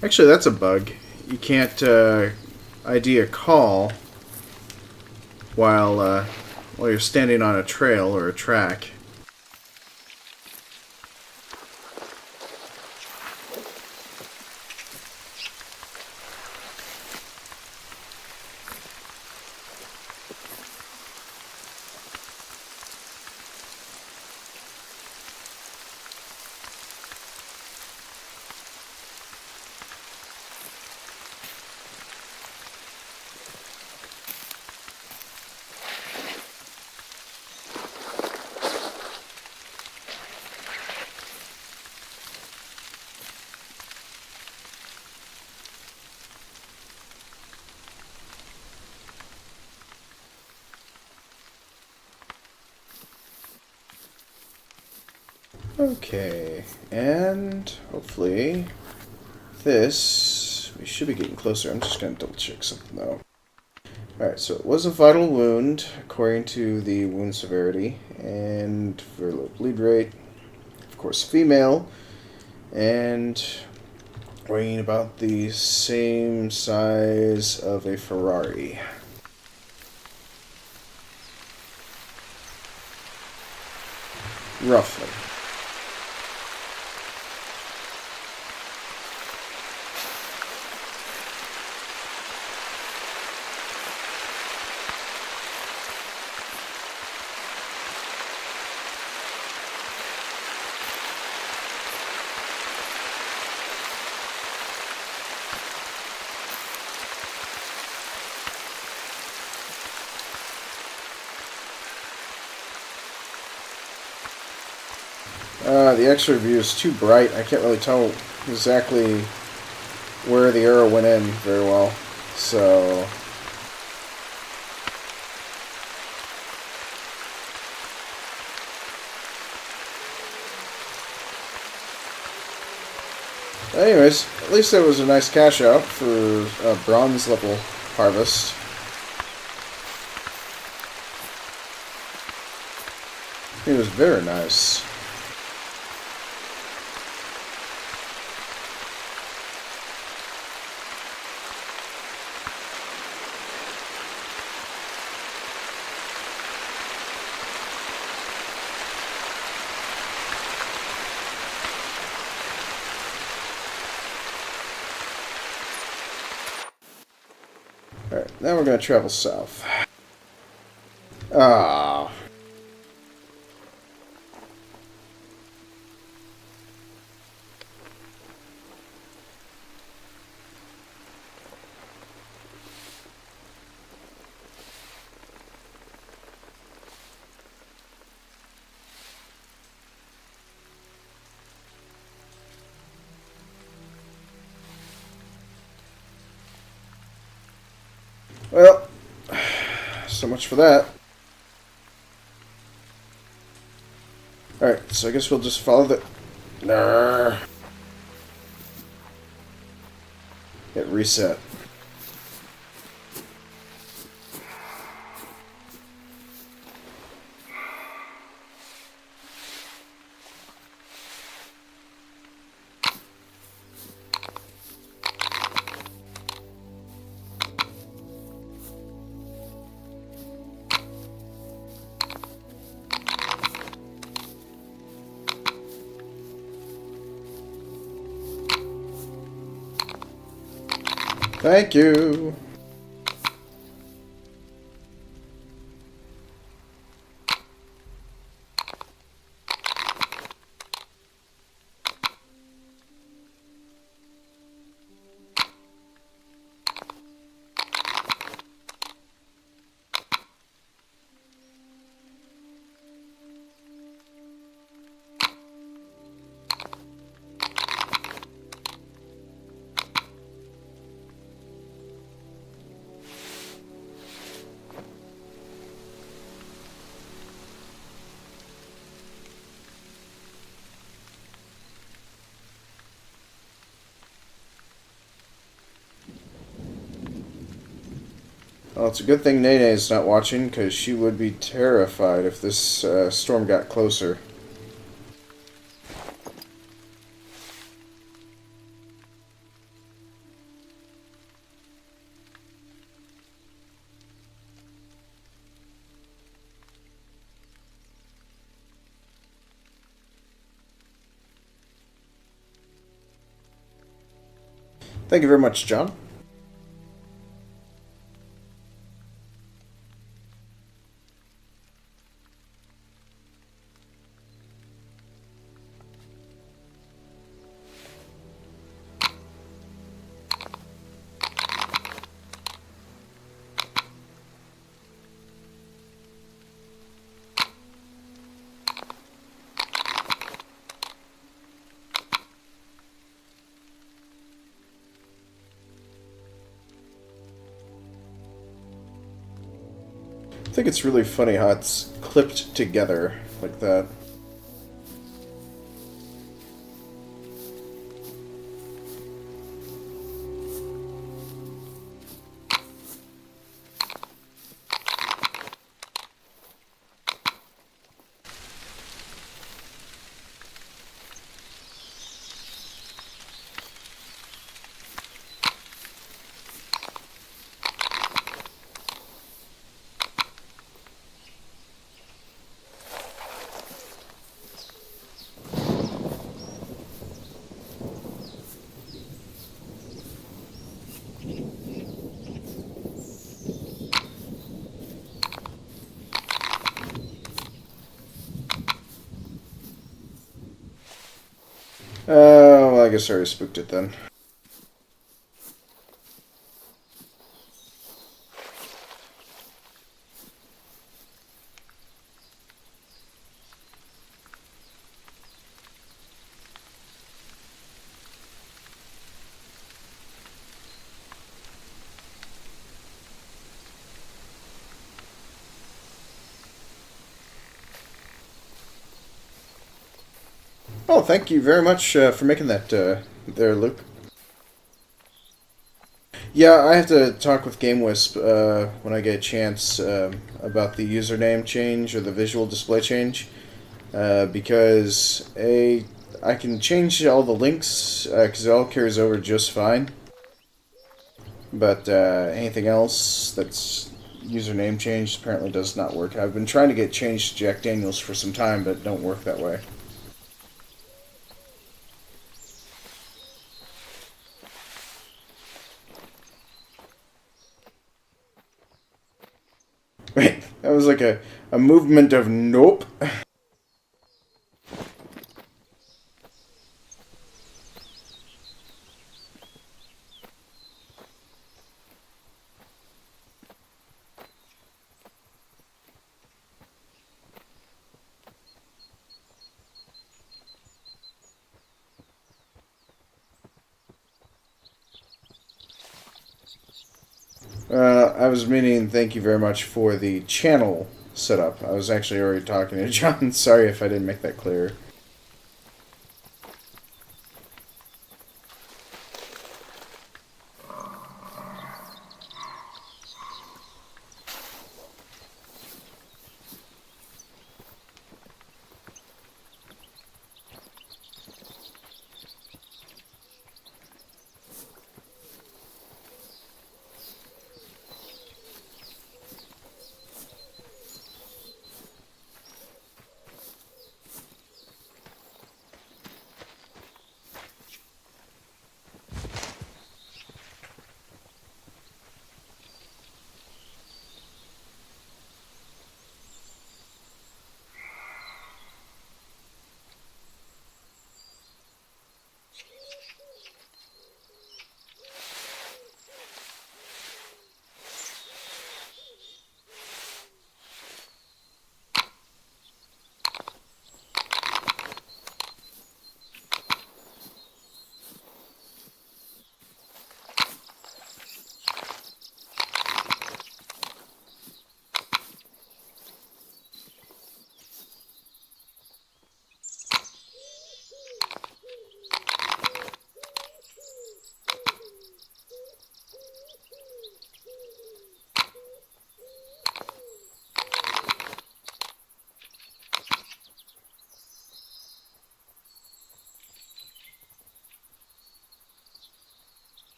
S1: Actually, that's a bug. You can't ID a call while you're standing on a trail or a track. Okay, and hopefully this, we should be getting closer. I'm just going to double check something though. Alright, so it was a vital wound according to the wound severity, and very low bleed rate, of course female, and weighing about the same size of a Ferrari. Roughly. The X-ray view is too bright. I can't really tell exactly where the arrow went in very well. So, anyways, at least that was a nice cash out for a bronze level harvest. It was very nice. Alright, now we're going to travel south. Ah. Well, so much for that. Alright, so I guess we'll just follow the... Nah. Hit reset. Thank you. Well, it's a good thing Nene's not watching, because she would be terrified if this storm got closer. Thank you very much, John. I think it's really funny how it's clipped together like that. Well, I guess I already spooked it then. Oh, thank you very much for making that there, Luke. Yeah, I have to talk with GameWisp when I get a chance about the username change or the visual display change because I can change all the links because it all carries over just fine, but anything else that's username changed apparently does not work. I've been trying to get changed to Jack Daniels for some time, but it don't work that way. Wait, that was like a movement of nope. I was meaning thank you very much for the channel setup. I was actually already talking to John. Sorry if I didn't make that clear.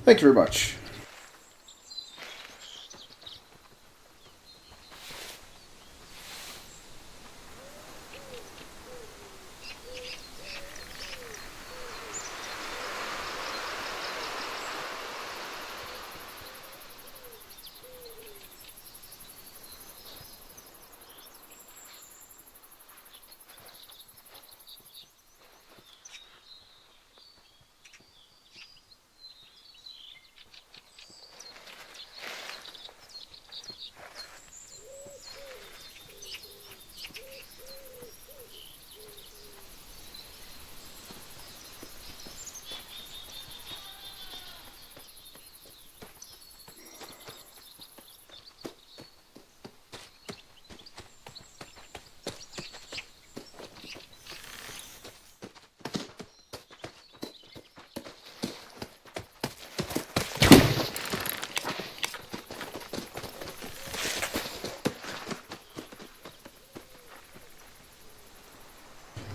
S1: Thank you very much.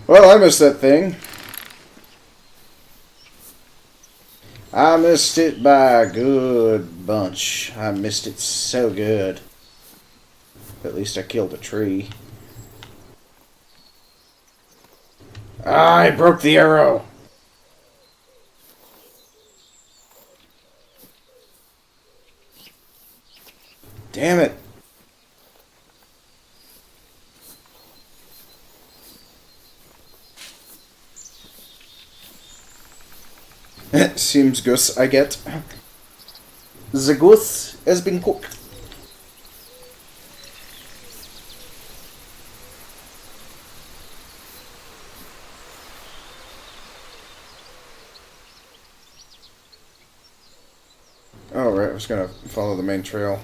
S1: Well, I missed that thing. I missed it by a good bunch. I missed it so good. At least I killed a tree. Ah, I broke the arrow! Damn it! Seems goose I get. The goose has been cooked. Oh, right, I was gonna follow the main trail.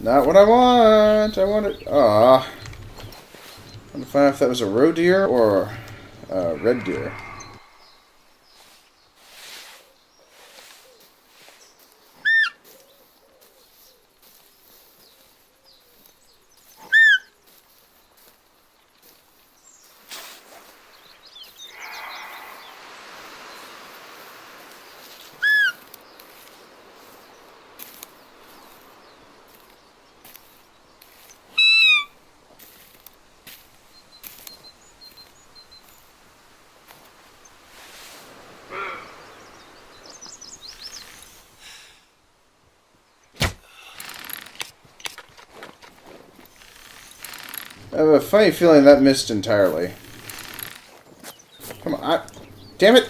S1: Not what I want! I want it. Ah. I'm trying to find out if that was a roe deer or a red deer. I have a funny feeling that missed entirely. Come on. Damn it!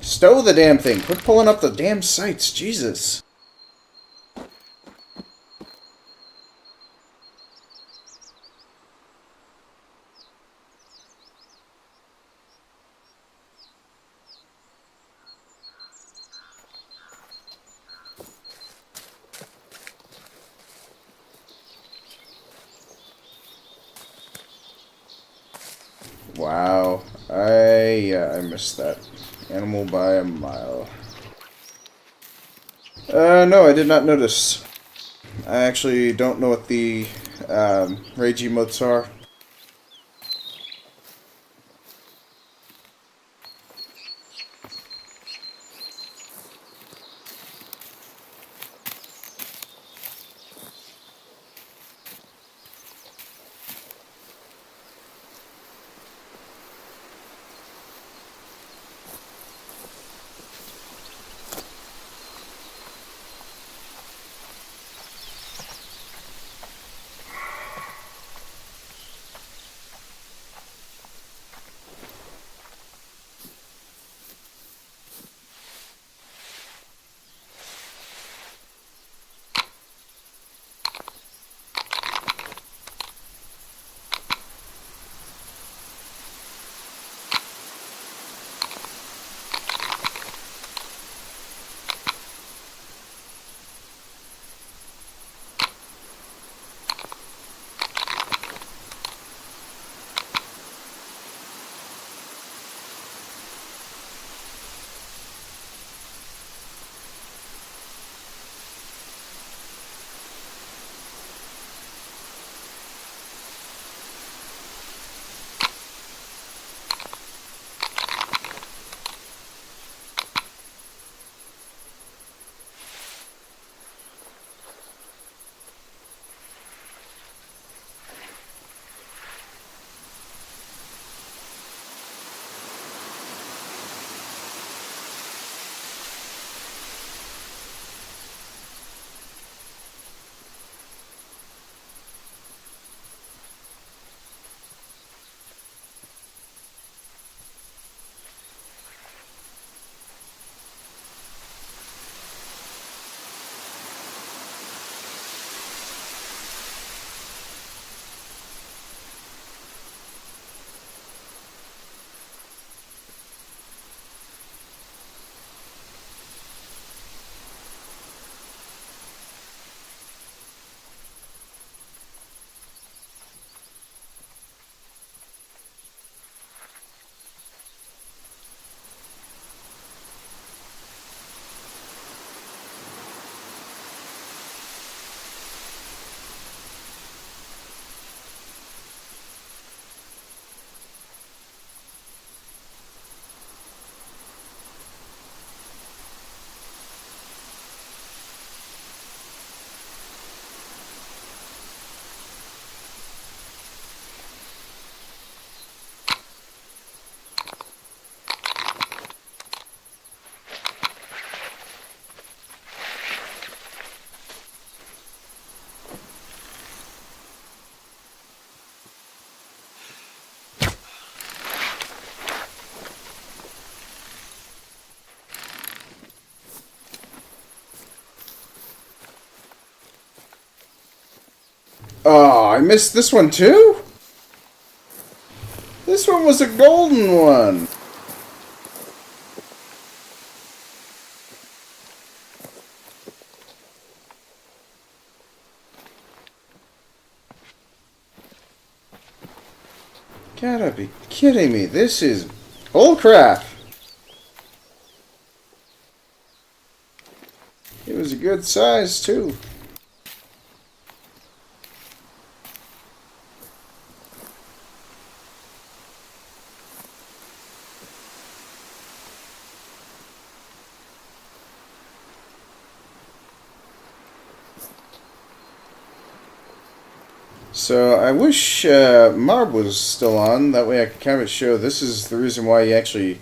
S1: Stow the damn thing. Quit pulling up the damn sights. Jesus. Wow. I missed that. Animal by a mile. No, I did not notice. I actually don't know what the rage emotes are. Oh, I missed this one too? This one was a golden one. Gotta be kidding me. This is bullcrap. It was a good size too. So I wish Marb was still on. That way I could kind of show this is the reason why you actually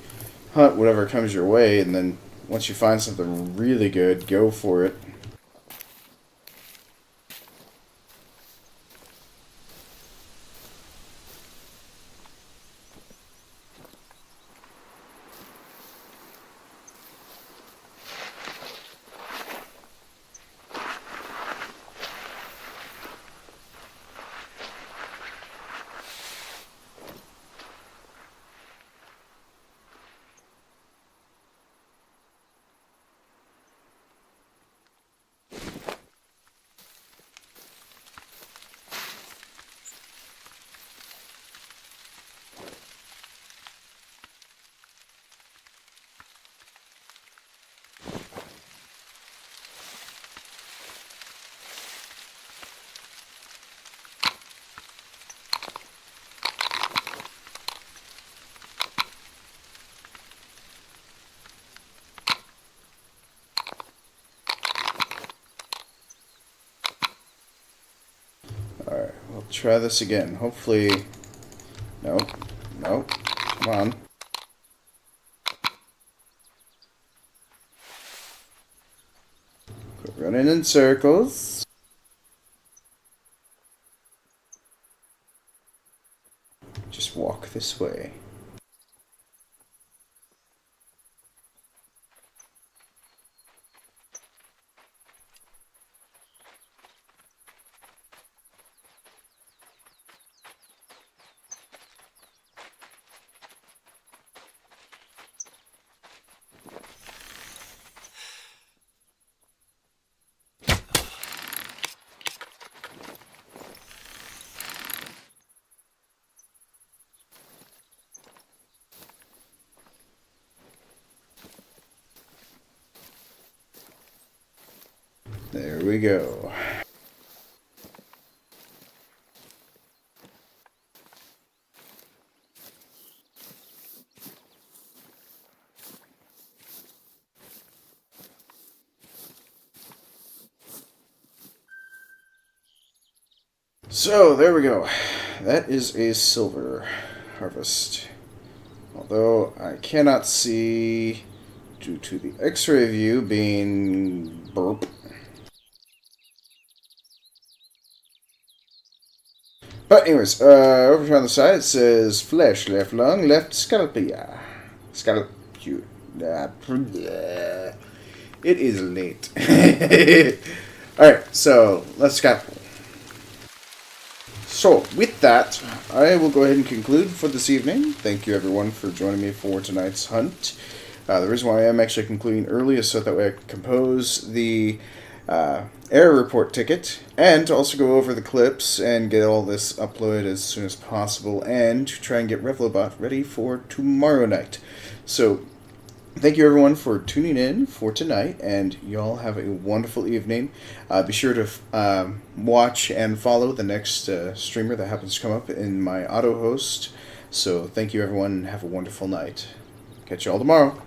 S1: hunt whatever comes your way, and then once you find something really good, go for it. Alright, we'll try this again. Hopefully... Nope. Nope. Come on. Quit running in circles. Just walk this way. There we go. So, there we go. That is a silver harvest. Although I cannot see, due to the x-ray view being burp. But anyways, over here on the side it says flesh, left lung, left scalpia. Scalpu. It is late. Alright, so let's scalpel. So, with that, I will go ahead and conclude for this evening. Thank you everyone for joining me for tonight's hunt. The reason why I am actually concluding early is so that way I can compose the error report ticket and to also go over the clips and get all this uploaded as soon as possible and to try and get Revlobot ready for tomorrow night. So, thank you everyone for tuning in for tonight, and y'all have a wonderful evening. Be sure to watch and follow the next streamer that happens to come up in my auto host. So thank you everyone, and have a wonderful night. Catch you all tomorrow.